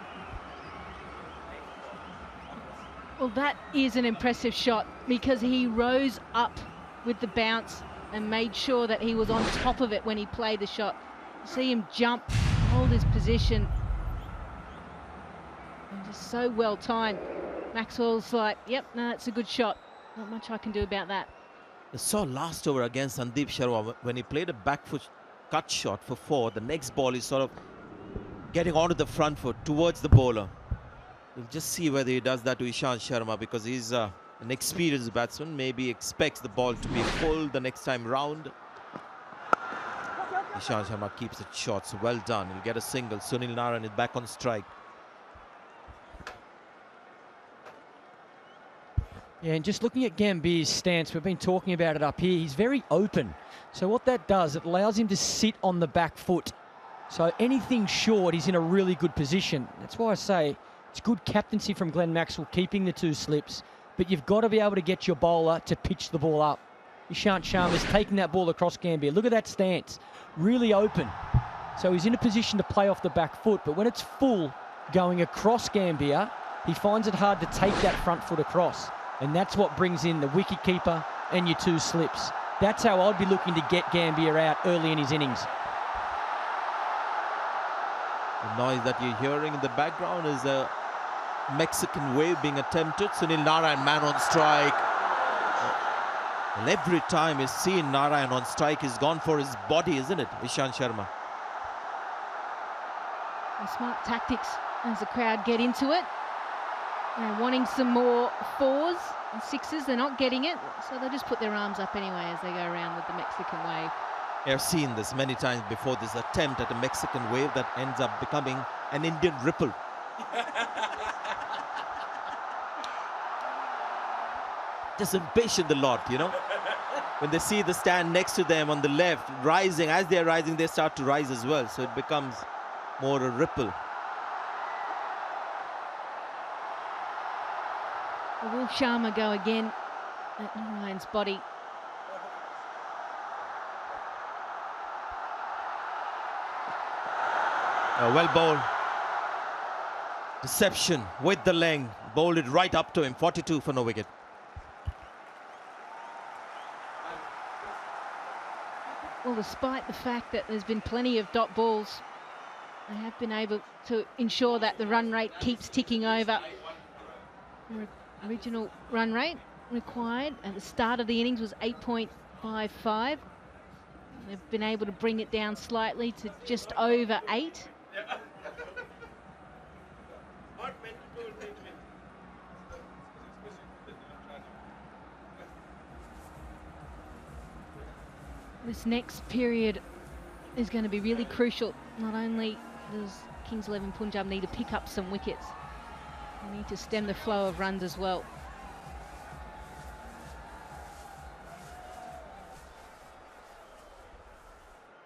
Well, that is an impressive shot because he rose up with the bounce and made sure that he was on top of it when he played the shot. You see him jump, hold his position. And just so well timed. Maxwell's like, yep, no, that's a good shot. Not much I can do about that. I saw last over against Sandeep Sharma when he played a back foot cut shot for 4. The next ball is sort of getting onto the front foot towards the bowler. We'll just see whether he does that to Ishant Sharma because he's an experienced batsman. Maybe expects the ball to be full the next time round. Ishant Sharma keeps the shots. Well done. He'll get a single. Sunil Narine is back on strike. Yeah, and just looking at Gambhir's stance, we've been talking about it up here, he's very open. So what that does, it allows him to sit on the back foot. So anything short, he's in a really good position. That's why I say it's good captaincy from Glenn Maxwell, keeping the 2 slips, but you've got to be able to get your bowler to pitch the ball up. Ishant Sharma's taking that ball across Gambhir. Look at that stance, really open. So he's in a position to play off the back foot, but when it's full going across Gambhir, he finds it hard to take that front foot across. And that's what brings in the wicket keeper and your 2 slips. That's how I'd be looking to get Gambhir out early in his innings. The noise that you're hearing in the background is a Mexican wave being attempted. Sunil Narine, man on strike. Well, every time he's seen Narine on strike, he's gone for his body, isn't it, Ishant Sharma? And smart tactics as the crowd get into it. They're wanting some more 4s and 6s. They're not getting it, so they'll just put their arms up anyway as they go around with the Mexican wave. I've seen this many times before, this attempt at a Mexican wave that ends up becoming an Indian ripple. Just impatient a lot, you know. When they see the stand next to them on the left rising, as they're rising, they start to rise as well. So it becomes more a ripple. Will Sharma go again at Narayan's body? Well bowled. Deception with the leg. Bowled it right up to him. 42 for no wicket. Well, despite the fact that there's been plenty of dot balls, they have been able to ensure that the run rate keeps ticking over. Original run rate required at the start of the innings was 8.55. They've been able to bring it down slightly to just over 8. This next period is going to be really crucial. Not only does Kings 11 Punjab need to pick up some wickets, they need to stem the flow of runs as well.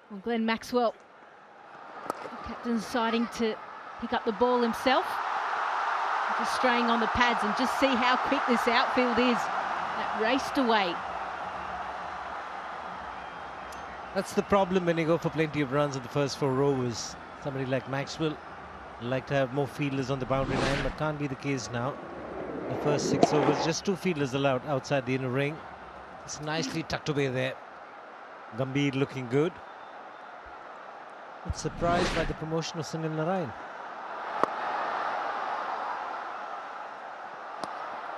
Well, Glenn Maxwell, the captain's deciding to pick up the ball himself. Just straying on the pads and just see how quick this outfield is. That raced away. That's the problem when you go for plenty of runs in the first 4 overs. Somebody like Maxwell like to have more fielders on the boundary line, but can't be the case now. The first 6 overs, just 2 fielders allowed outside the inner ring. It's nicely tucked away there. Gambhir looking good. But surprised by the promotion of Sunil Narine.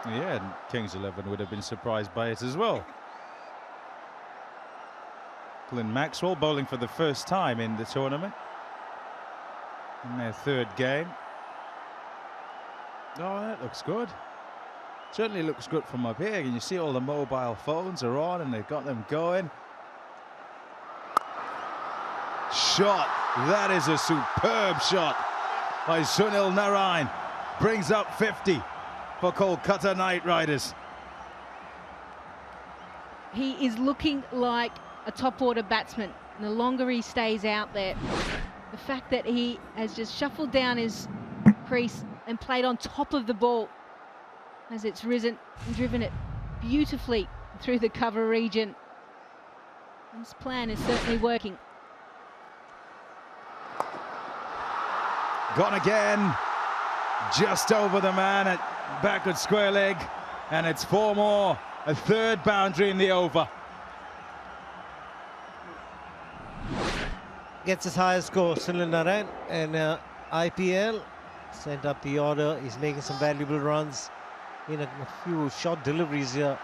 Yeah, and Kings 11 would have been surprised by it as well. Glenn Maxwell bowling for the first time in the tournament. In their 3rd game. Oh, that looks good. Certainly looks good from up here. And you see all the mobile phones are on and they've got them going. shot. That is a superb shot by Sunil Narine. Brings up 50 for Kolkata Knight Riders. He is looking like a top-order batsman. And the longer he stays out there, the fact that he has just shuffled down his crease and played on top of the ball as it's risen and driven it beautifully through the cover region. His plan is certainly working. Gone again, just over the man at backward square leg, and it's 4 more, a third boundary in the over. Gets his highest score, Sunil Narine, and IPL sent up the order. He's making some valuable runs in a few short deliveries here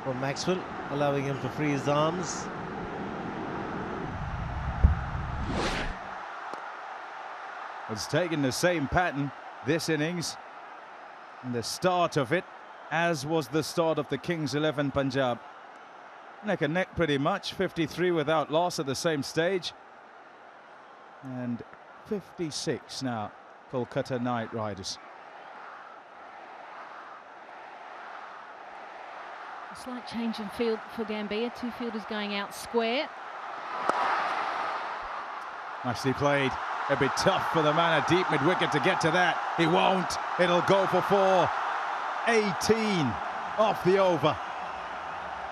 for Maxwell, allowing him to free his arms. It's taken the same pattern this innings, and the start of it, as was the start of the Kings 11 Punjab. Neck and neck pretty much, 53 without loss at the same stage. And 56 now, Kolkata Knight Riders. A slight change in field for Gambhir. 2 fielders going out square. Nicely played. It'll be tough for the man at deep mid-wicket to get to that. He won't. It'll go for 4. 18 off the over.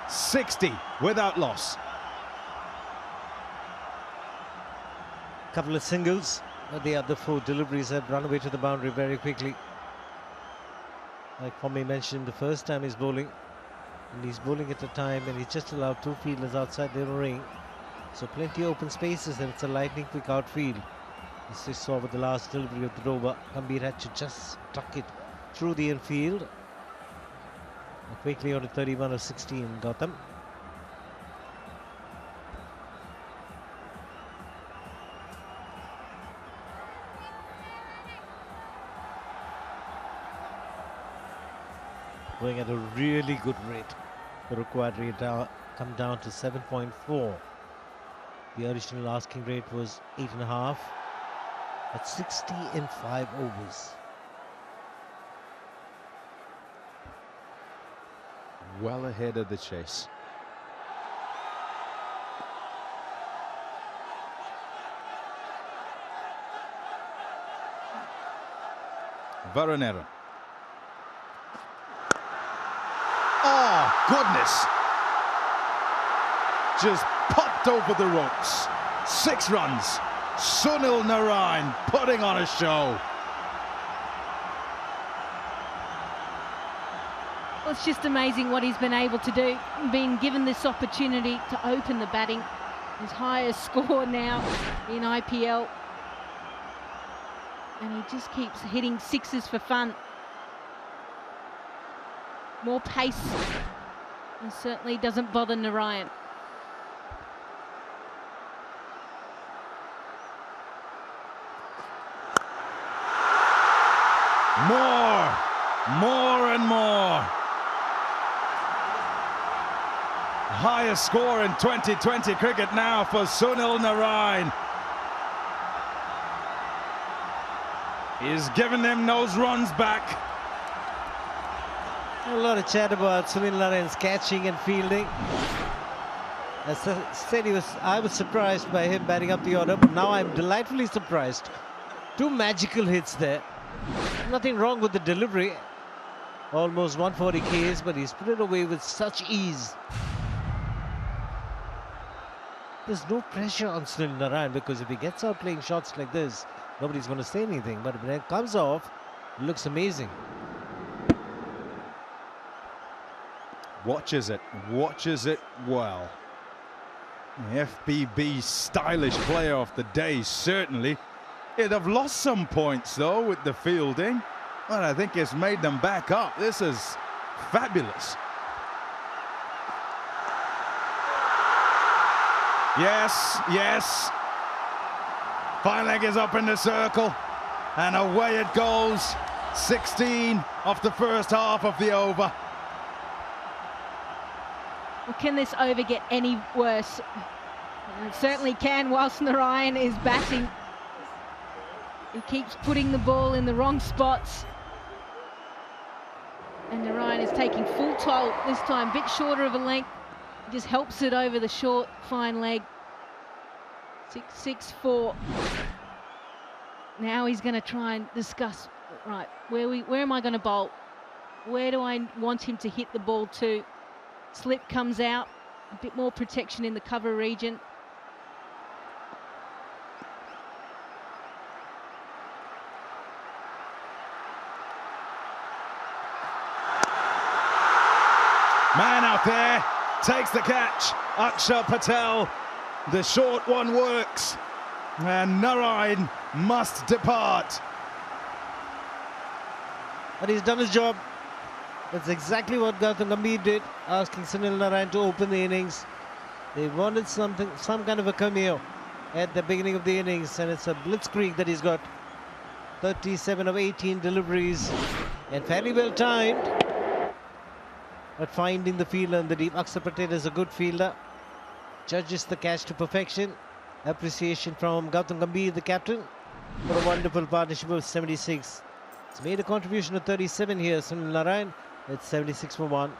60 without loss. Couple of singles, but the other 4 deliveries had run away to the boundary very quickly. Like Pommy mentioned, the first time he's bowling, and he's bowling at a time and he just allowed 2 fielders outside their ring. So plenty of open spaces, and it's a lightning quick outfield. As we saw with the last delivery of the Dhroba, Gambhir had to just tuck it through the infield. Quickly on to 31 of 16, Gautam. Going at a really good rate. The required rate come down to 7.4. The original asking rate was 8.5. At 60 in 5 overs. Well ahead of the chase. Varanera. Oh, goodness. Just popped over the ropes. 6 runs. Sunil Narine putting on a show. Well, it's just amazing what he's been able to do, being given this opportunity to open the batting. His highest score now in IPL. And he just keeps hitting 6s for fun. More pace, and certainly doesn't bother Narine. More and more. Highest score in 2020 cricket now for Sunil Narine. He's given them those runs back. A lot of chat about Sunil Narine's catching and fielding. As I said, I was surprised by him batting up the order, but now I'm delightfully surprised. 2 magical hits there. Nothing wrong with the delivery. Almost 140 Ks, but he's put it away with such ease. There's no pressure on Sunil Narine, because if he gets out playing shots like this, nobody's going to say anything. But when it comes off, it looks amazing. Watches it well. The FBB stylish player of the day, certainly. He'd have lost some points, though, with the fielding. But I think it's made them back up. This is fabulous. Yes. Fine leg is up in the circle. And away it goes. 16 of the first half of the over. Well, can this over get any worse? It certainly can whilst Narine is batting. He keeps putting the ball in the wrong spots. And Narine is taking full toll this time, a bit shorter of a length. He just helps it over the short, fine leg. 6-6-4. Now he's going to try and discuss, right, where am I going to bowl? Where do I want him to hit the ball to? Slip comes out, a bit more protection in the cover region. Man out there, takes the catch. Akshar Patel, the short one works. And Narine must depart. But he's done his job. That's exactly what Gautam Gambhir did, asking Sunil Narine to open the innings. They wanted some kind of a cameo at the beginning of the innings, and it's a blitzkrieg that he's got. 37 of 18 deliveries, and fairly well timed. But finding the fielder in the deep. Akshar Patel is a good fielder. Judges the catch to perfection. Appreciation from Gautam Gambhir, the captain, for a wonderful partnership of 76. He's made a contribution of 37 here. Sunil Narine, it's 76 for 1.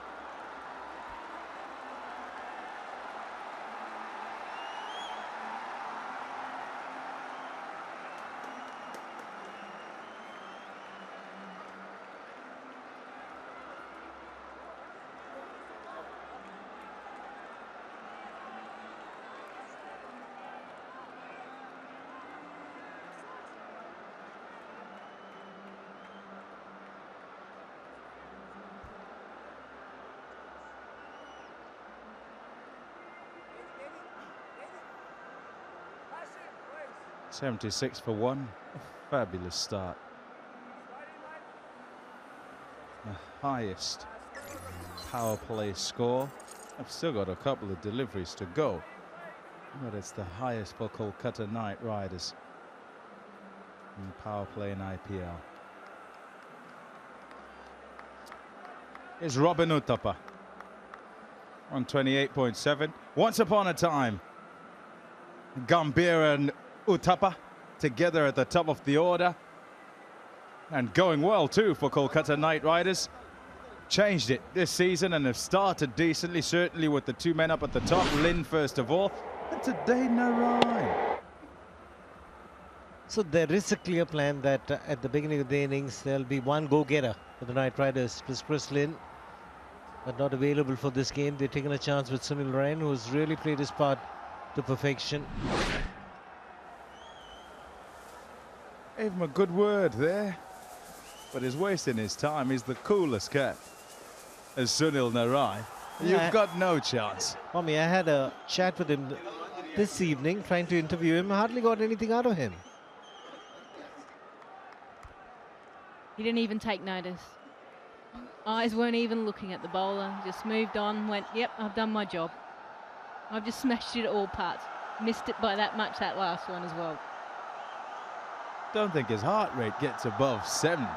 .76 for 1. A fabulous start. The highest power play score. I've still got a couple of deliveries to go, but it's the highest for Kolkata Knight Riders in the power play in IPL. Here's Robin Uthappa on 28.7. Once upon a time, Gambhir and Uthappa together at the top of the order, and going well too for Kolkata Knight Riders. Changed it this season and have started decently, certainly with the two men up at the top, Lynn first of all, and today Narine. So there is a clear plan that at the beginning of the innings there'll be one go-getter for the Knight Riders. Chris Lynn, but not available for this game. They've taken a chance with Sunil Narine, who's really played his part to perfection. Gave him a good word there, but he's wasting his time. He's the coolest cat as Sunil Narine. You've got no chance. Mommy, I had a chat with him this evening, trying to interview him. Hardly got anything out of him. He didn't even take notice. Eyes weren't even looking at the bowler. Just moved on, went, yep, I've done my job. I've just smashed it at all parts. Missed it by that much, that last one as well. Don't think his heart rate gets above 70.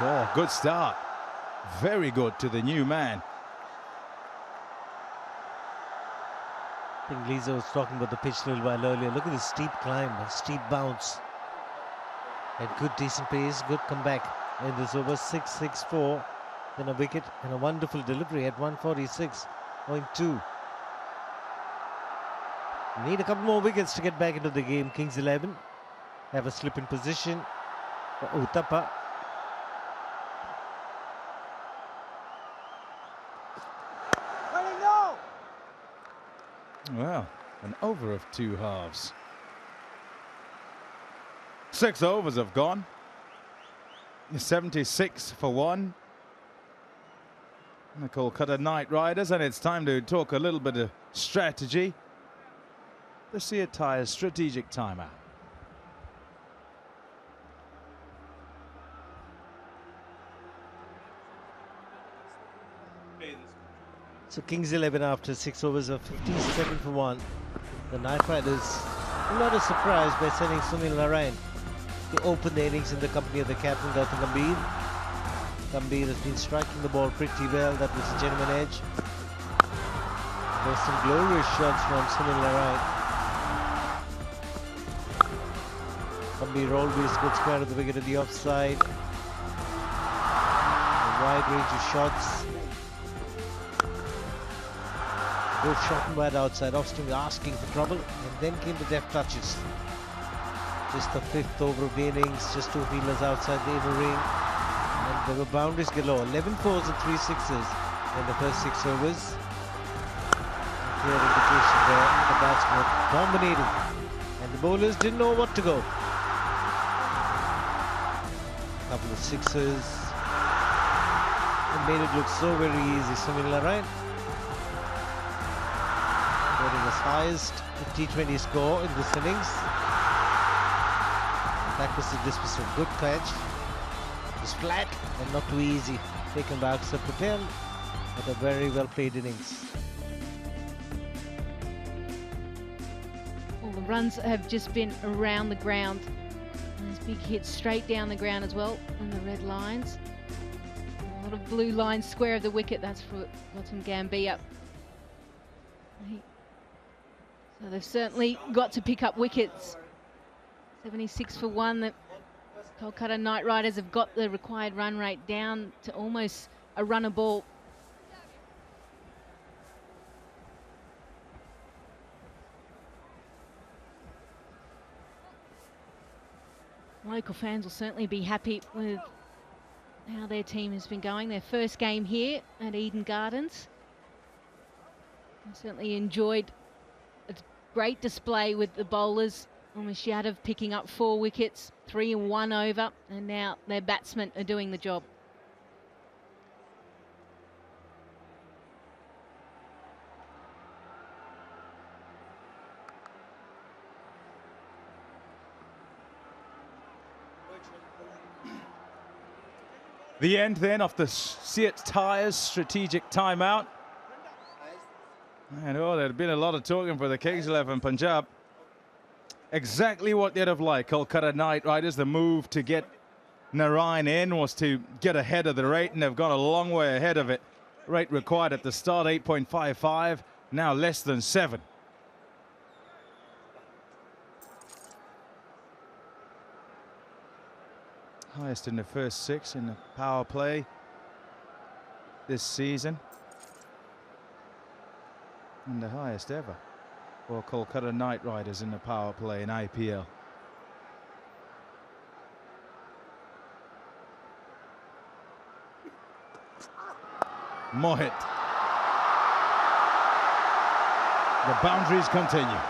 Oh, good start. Very good to the new man. I think Lisa was talking about the pitch a little while earlier. Look at this steep climb, a steep bounce. At good decent pace, good comeback in this over. 6-6-4. Then a wicket and a wonderful delivery at 146.2. Need a couple more wickets to get back into the game. Kings 11 have a slip in position for Uthappa. Well, an over of 2 halves. 6 overs have gone. 76 for 1. The Kolkata Knight Riders, and it's time to talk a little bit of strategy. The Tire's strategic timeout. So Kings 11 after 6 overs of 57 for 1. The Knight Riders, not a surprise by sending Sunil Narine to open the innings in the company of the captain Gautam Gambhir. Gambhir has been striking the ball pretty well. That was a genuine edge. There's some glorious shots from Sunil Narine. Gambhir always gets square of the wicket at the offside. A wide range of shots. Both shot and wide outside. Austin asking for trouble, and then came the deft touches. Just the 5th over of the innings, just 2 fielders outside the inner ring. And there were boundaries galore. 11 fours and 3 sixes in the first 6 overs. Clear indication there, the batsmen were dominating. And the bowlers didn't know what to go. A couple of sixes. And made it look so very easy. Sunil Narine scoring his highest T20 score in this innings. This was a good catch. It was flat and not too easy. Taken by Axar Patel, but a very well played innings. Well, the runs have just been around the ground. And there's big hits straight down the ground as well on the red lines. A lot of blue lines square of the wicket. That's for Gambhir. So they've certainly got to pick up wickets. 76 for 1. The Kolkata Knight Riders have got the required run rate down to almost a run a ball. Local fans will certainly be happy with how their team has been going. Their first game here at Eden Gardens. I certainly enjoyed a great display with the bowlers. Yadav picking up 4 wickets, 3 and 1 over, and now their batsmen are doing the job. The end then of the Seat Tyres strategic timeout. And oh, there'd been a lot of talking for the Kings 11 Punjab. Exactly what they'd have liked. Kolkata Knight Riders, the move to get Narine in was to get ahead of the rate, and they've gone a long way ahead of it. Rate required at the start, 8.55, now less than 7. Highest in the first 6 in the power play this season. And the highest ever for Kolkata Knight Riders in the power play in IPL. Mohit. The boundaries continue.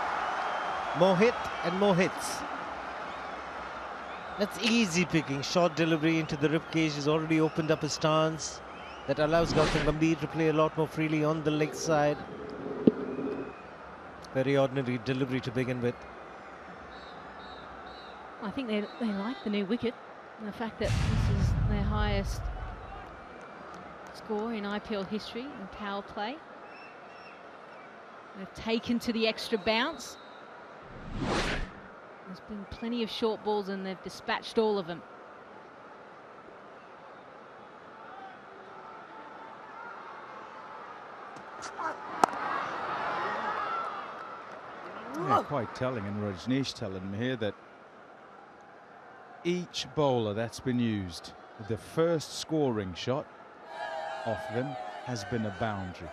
Mohit and more hits. That's easy picking. Short delivery into the ribcage has already opened up his stance. That allows Gautam Gambhir to play a lot more freely on the leg side. Very ordinary delivery to begin with. I think they like the new wicket and the fact that this is their highest score in IPL history in power play. They've taken to the extra bounce. There's been plenty of short balls and they've dispatched all of them. Yeah, quite telling, and Rajneesh telling me here that each bowler that's been used, the first scoring shot off them has been a boundary.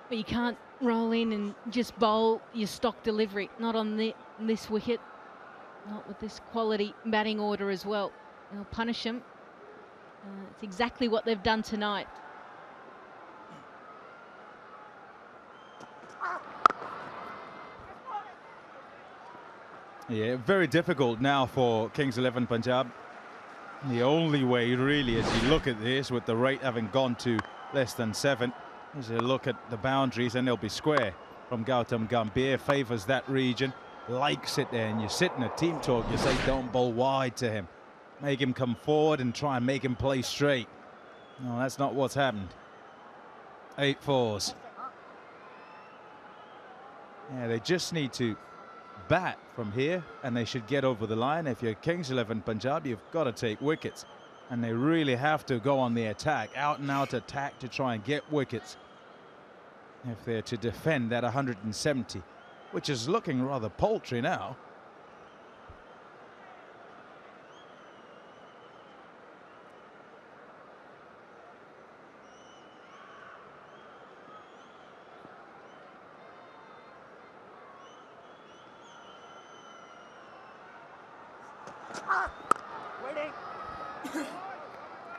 But you can't roll in and just bowl your stock delivery, not on this wicket, not with this quality batting order as well. They'll punish them. It's exactly what they've done tonight. Yeah, very difficult now for Kings 11 Punjab. The only way really, as you look at this, with the rate having gone to less than 7, is you look at the boundaries and they'll be square. From Gautam Gambhir, favours that region, likes it there, and you sit in a team talk, you say don't bowl wide to him. Make him come forward and try and make him play straight. No, that's not what's happened. 8 fours. Yeah, they just need to bat from here and they should get over the line. If you're Kings 11 Punjab, you've got to take wickets. And they really have to go on the attack, out and out attack to try and get wickets. If they're to defend that 170, which is looking rather paltry now.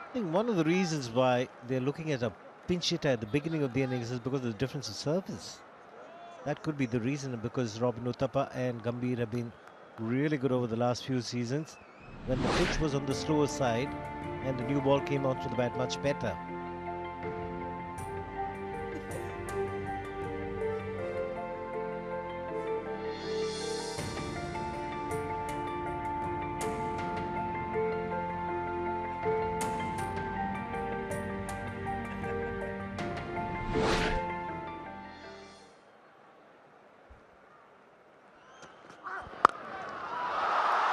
I think one of the reasons why they're looking at a pinch hitter at the beginning of the innings is because of the difference of surface. That could be the reason, because Robin Uthappa and Gambhir have been really good over the last few seasons. When the pitch was on the slower side and the new ball came onto the bat much better.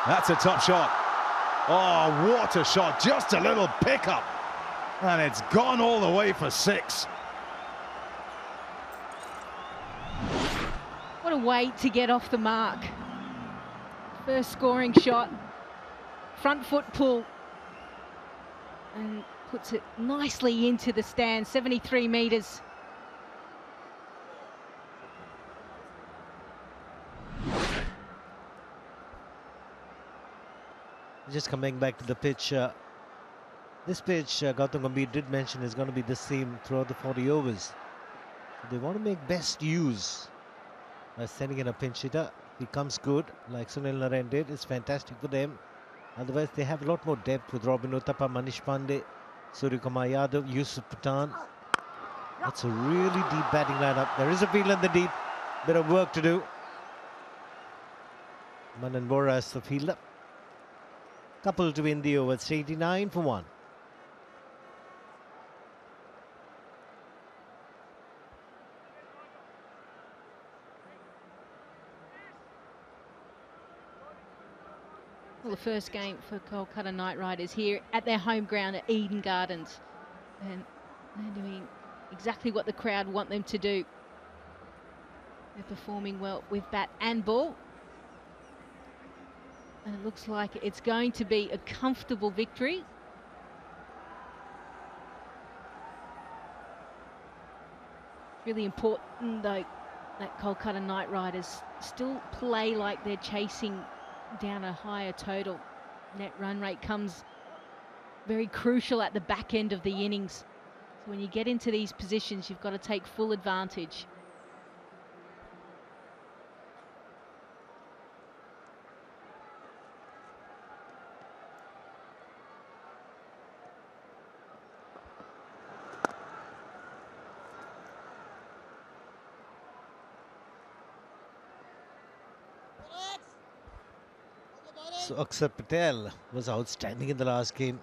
That's a top shot. Oh, what a shot. Just a little pickup. And it's gone all the way for 6. What a way to get off the mark. First scoring shot. Front foot pull. And puts it nicely into the stand. 73 metres. Just coming back to the pitch, this pitch, Gautam Gambhir did mention, is going to be the same throughout the 40 overs. They want to make best use by sending in a pinch hitter. He comes good, like Sunil Narine did. It's fantastic for them. Otherwise, they have a lot more depth with Robin Uthappa, Manish Pandey, Suryakumar Yadav, Yusuf Pathan. That's a really deep batting lineup. There is a field in the deep. Bit of work to do. Manan Bora is the fielder. Couple to win the over. It's 89 for 1. Well, the first game for Kolkata Knight Riders here at their home ground at Eden Gardens. And they're doing exactly what the crowd want them to do. They're performing well with bat and ball. And it looks like it's going to be a comfortable victory. Really important, though, that Kolkata Knight Riders still play like they're chasing down a higher total. Net run rate comes very crucial at the back end of the innings. So when you get into these positions, you've got to take full advantage. So Akshar Patel was outstanding in the last game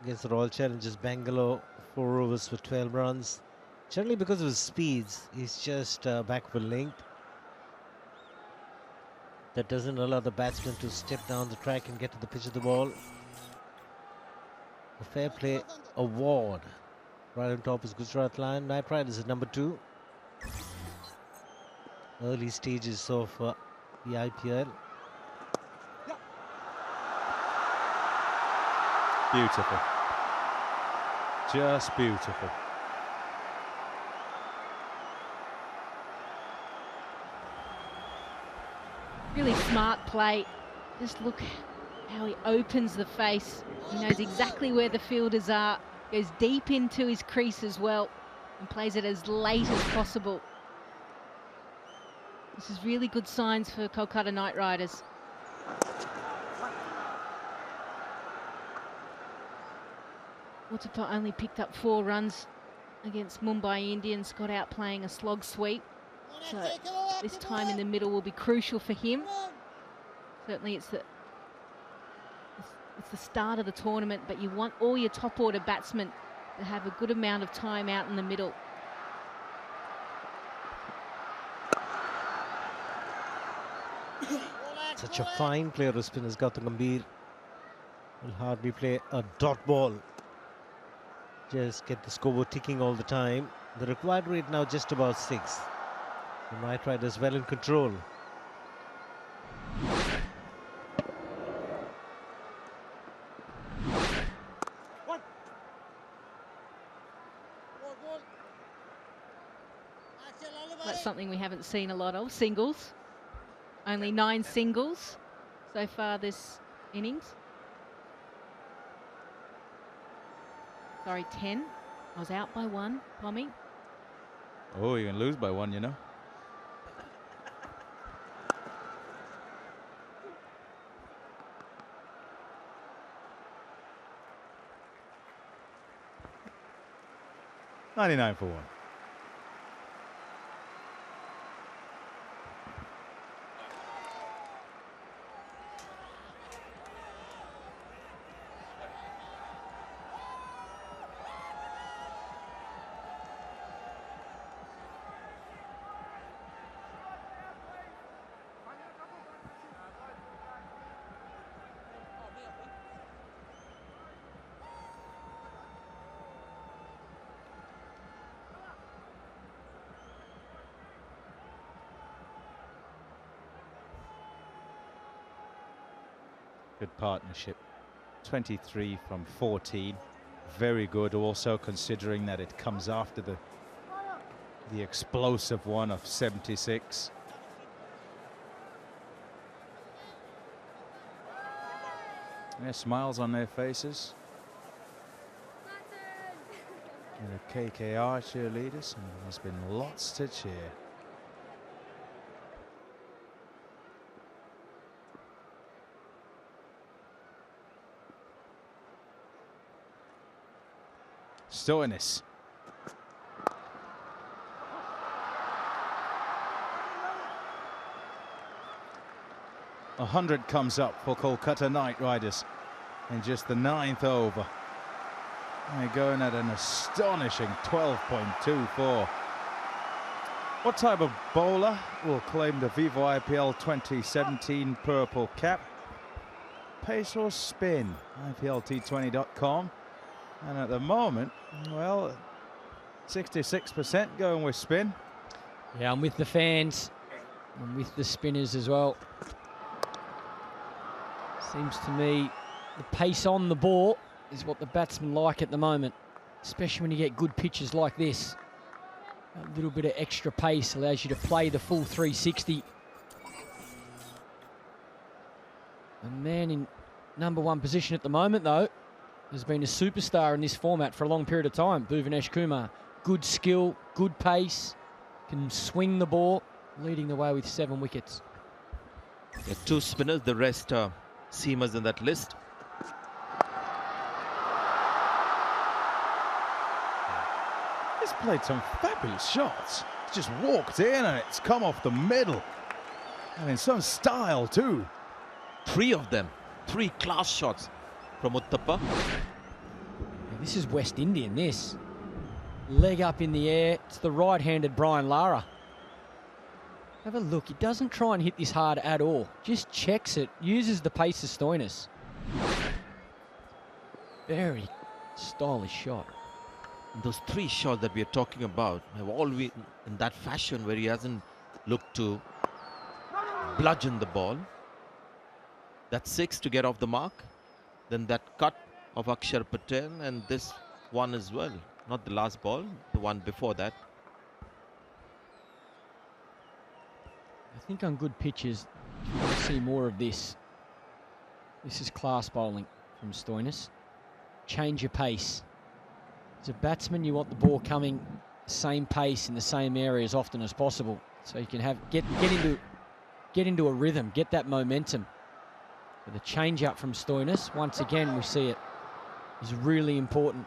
against the Royal Challengers Bangalore. 4 overs for 12 runs. Generally, because of his speeds, he's just backward linked. That doesn't allow the batsman to step down the track and get to the pitch of the ball. A fair play award. Right on top is Gujarat Lion. Knight Riders is number 2. Early stages of the IPL. Beautiful. Just beautiful. Really smart play. Just look how he opens the face. He knows exactly where the fielders are. Goes deep into his crease as well and plays it as late as possible. This is really good signs for Kolkata Knight Riders. Uthappa only picked up 4 runs against Mumbai Indians, got out playing a slog sweep. So this time in the middle will be crucial for him. Certainly it's the start of the tournament, but you want all your top order batsmen to have a good amount of time out in the middle. Such a fine player of spinners, Gambhir. Will hardly play a dot ball. Just get the scoreboard ticking all the time. The required rate now just about 6. The Knight Riders well in control. That's something we haven't seen a lot of, singles. Only 9 singles so far this innings. Sorry, 10. I was out by 1, Pommy. Oh, you can lose by 1, you know. $99 for 1. Good partnership. 23 from 14. Very good also, considering that it comes after the explosive one of 76. Yeah, smiles on their faces. And the KKR cheerleaders, and there's been lots to cheer. Stoinis. A 100 comes up for Kolkata Knight Riders in just the 9th over. They're going at an astonishing 12.24. What type of bowler will claim the Vivo IPL 2017 purple cap? Pace or spin? IPLT20.com. And at the moment, well, 66% going with spin. Yeah, I'm with the fans. I'm with the spinners as well. Seems to me the pace on the ball is what the batsmen like at the moment, especially when you get good pitches like this. A little bit of extra pace allows you to play the full 360. The man in #1 position at the moment, though, has been a superstar in this format for a long period of time. Bhuvanesh Kumar, good skill, good pace, can swing the ball, leading the way with 7 wickets. Yeah, 2 spinners, the rest are seamers in that list. He's played some fabulous shots. It's just walked in and it's come off the middle. And in some style too. 3 of them, 3 class shots from Uthappa. This is West Indian, this. Leg up in the air. It's the right-handed Brian Lara. Have a look. He doesn't try and hit this hard at all. Just checks it. Uses the pace of Stoinis. Very stylish shot. And those 3 shots that we are talking about have all been in that fashion where he hasn't looked to bludgeon the ball. That's 6 to get off the mark. Then that cut of Akshar Patel, and this one as well. Not the last ball, the one before that. I think on good pitches, you'll see more of this. This is class bowling from Stoinis. Change your pace. As a batsman, you want the ball coming same pace in the same area as often as possible, so you can get into a rhythm, get that momentum. But the change up from Stoinis, once again we see it, is really important.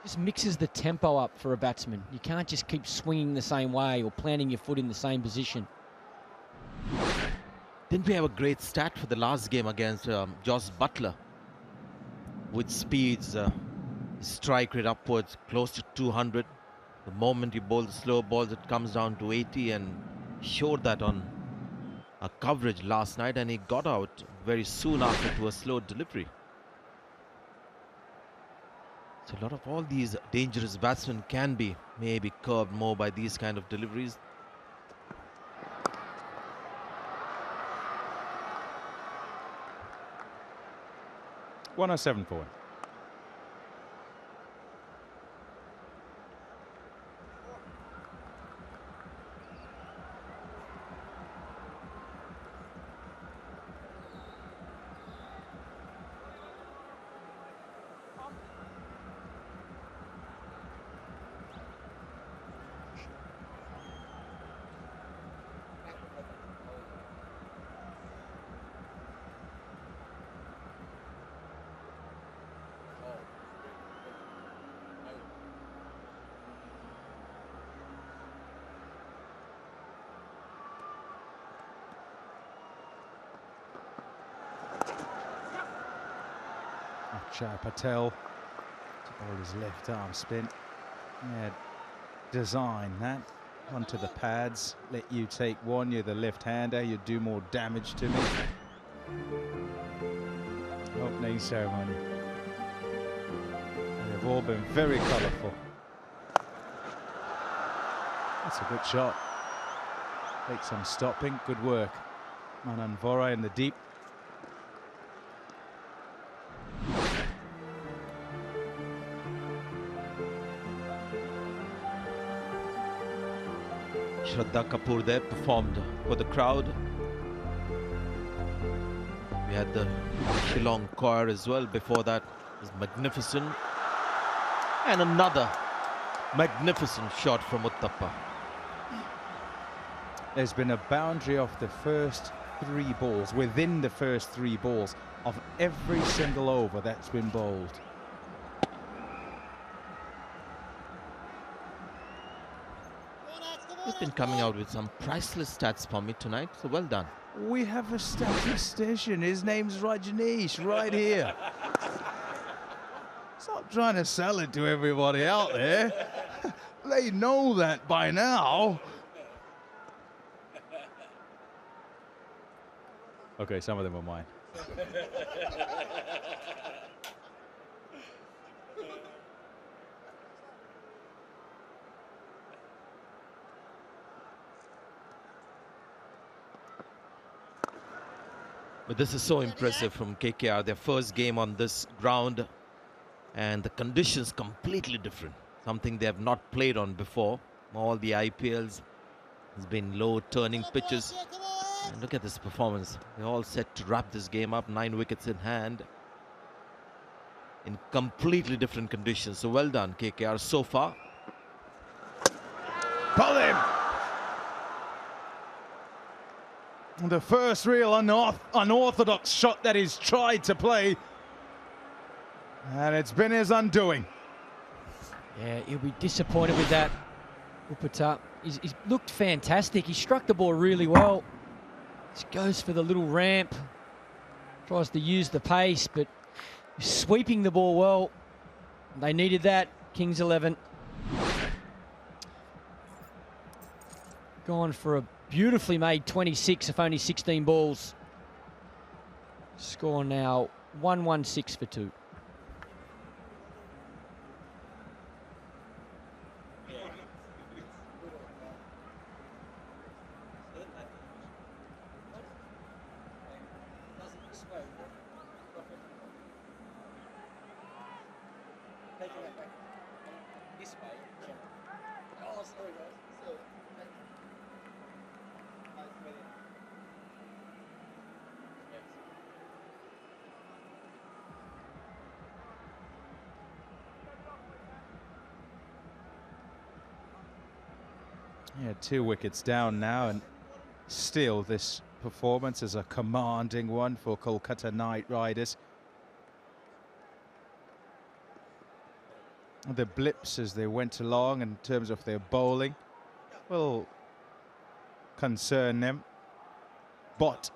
Just mixes the tempo up for a batsman. You can't just keep swinging the same way or planting your foot in the same position. Didn't we have a great stat for the last game against Joss Butler? With speeds, strike rate upwards, close to 200. The moment you bowl the slow balls, it comes down to 80, and showed that on coverage last night, and he got out very soon after to a slow delivery. So a lot of all these dangerous batsmen can be maybe curbed more by these kind of deliveries. .107 for him. Patel to bowl his left arm spin. Yeah, design that onto the pads. Let you take one. You're the left-hander. You do more damage to me. Opening ceremony. They've all been very colourful. That's a good shot. Takes some stopping. Good work. Manan Vora in the deep. Shraddha Kapoor there performed for the crowd. We had the Shillong choir as well. Before that was magnificent. And another magnificent shot from Uthappa. There's been a boundary of the first 3 balls, within the first 3 balls of every single over that's been bowled. He's been coming out with some priceless stats for me tonight, so well done. We have a statistician. His name's Rajneesh, right here. Stop trying to sell it to everybody out there. They know that by now. Okay, some of them are mine. But this is so impressive from KKR. Their first game on this ground, and the conditions completely different. Something they have not played on before. All the IPLs has been low turning pitches. And look at this performance. They're all set to wrap this game up. 9 wickets in hand. In completely different conditions. So well done, KKR, so far. Pull him! The first real unorthodox shot that he's tried to play. And it's been his undoing. Yeah, he'll be disappointed with that. Uthappa. He's looked fantastic. He struck the ball really well. Just goes for the little ramp. Tries to use the pace, but sweeping the ball well. They needed that. Kings 11. Gone for a beautifully made 26 of only 16 balls. Score now 116 for 2. Yeah, 2 wickets down now, and still this performance is a commanding one for Kolkata Knight Riders. The blips as they went along in terms of their bowling will concern them, but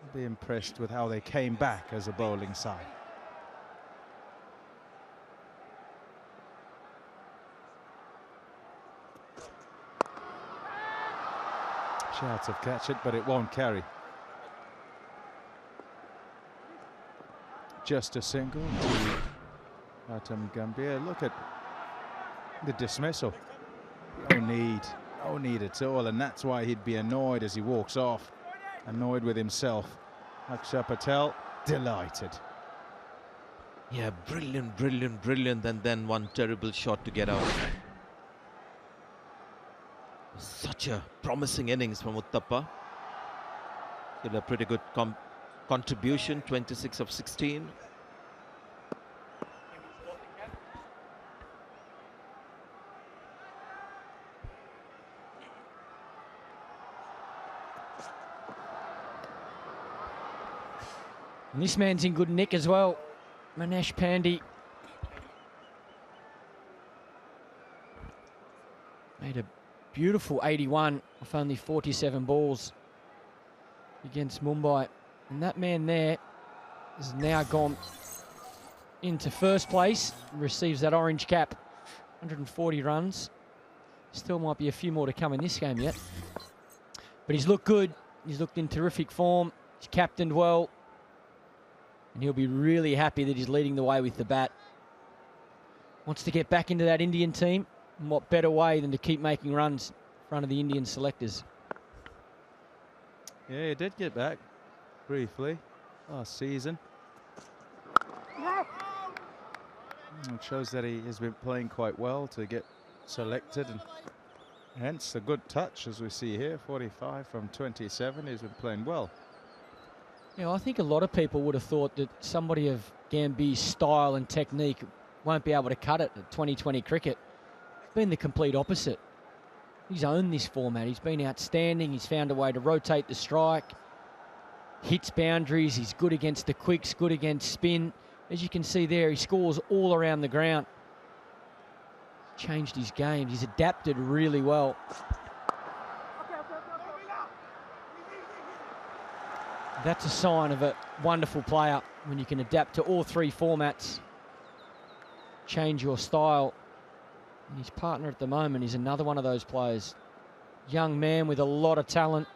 I'll be impressed with how they came back as a bowling side. Shouts of catch it, but it won't carry. Just a single to Gambhir. Look at the dismissal. No need at all, and that's why he'd be annoyed as he walks off. Annoyed with himself. Akshar Patel, delighted. Yeah, brilliant, brilliant, brilliant, and then one terrible shot to get out. Such a promising innings from Uthappa. Did a pretty good contribution, 26 of 16. And this man's in good nick as well. Manish Pandey. Made a beautiful 81 off only 47 balls against Mumbai. And that man there has now gone into first place and receives that orange cap. 140 runs. Still might be a few more to come in this game yet. But he's looked good. He's looked in terrific form. He's captained well. And he'll be really happy that he's leading the way with the bat. Wants to get back into that Indian team. And what better way than to keep making runs in front of the Indian selectors. Yeah, he did get back briefly last season. It shows that he has been playing quite well to get selected, and hence a good touch as we see here. 45 from 27. He's been playing well. Yeah, I think a lot of people would have thought that somebody of Gambhir's style and technique won't be able to cut it at 2020 cricket. It's been the complete opposite. He's owned this format. He's been outstanding. He's found a way to rotate the strike, hits boundaries. He's good against the quicks, good against spin. As you can see there, he scores all around the ground. Changed his game. He's adapted really well. That's a sign of a wonderful player when you can adapt to all three formats, change your style. And his partner at the moment is another one of those players. Young man with a lot of talent.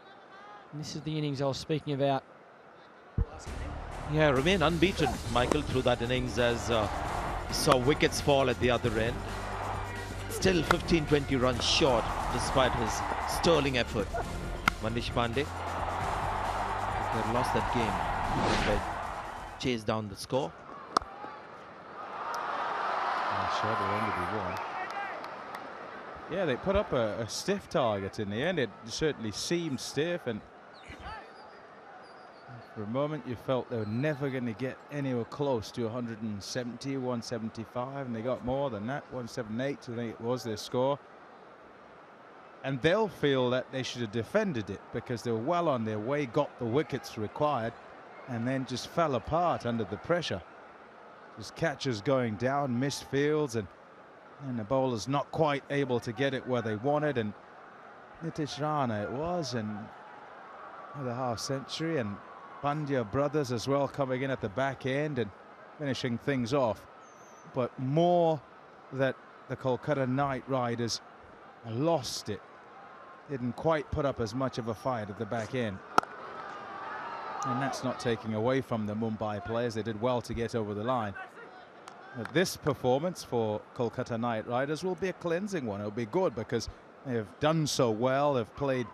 And this is the innings I was speaking about. Yeah, remain unbeaten, Michael, through that innings as he saw wickets fall at the other end. Still 15-20 runs short despite his sterling effort. Manish Pandey. They had lost that game. They chased down the score. Yeah, they put up a stiff target in the end. It certainly seemed stiff, and for a moment you felt they were never going to get anywhere close to 170, 175, and they got more than that. 178, I think it was their score. And they'll feel that they should have defended it because they were well on their way, got the wickets required, and then just fell apart under the pressure. Just catches going down, missed fields, and the bowlers not quite able to get it where they wanted. And Nitish Rana it was, and the half century, and Pandya brothers as well coming in at the back end and finishing things off. But more that the Kolkata Knight Riders lost it. Didn't quite put up as much of a fight at the back end. And that's not taking away from the Mumbai players. They did well to get over the line. But this performance for Kolkata Knight Riders will be a cleansing one. It'll be good because they have done so well. They've played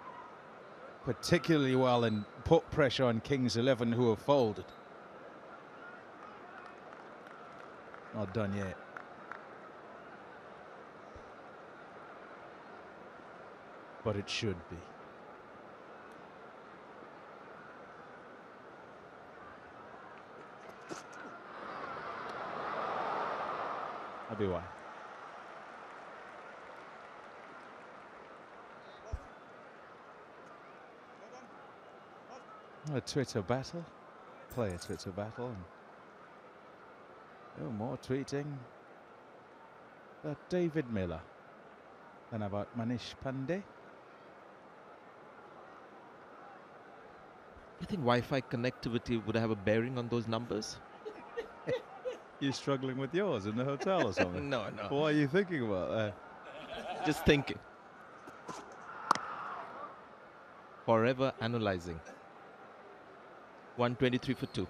particularly well and put pressure on Kings 11, who have folded. Not done yet. But it should be. I'll be why. A Twitter battle. Play a Twitter battle. And more tweeting about David Miller than about Manish Pandey. You think Wi-Fi connectivity would have a bearing on those numbers? You're struggling with yours in the hotel or something? No. What are you thinking about there? Just thinking. forever analyzing. 123 for 2.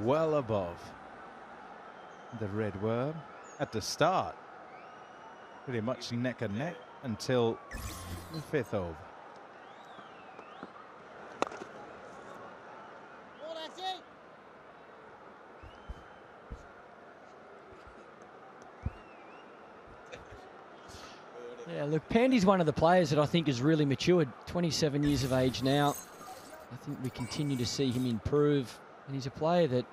Well above the red worm at the start. Pretty much neck and neck until the 5th over. Yeah, look, Pandy's one of the players that I think has really matured. 27 years of age now. I think we continue to see him improve. And he's a player that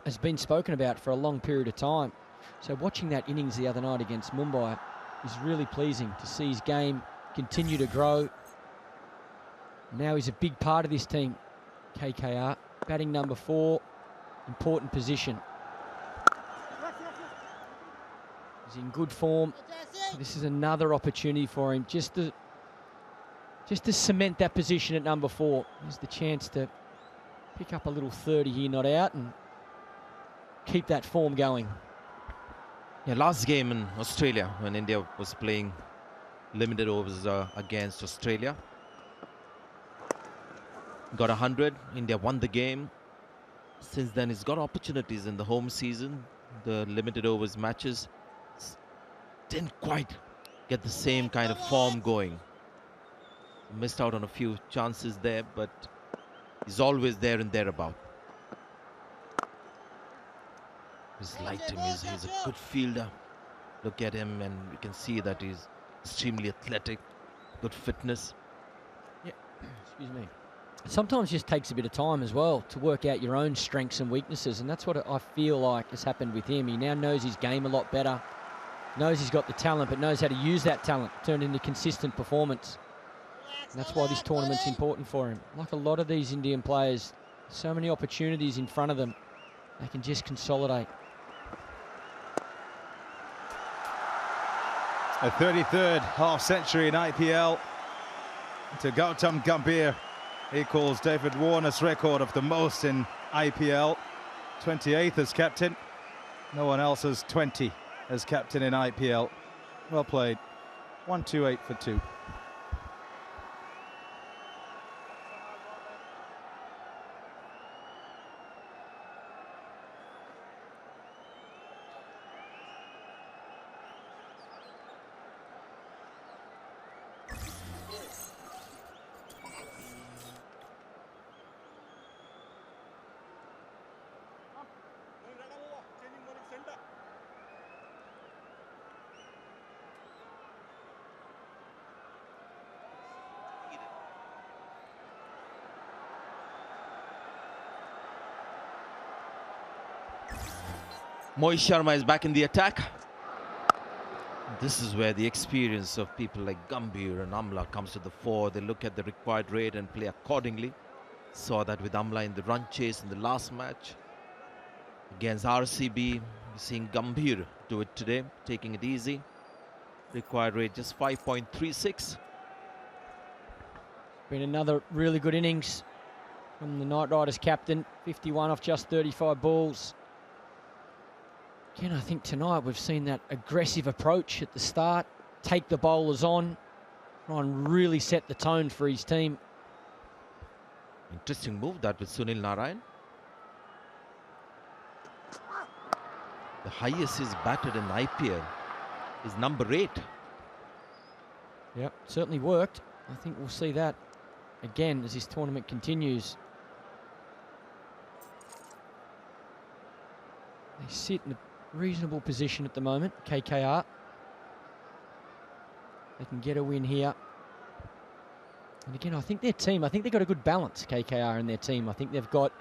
has been spoken about for a long period of time. So watching that innings the other night against Mumbai is really pleasing to see his game continue to grow. Now he's a big part of this team. KKR, batting number 4, important position. He's in good form. This is another opportunity for him just to cement that position at number 4. Here's the chance to pick up a little 30 here, not out, and keep that form going. Yeah, last game in Australia when India was playing limited overs against Australia. Got 100. India won the game. Since then, he's got opportunities in the home season. The limited overs matches didn't quite get the same kind of form going. Missed out on a few chances there, but he's always there and thereabout. Just liked him. He's a good fielder. Look at him, and you can see that he's extremely athletic, good fitness. Yeah, excuse me. Sometimes it just takes a bit of time as well to work out your own strengths and weaknesses, and that's what I feel like has happened with him. He now knows his game a lot better, knows he's got the talent, but knows how to use that talent, turn it into consistent performance. And that's why this tournament's important for him. Like a lot of these Indian players, so many opportunities in front of them, they can just consolidate. A 33rd half century in IPL to Gautam Gambhir. Equals David Warner's record of the most in IPL. 28th as captain. No one else has 20 as captain in IPL. Well played. 128 for 2. Mohit Sharma is back in the attack. This is where the experience of people like Gambhir and Amla comes to the fore. They look at the required rate and play accordingly. Saw that with Amla in the run chase in the last match. Against RCB, we're seeing Gambhir do it today, taking it easy. Required rate just 5.36. Been another really good innings from the Knight Riders captain. 51 off just 35 balls. Again, I think tonight we've seen that aggressive approach at the start, take the bowlers on, try and really set the tone for his team. Interesting move that with Sunil Narine. The highest he's batted in IPL is number 8. Yep, certainly worked. I think we'll see that again as this tournament continues. They sit in a reasonable position at the moment, KKR. They can get a win here. And again, I think their team, I think they've got a good balance, KKR and their team. I think they've got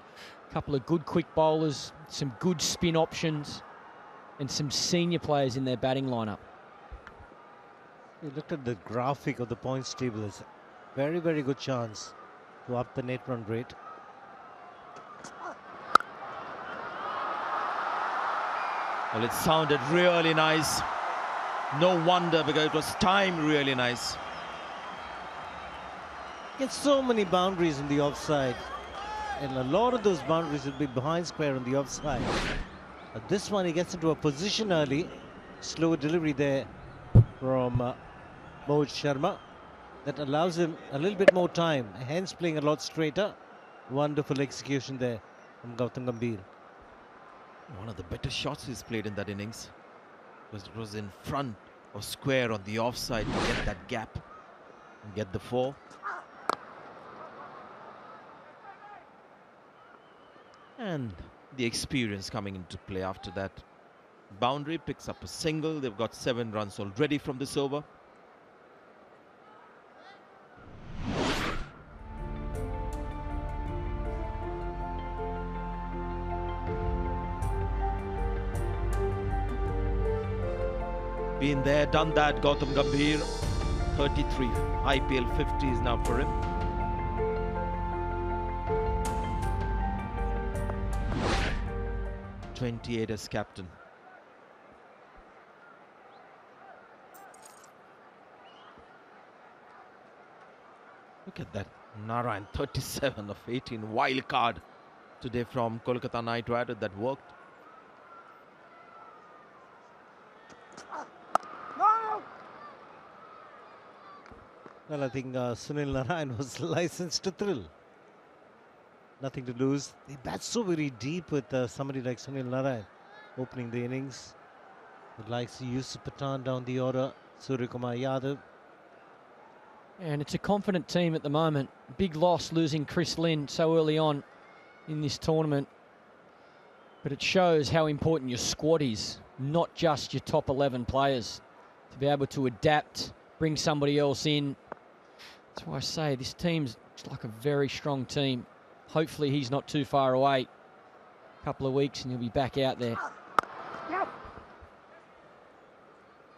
a couple of good quick bowlers, some good spin options, and some senior players in their batting lineup. You looked at the graphic of the points table. It's a very, very good chance to up the net run rate. Well, it sounded really nice. No wonder, because it was timed really nice. Gets so many boundaries in the offside, and a lot of those boundaries will be behind square on the offside. But this one, he gets into a position early. Slow delivery there from Mohit Sharma. That allows him a little bit more time, hence playing a lot straighter. Wonderful execution there from Gautam Gambhir. One of the better shots he's played in that innings. Because it was in front of square on the offside to get that gap and get the 4. And the experience coming into play after that. Boundary picks up a single. They've got 7 runs already from this over. Been there, done that, Gautam Gambhir. 33 IPL 50s now for him. '28 as captain. Look at that. Narine, 37 of 18. Wild card today from Kolkata Knight Riders that worked. Well, I think Sunil Narine was licensed to thrill. Nothing to lose. They bat so very deep with somebody like Sunil Narine opening the innings. The likes of Yusuf Pathan down the order, Suryakumar Yadav. And it's a confident team at the moment. Big loss losing Chris Lynn so early on in this tournament. But it shows how important your squad is, not just your top 11 players. To be able to adapt, bring somebody else in. That's why I say this team's like a very strong team. Hopefully he's not too far away. A couple of weeks and he'll be back out there.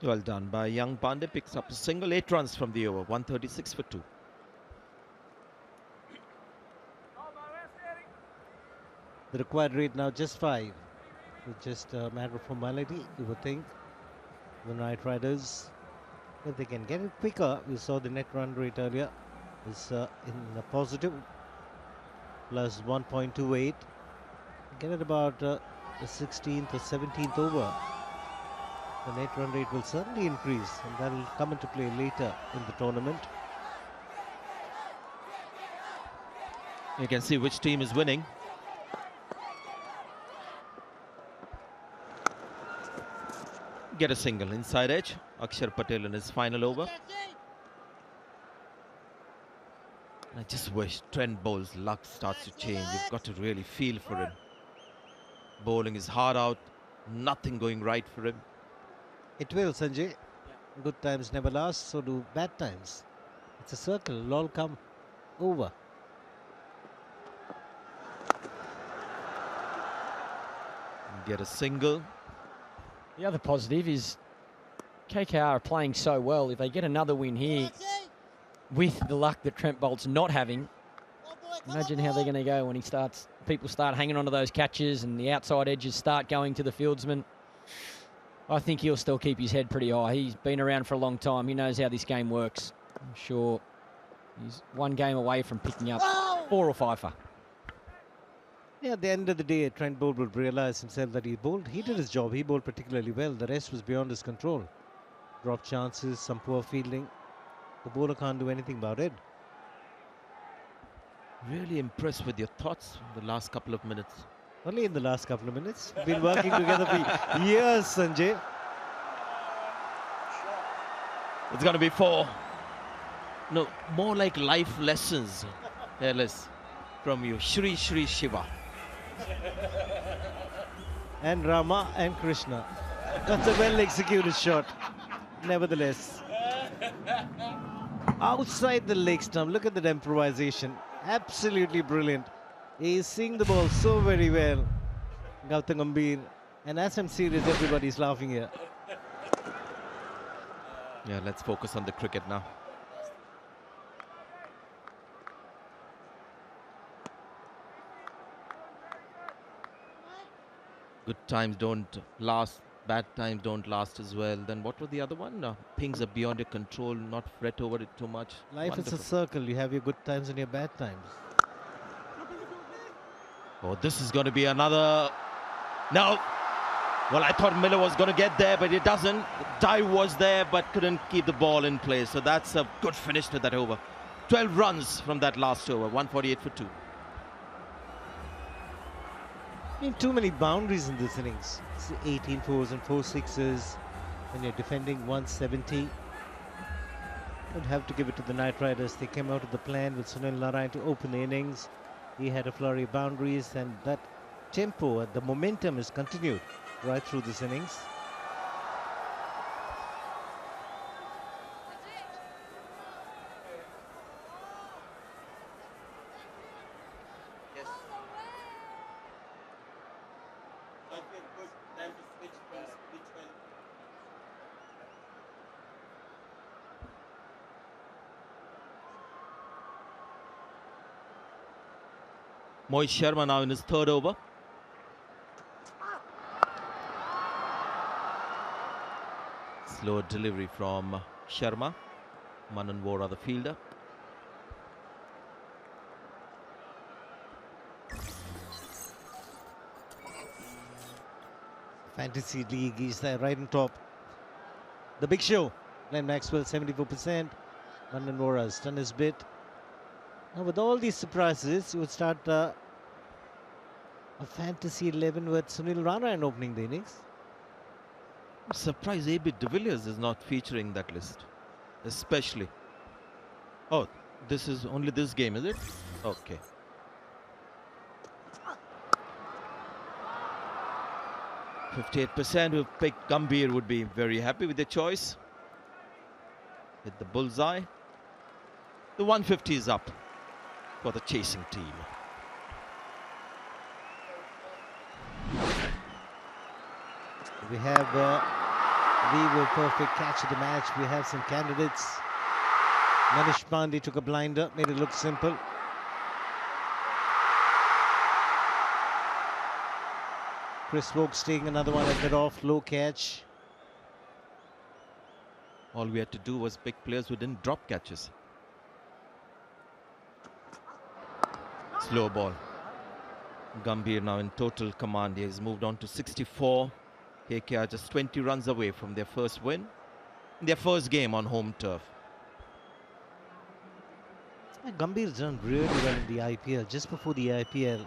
Well done by young Pandey. Picks up a single. 8 runs from the over. 136 for 2. The required rate now just 5. It's just a matter of formality, you would think. The Knight Riders, if they can get it quicker, we saw the net run rate earlier, is in a positive, plus 1.28. Get it about the 16th or 17th over. The net run rate will certainly increase, and that will come into play later in the tournament. You can see which team is winning. Get a single inside edge. Akshar Patel in his final over. I just wish Trent Bowles' luck starts to change. You've got to really feel for him. Bowling is hard out. Nothing going right for him. It will, Sanjay. Good times never last, so do bad times. It's a circle, it'll all come over. Get a single. The other positive is KKR are playing so well. If they get another win here, with the luck that Trent Bolt's not having, imagine how they're going to go when people start hanging onto those catches and the outside edges start going to the fieldsman. I think he'll still keep his head pretty high. He's been around for a long time. He knows how this game works. I'm sure he's one game away from picking up 4 or 5-fer. Yeah, at the end of the day, Trent Bolt would realize himself that he did his job. He bowled particularly well. The rest was beyond his control. Drop chances, some poor fielding. The bowler can't do anything about it. Really impressed with your thoughts in the last couple of minutes. Only in the last couple of minutes. Been working together for years, Sanjay. It's going to be 4. No, more like life lessons, Alice, from you. Shri Shri Shiva. And Rama and Krishna. That's a well-executed shot. Nevertheless. Outside the leg stump. Look at that improvisation. Absolutely brilliant. He's seeing the ball so very well. Gautam Gambhir. And as I'm serious, everybody's laughing here. Yeah, let's focus on the cricket now. Good times don't last, bad times don't last as well. Then what was the other one? Things are beyond your control, not fret over it too much. Life Wonderful. is a circle. You have your good times and your bad times. Oh, this is going to be another... No! Well, I thought Miller was going to get there, but it doesn't. The dive was there, but couldn't keep the ball in place. So that's a good finish to that over. 12 runs from that last over, 148 for 2. Too many boundaries in this innings. It's 18 fours and 4 sixes. When you're defending 170. Don't have to give it to the Knight Riders. They came out of the plan with Sunil Narine to open the innings. He had a flurry of boundaries, and that tempo, the momentum has continued right through this innings. Mohit Sharma now in his third over. Slow delivery from Sharma. Manan Vora, the fielder. Fantasy League, he's there right on top. The big show. Glenn Maxwell, 74%. Manan Vora has done his bit. Now, with all these surprises, you would start a Fantasy 11 with Sunil Narine opening the innings. I'm surprised AB de Villiers is not featuring that list, especially. Oh, this is only this game, is it? Okay. %58% who picked Gambhir would be very happy with their choice. Hit the bullseye. The 150 is up for the chasing team. We have the perfect catch of the match. We have some candidates. Manish Pandey took a blinder, made it look simple. Chris Wokes taking another one at mid-off, low catch. All we had to do was pick players who didn't drop catches. Slow ball. Gambhir now in total command. He has moved on to 64. KKR just 20 runs away from their first win. Their first game on home turf. Gambhir's done really well in the IPL. Just before the IPL, it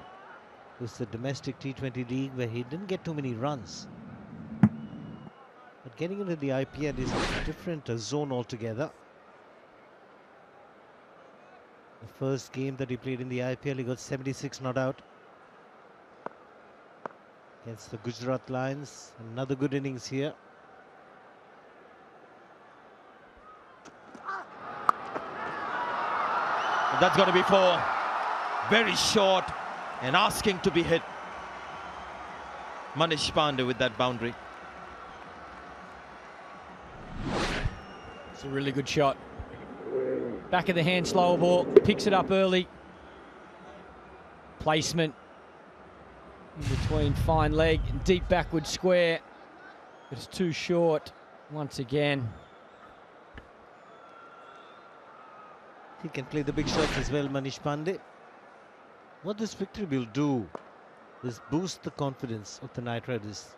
was the domestic T20 league where he didn't get too many runs. But getting into the IPL is a different zone altogether. The first game that he played in the IPL, he got 76 not out. Against the Gujarat Lions. Another good innings here. That's going to be 4. Very short and asking to be hit. Manish Pandey with that boundary. It's a really good shot. Back of the hand, slower ball. Picks it up early. Placement. In between fine leg and deep backward square. But it's too short once again. He can play the big shots as well, Manish Pandey. What this victory will do is boost the confidence of the Knight Riders.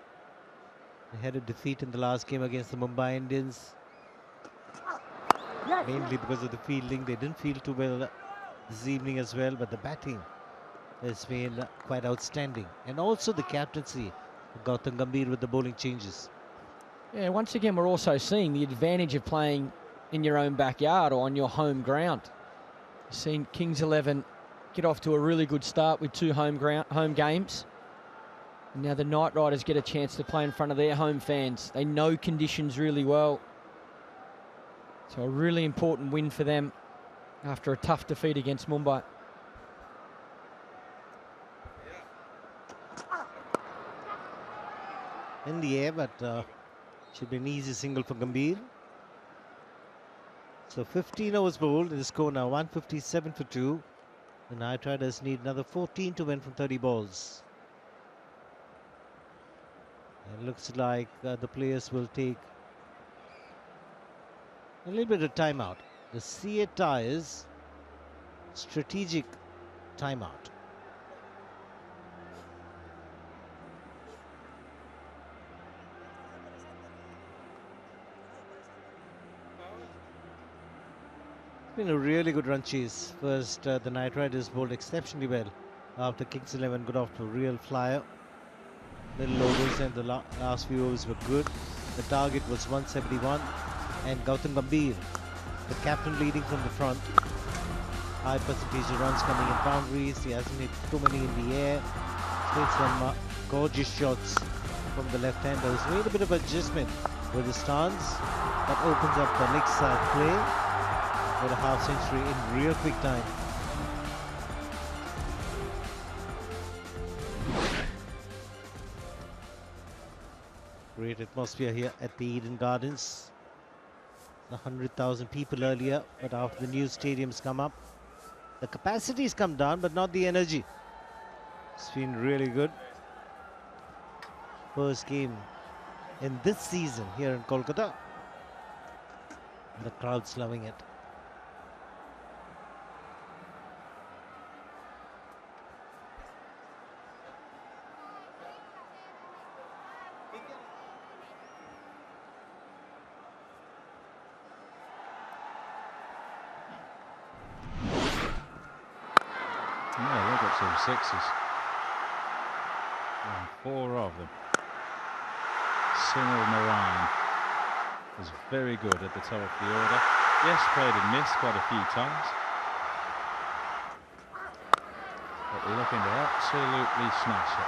They had a defeat in the last game against the Mumbai Indians. Mainly because of the fielding. They didn't feel too well this evening as well, but the batting has been quite outstanding. And also the captaincy of Gautam Gambhir with the bowling changes. Yeah, once again, we're also seeing the advantage of playing in your own backyard or on your home ground. You've seen Kings 11 get off to a really good start with 2 home games. And now the Knight Riders get a chance to play in front of their home fans. They know conditions really well. So a really important win for them after a tough defeat against Mumbai. In the air, but should be an easy single for Gambhir. So 15 overs bowled. The score now 157 for 2. The Knight Riders need another 14 to win from 30 balls. It looks like the players will take a little bit of timeout. The CA Tyres strategic timeout. It's been a really good run chase. First, the Knight Riders bowled exceptionally well after Kings 11 got off to a real flyer. Little overs and the last few overs were good. The target was 171, and Gautam Gambhir, the captain, leading from the front. High percentage of runs coming in boundaries. He hasn't hit too many in the air. Takes some gorgeous shots from the left-hander. He's made a bit of adjustment with his stance. That opens up the leg side play for a half century in real quick time. Great atmosphere here at the Eden Gardens. 100,000 people earlier, but after the new stadiums come up, the capacity's come down, but not the energy. It's been really good. First game in this season here in Kolkata. The crowd's loving it. Yeah, they got some sixes. And 4 of them. Single Narine was very good at the top of the order. Yes, played and missed quite a few times. But looking to absolutely smash it.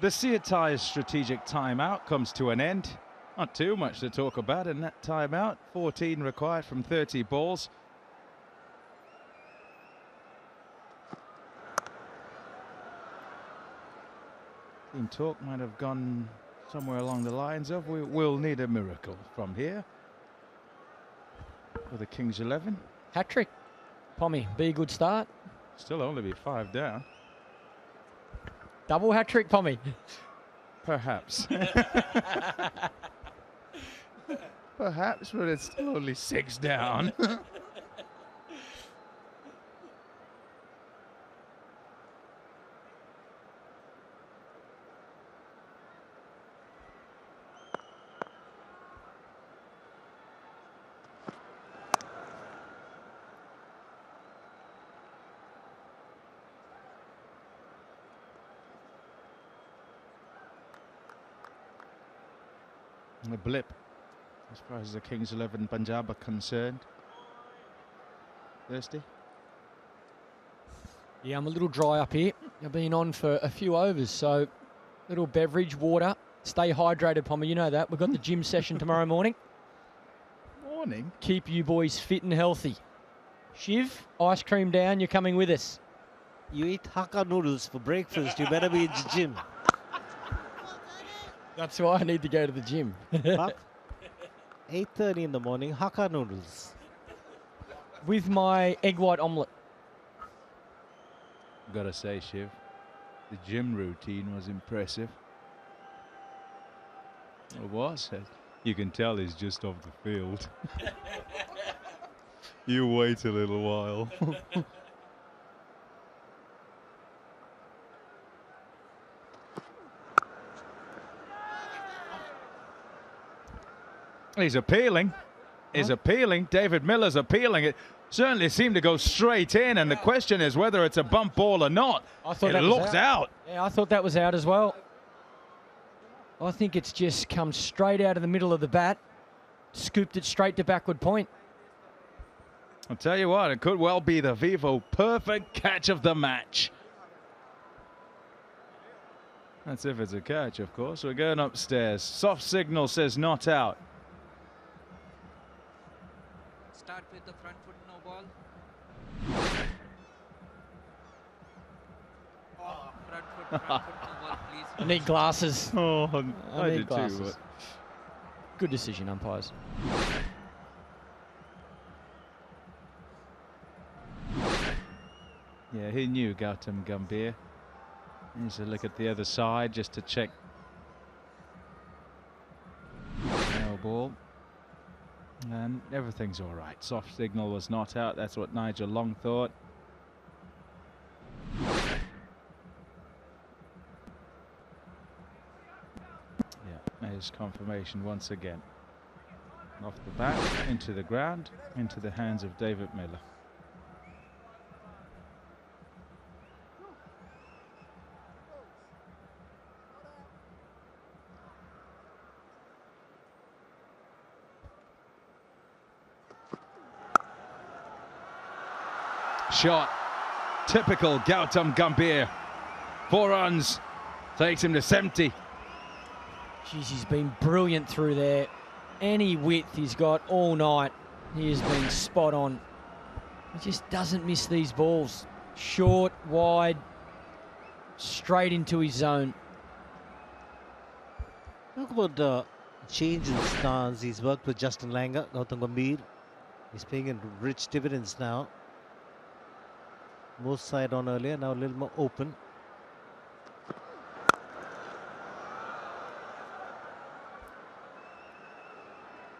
The Seatai's strategic timeout comes to an end. Not too much to talk about in that timeout. 14 required from 30 balls. Team talk might have gone somewhere along the lines of, we will need a miracle from here. For the Kings 11. Hat-trick. Pommy, be a good start. Still only be 5 down. Double hat-trick, Pommy. Perhaps. Perhaps, but it's still only 6 down. A blip as far as the Kings 11 Punjab are concerned. Thirsty? Yeah, I'm a little dry up here. I've been on for a few overs, so little beverage, water. Stay hydrated, Pommer. You know that. We've got the gym session tomorrow morning. Morning? Keep you boys fit and healthy. Shiv, ice cream down. You're coming with us. You eat Hakka noodles for breakfast. You better be in the gym. That's why I need to go to the gym. 8:30 in the morning, Hakka noodles. With my egg white omelette. Gotta say, Shiv, the gym routine was impressive. It was. You can tell he's just off the field. You wait a little while. He's appealing. He's appealing. David Miller's appealing. It certainly seemed to go straight in, and the question is whether it's a bump ball or not. I thought it looks out. Yeah, I thought that was out as well. I think it's just come straight out of the middle of the bat, scooped it straight to backward point. I'll tell you what, it could well be the Vivo perfect catch of the match. That's if it's a catch, of course. We're going upstairs. Soft signal says not out. Start with the front foot, no ball. Front foot, no ball, please. I need glasses. Oh, I need did glasses. too. Good decision, umpires. Yeah, he knew Gautam Gambhir. Here's a look at the other side just to check. No ball. And everything's all right. Soft signal was not out. That's what Nigel Long thought. Yeah, there's confirmation once again. Off the bat, into the ground, into the hands of David Miller. Shot, typical Gautam Gambhir. 4 runs, takes him to 70. Jeez, he's been brilliant through there. Any width he's got all night, he has been spot on. He just doesn't miss these balls. Short, wide, straight into his zone. Talk about the change in stance. He's worked with Justin Langer, Gautam Gambhir. He's paying in rich dividends now. More side on earlier, now a little more open.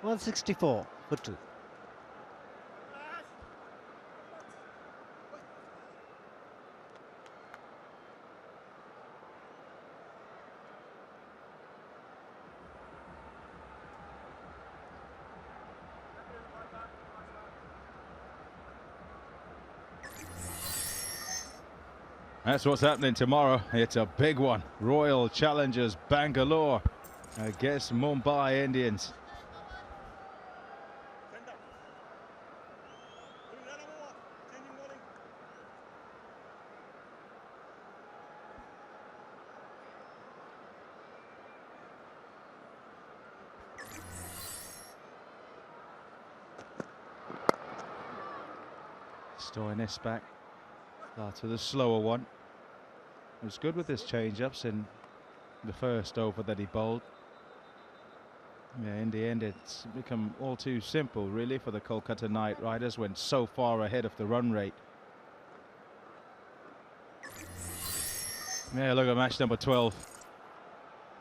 .164 for 2. That's what's happening tomorrow. It's a big one. Royal Challengers Bangalore against Mumbai Indians. Stoinis back. Starts with a slower one. He was good with his change-ups in the first over that he bowled. Yeah, in the end, it's become all too simple, really, for the Kolkata Knight Riders. Went so far ahead of the run rate. Yeah, look at match number 12.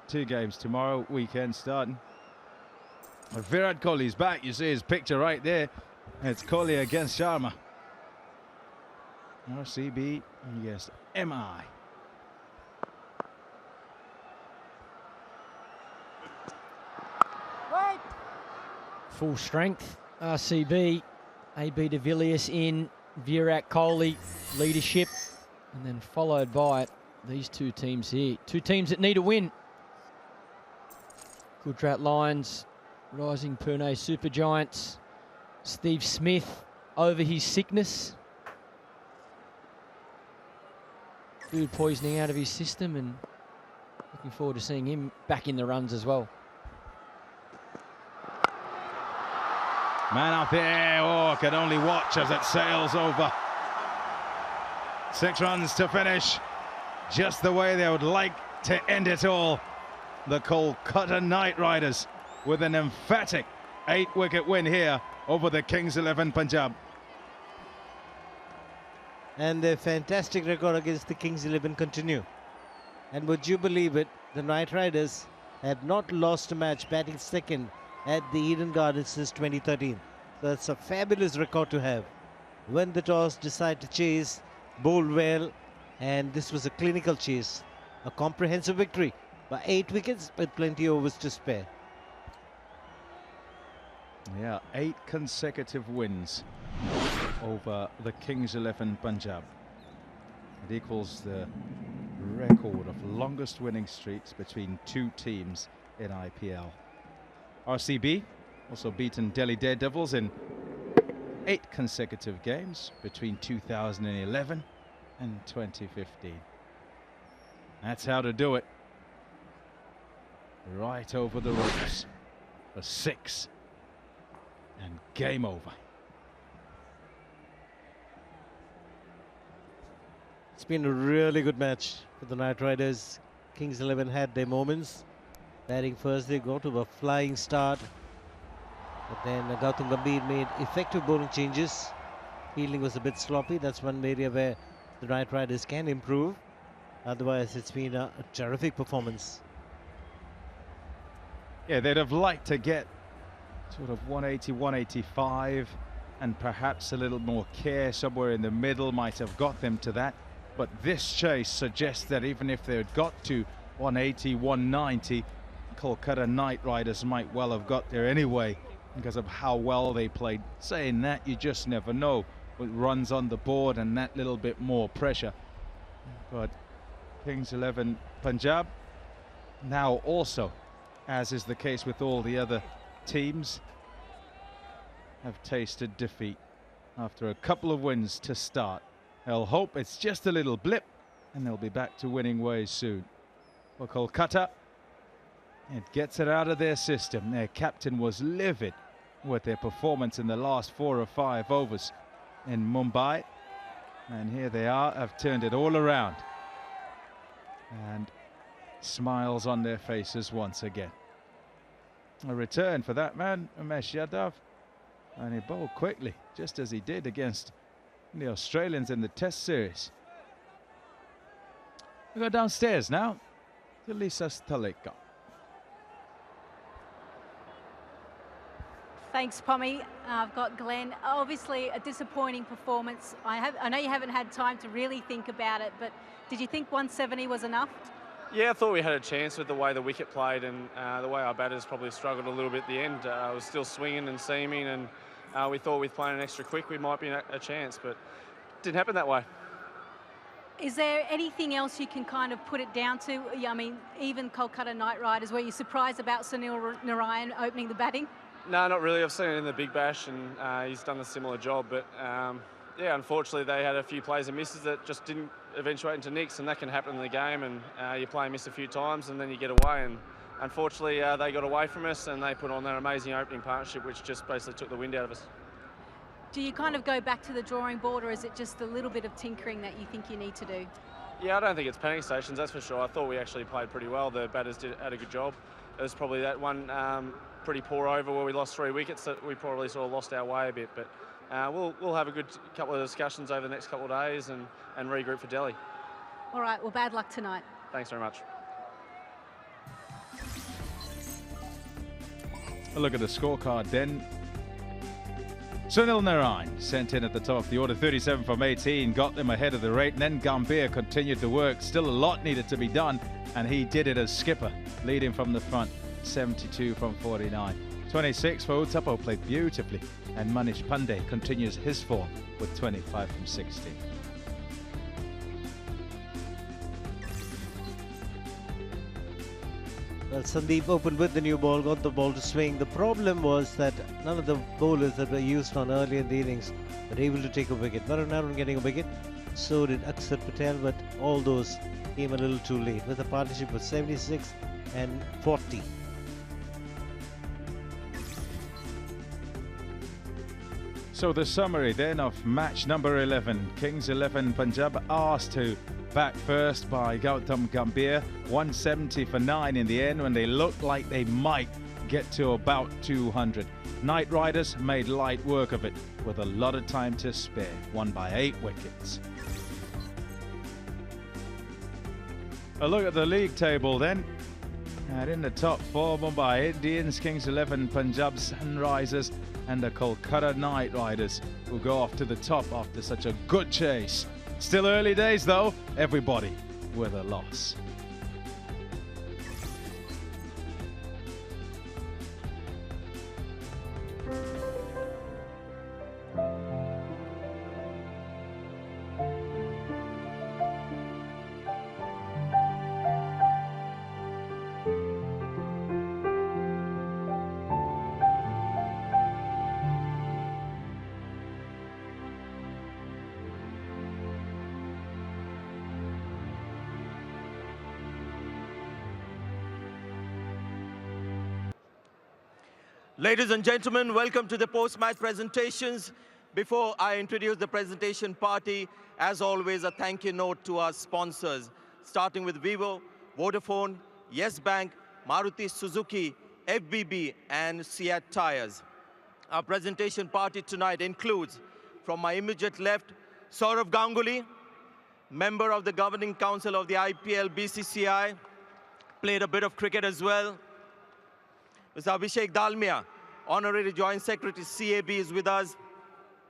2 games tomorrow, weekend starting. Virat Kohli's back. You see his picture right there. It's Kohli against Sharma. RCB against MI. Full strength, RCB. AB de Villiers in, Virat Kohli, leadership, and then followed by these 2 teams here. 2 teams that need a win. Gujarat Lions, rising Pune Super Giants. Steve Smith over his sickness. Food poisoning out of his system, and looking forward to seeing him back in the runs as well. Man up there, oh, can only watch as it sails over. 6 runs to finish, just the way they would like to end it all. The Kolkata Knight Riders with an emphatic 8-wicket win here over the Kings 11 Punjab. And their fantastic record against the Kings 11 continue. And would you believe it, the Knight Riders have not lost a match batting second at the Eden Gardens since 2013. So that's a fabulous record to have. When the toss, decide to chase, bowled well, and this was a clinical chase. A comprehensive victory by 8 wickets with plenty overs to spare. Yeah, 8 consecutive wins over the Kings 11 Punjab. It equals the record of longest winning streaks between 2 teams in IPL. RCB also beaten Delhi Daredevils in 8 consecutive games between 2011 and 2015. That's how to do it. Right over the ropes for 6. And game over. It's been a really good match for the Knight Riders. Kings 11 had their moments. Batting first, they got to a flying start. But then Gautam Gambhir made effective bowling changes. Fielding was a bit sloppy. That's one area where the Knight Riders can improve. Otherwise, it's been a terrific performance. Yeah, they'd have liked to get sort of 180, 185, and perhaps a little more care somewhere in the middle might have got them to that. But this chase suggests that even if they had got to 180, 190, Kolkata Knight Riders might well have got there anyway because of how well they played. Saying that, you just never know with runs on the board and that little bit more pressure. But Kings 11 Punjab now also, as is the case with all the other teams, have tasted defeat after a couple of wins to start. They'll hope it's just a little blip and they'll be back to winning ways soon. For Kolkata, it gets it out of their system. Their captain was livid with their performance in the last 4 or 5 overs in Mumbai, and here they are, have turned it all around, and smiles on their faces once again. A return for that man, Umesh Yadav, and he bowled quickly, just as he did against the Australians in the Test series. We go downstairs now to Lisa Staleka. Thanks, Pommy. I've got Glenn. Obviously, a disappointing performance. I know you haven't had time to really think about it, but did you think 170 was enough? Yeah, I thought we had a chance with the way the wicket played and the way our batters probably struggled a little bit at the end. It was still swinging and seaming, and we thought with playing an extra quick we might be a chance, but it didn't happen that way. Is there anything else you can kind of put it down to? I mean, even Kolkata Knight Riders, were you surprised about Sunil Narine opening the batting? No, not really. I've seen it in the big bash, and he's done a similar job, but yeah, unfortunately they had a few plays and misses that just didn't eventuate into nicks, and that can happen in the game, and you play and miss a few times and then you get away, and unfortunately they got away from us and they put on that amazing opening partnership which just basically took the wind out of us. Do you kind of go back to the drawing board, or is it just a little bit of tinkering that you think you need to do? Yeah, I don't think it's panic stations, that's for sure. I thought we actually played pretty well. The batters had a good job. It was probably that one pretty poor over where we lost 3 wickets that we probably sort of lost our way a bit, but we'll have a good couple of discussions over the next couple of days and regroup for Delhi. All right, well, bad luck tonight. Thanks very much. A look at the scorecard then. Sunil Narine sent in at the top of the order, 37 from 18, got them ahead of the rate, and then Gambhir continued to work. Still a lot needed to be done, and he did it as skipper, leading from the front, 72 from 49. 26 for Uthappa, played beautifully, and Manish Pandey continues his form with 25 from 16. Well, Sandeep opened with the new ball, got the ball to swing. The problem was that none of the bowlers that were used on early in the innings were able to take a wicket. Narine getting a wicket, so did Akshar Patel, but all those came a little too late, with a partnership of 76 and 40. So the summary then of match number 11. Kings 11 Punjab asked to back first by Gautam Gambhir. 170 for 9 in the end when they looked like they might get to about 200. Knight Riders made light work of it with a lot of time to spare. Won by 8 wickets. A look at the league table then. And in the top 4, Mumbai Indians, Kings 11 Punjab Sunrisers, and the Kolkata Knight Riders, who go off to the top after such a good chase. Still early days though, everybody with a loss. Ladies and gentlemen, welcome to the post-match presentations. Before I introduce the presentation party, as always, a thank you note to our sponsors, starting with Vivo, Vodafone, Yes Bank, Maruti Suzuki, FBB, and Seat Tires. Our presentation party tonight includes, from my immediate left, Saurav Ganguly, member of the Governing Council of the IPL BCCI, played a bit of cricket as well. Mr. Abhishek Dalmia, Honorary Joint Secretary CAB is with us.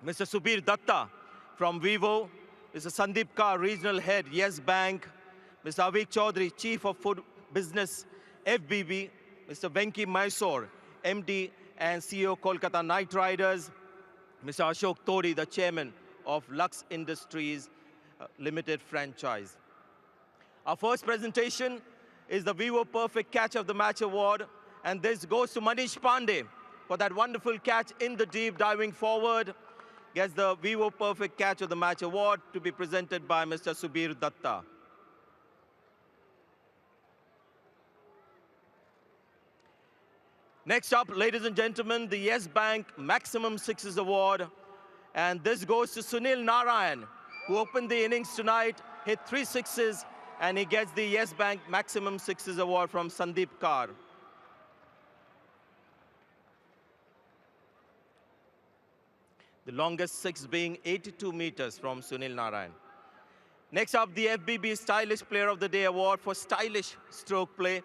Mr. Subir Datta from Vivo. Mr. Sandeep Kaur, Regional Head, Yes Bank. Mr. Avik Chaudhary, Chief of Food Business, FBB. Mr. Venki Mysore, MD and CEO, Kolkata Knight Riders. Mr. Ashok Tori, the Chairman of Lux Industries Limited franchise. Our first presentation is the Vivo Perfect Catch of the Match Award, and this goes to Manish Pandey for that wonderful catch in the deep, diving forward. Gets the Vivo Perfect Catch of the Match Award to be presented by Mr. Subir Datta. Next up, ladies and gentlemen, the Yes Bank Maximum Sixes Award, and this goes to Sunil Narine, who opened the innings tonight, hit 3 sixes, and he gets the Yes Bank Maximum Sixes Award from Sandeep Kaur. The longest six being 82 meters from Sunil Narine. Next up, the FBB Stylish Player of the Day Award for stylish stroke play.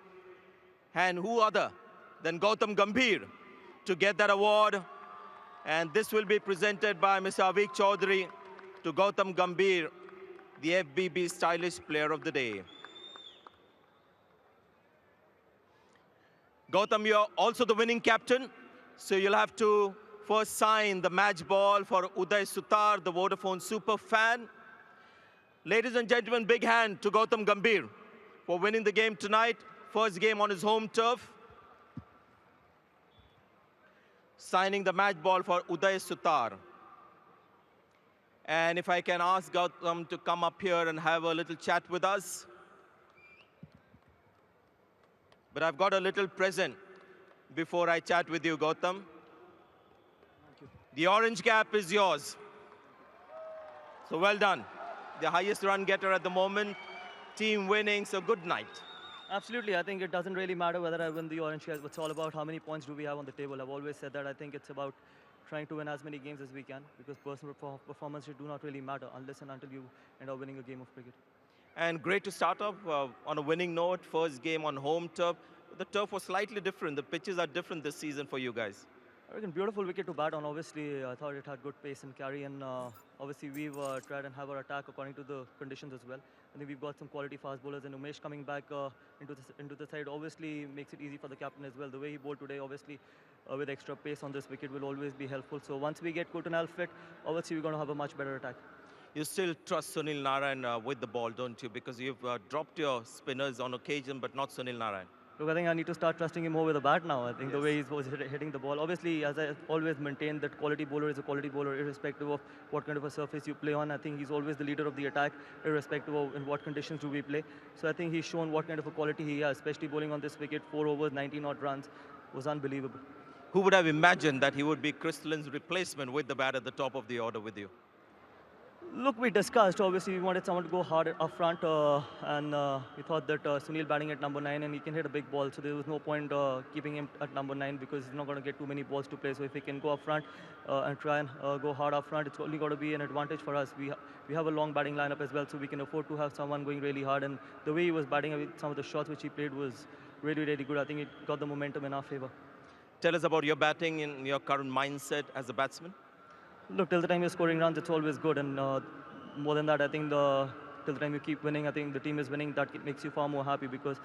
And who other than Gautam Gambhir to get that award. And this will be presented by Mr. Avik Chaudhary to Gautam Gambhir, the FBB Stylish Player of the Day. Gautam, you're also the winning captain, so you'll have to first sign the match ball for Uday Sutar, the Vodafone super fan. Ladies and gentlemen, big hand to Gautam Gambhir for winning the game tonight. First game on his home turf. Signing the match ball for Uday Sutar. And if I can ask Gautam to come up here and have a little chat with us. But I've got a little present before I chat with you, Gautam. The orange cap is yours. So well done. The highest run getter at the moment. Team winning, so good night. Absolutely. I think it doesn't really matter whether I win the orange cap. It's all about how many points do we have on the table. I've always said that. I think it's about trying to win as many games as we can, because personal performances do not really matter unless and until you end up winning a game of cricket. And great to start off on a winning note. First game on home turf. The turf was slightly different. The pitches are different this season for you guys. I reckon beautiful wicket to bat on. Obviously, I thought it had good pace and carry, and obviously we've tried and have our attack according to the conditions as well. I think we've got some quality fast bowlers, and Umesh coming back into the side obviously makes it easy for the captain as well. The way he bowled today, obviously, with extra pace on this wicket will always be helpful. So once we get Kutanal fit, obviously we're going to have a much better attack. You still trust Sunil Narine with the ball, don't you? Because you've dropped your spinners on occasion, but not Sunil Narine. Look, I think I need to start trusting him more with the bat now. I think the way he's hitting the ball. Obviously, as I always maintain, that quality bowler is a quality bowler, irrespective of what kind of a surface you play on. I think he's always the leader of the attack, irrespective of in what conditions do we play. So I think he's shown what kind of a quality he has, especially bowling on this wicket. 4 overs, 19-odd runs was unbelievable. Who would have imagined that he would be Crystalline's replacement with the bat at the top of the order with you? Look, we discussed, obviously we wanted someone to go hard up front, and we thought that Sunil batting at number 9 and he can hit a big ball, so there was no point keeping him at number 9 because he's not going to get too many balls to play. So if he can go up front and try and go hard up front, it's only got to be an advantage for us. We have a long batting lineup as well, so we can afford to have someone going really hard, and the way he was batting, some of the shots which he played was really, really good. I think it got the momentum in our favor. Tell us about your batting and your current mindset as a batsman. Look, till the time you're scoring runs, it's always good. And more than that, I think till the time you keep winning, I think the team is winning. That makes you far more happy, because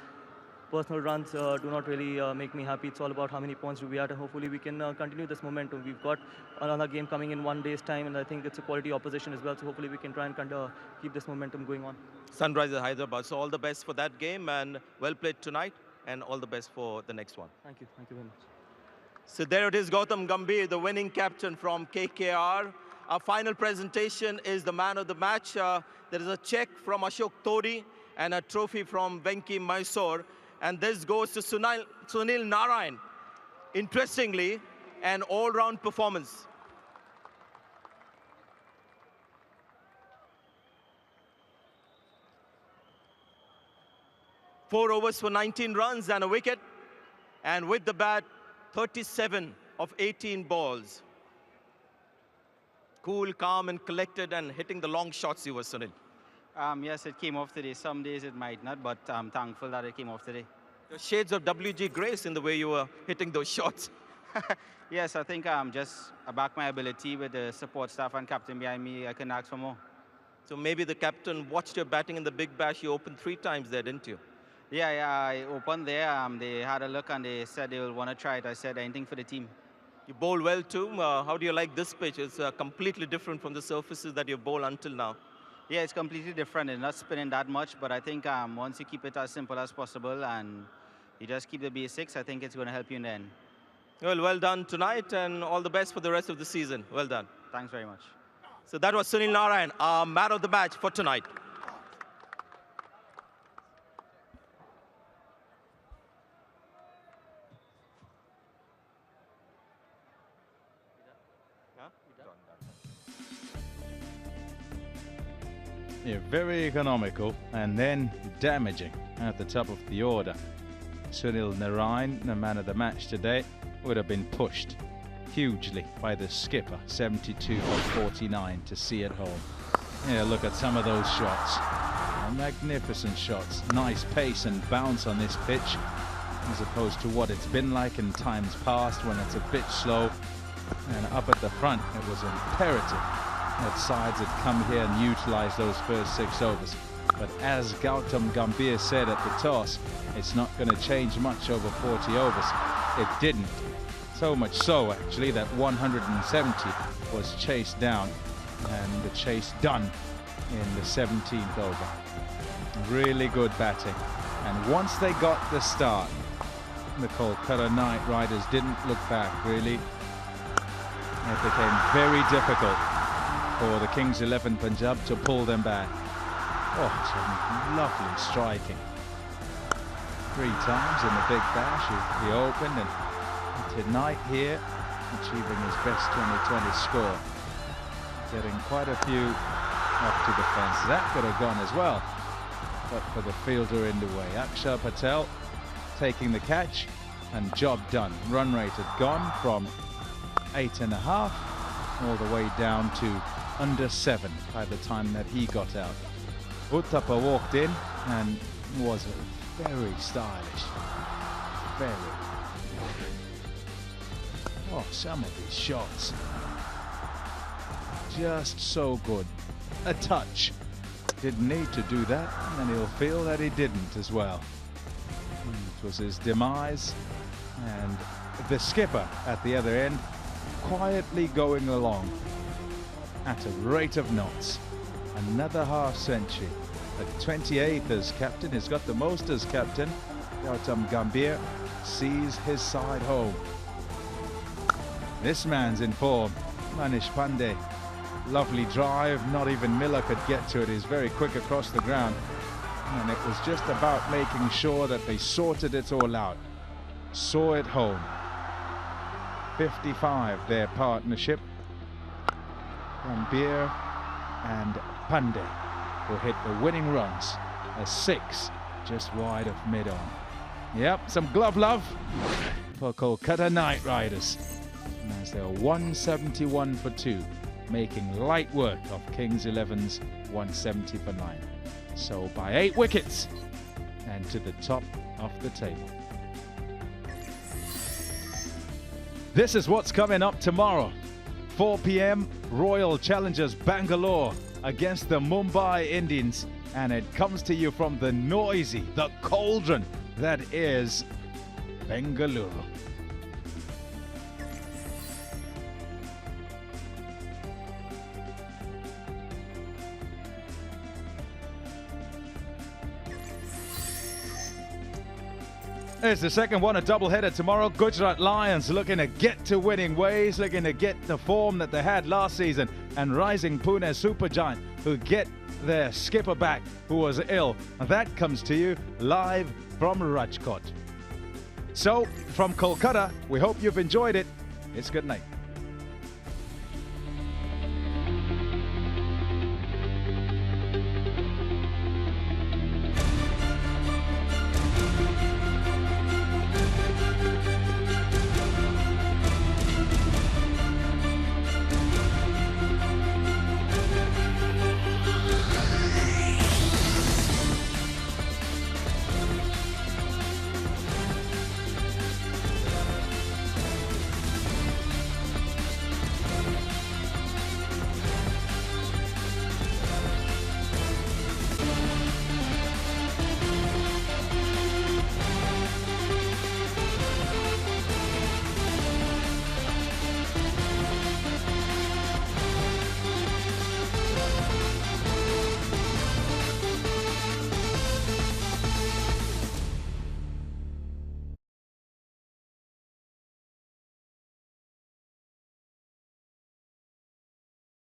personal runs do not really make me happy. It's all about how many points do we have, and hopefully we can continue this momentum. We've got another game coming in 1 day's time, and I think it's a quality opposition as well. So hopefully we can try and keep this momentum going on. Sunrisers Hyderabad. So all the best for that game, and well played tonight, and all the best for the next one. Thank you very much. So there it is, Gautam Gambhir, the winning captain from KKR. Our final presentation is the man of the match. There is a check from Ashok Tori and a trophy from Venki Mysore. And this goes to Sunil Narine. Interestingly, an all-round performance. Four overs for 19 runs and a wicket. And with the bat, 37 of 18 balls. Cool, calm, and collected, and hitting the long shots, you were, Sunil. Yes, it came off today. Some days it might not, but I'm thankful that it came off today. The shades of W.G. Grace in the way you were hitting those shots. Yes, I think just I back my ability with the support staff and captain behind me. I can ask for more. So maybe the captain watched your batting in the big bash. You opened 3 times there, didn't you? Yeah, I opened there. They had a look and they said they will want to try it. I said anything for the team. You bowl well too. How do you like this pitch? It's completely different from the surfaces that you bowl until now. Yeah, it's completely different. It's not spinning that much, but I think once you keep it as simple as possible and you just keep the basics, I think it's going to help you in the end. Well done tonight, and all the best for the rest of the season. Well done. Thanks very much. So that was Sunil Narine, our man of the match for tonight. Yeah, very economical and then damaging at the top of the order. Sunil Narine, the man of the match today, would have been pushed hugely by the skipper, 72 for 49 to see it home. Yeah, look at some of those shots. Magnificent shots. Nice pace and bounce on this pitch, as opposed to what it's been like in times past when it's a bit slow. And up at the front, it was imperative that sides had come here and utilised those first 6 overs. But as Gautam Gambhir said at the toss, it's not going to change much over 40 overs. It didn't. So much so, actually, that 170 was chased down and the chase done in the 17th over. Really good batting. And once they got the start, the Kolkata Knight Riders didn't look back, really. It became very difficult for the Kings 11 Punjab to pull them back. Oh, some lovely striking. 3 times in the big bash he opened, and tonight here achieving his best 2020 score, getting quite a few off to the fence. That could have gone as well, but for the fielder in the way. Akshar Patel taking the catch, and job done. Run rate had gone from 8.5 all the way down to under 7 by the time that he got out. Uthappa walked in and was very stylish. Very. Oh, some of these shots. Just so good. A touch. Didn't need to do that, and he'll feel that he didn't as well. It was his demise, and the skipper at the other end quietly going along at a rate of knots. Another half century. At 28th as captain, he's got the most as captain. Gautam Gambhir sees his side home. This man's in form. Manish Pandey. Lovely drive, not even Miller could get to it. He's very quick across the ground. And it was just about making sure that they sorted it all out. Saw it home. 55, their partnership. Gambhir and Pandey will hit the winning runs. A 6 just wide of mid-on. Yep, some glove love for Kolkata Knight Riders. And as they're 171 for 2, making light work of Kings 11's 170 for 9. So by 8 wickets and to the top of the table. This is what's coming up tomorrow. 4 p.m. Royal Challengers Bangalore against the Mumbai Indians, and it comes to you from the noisy, the cauldron that is Bengaluru. It's the second one, a doubleheader tomorrow. Gujarat Lions looking to get to winning ways, looking to get the form that they had last season, and rising Pune Supergiant, who get their skipper back, who was ill. And that comes to you live from Rajkot. So, from Kolkata, we hope you've enjoyed it. It's good night.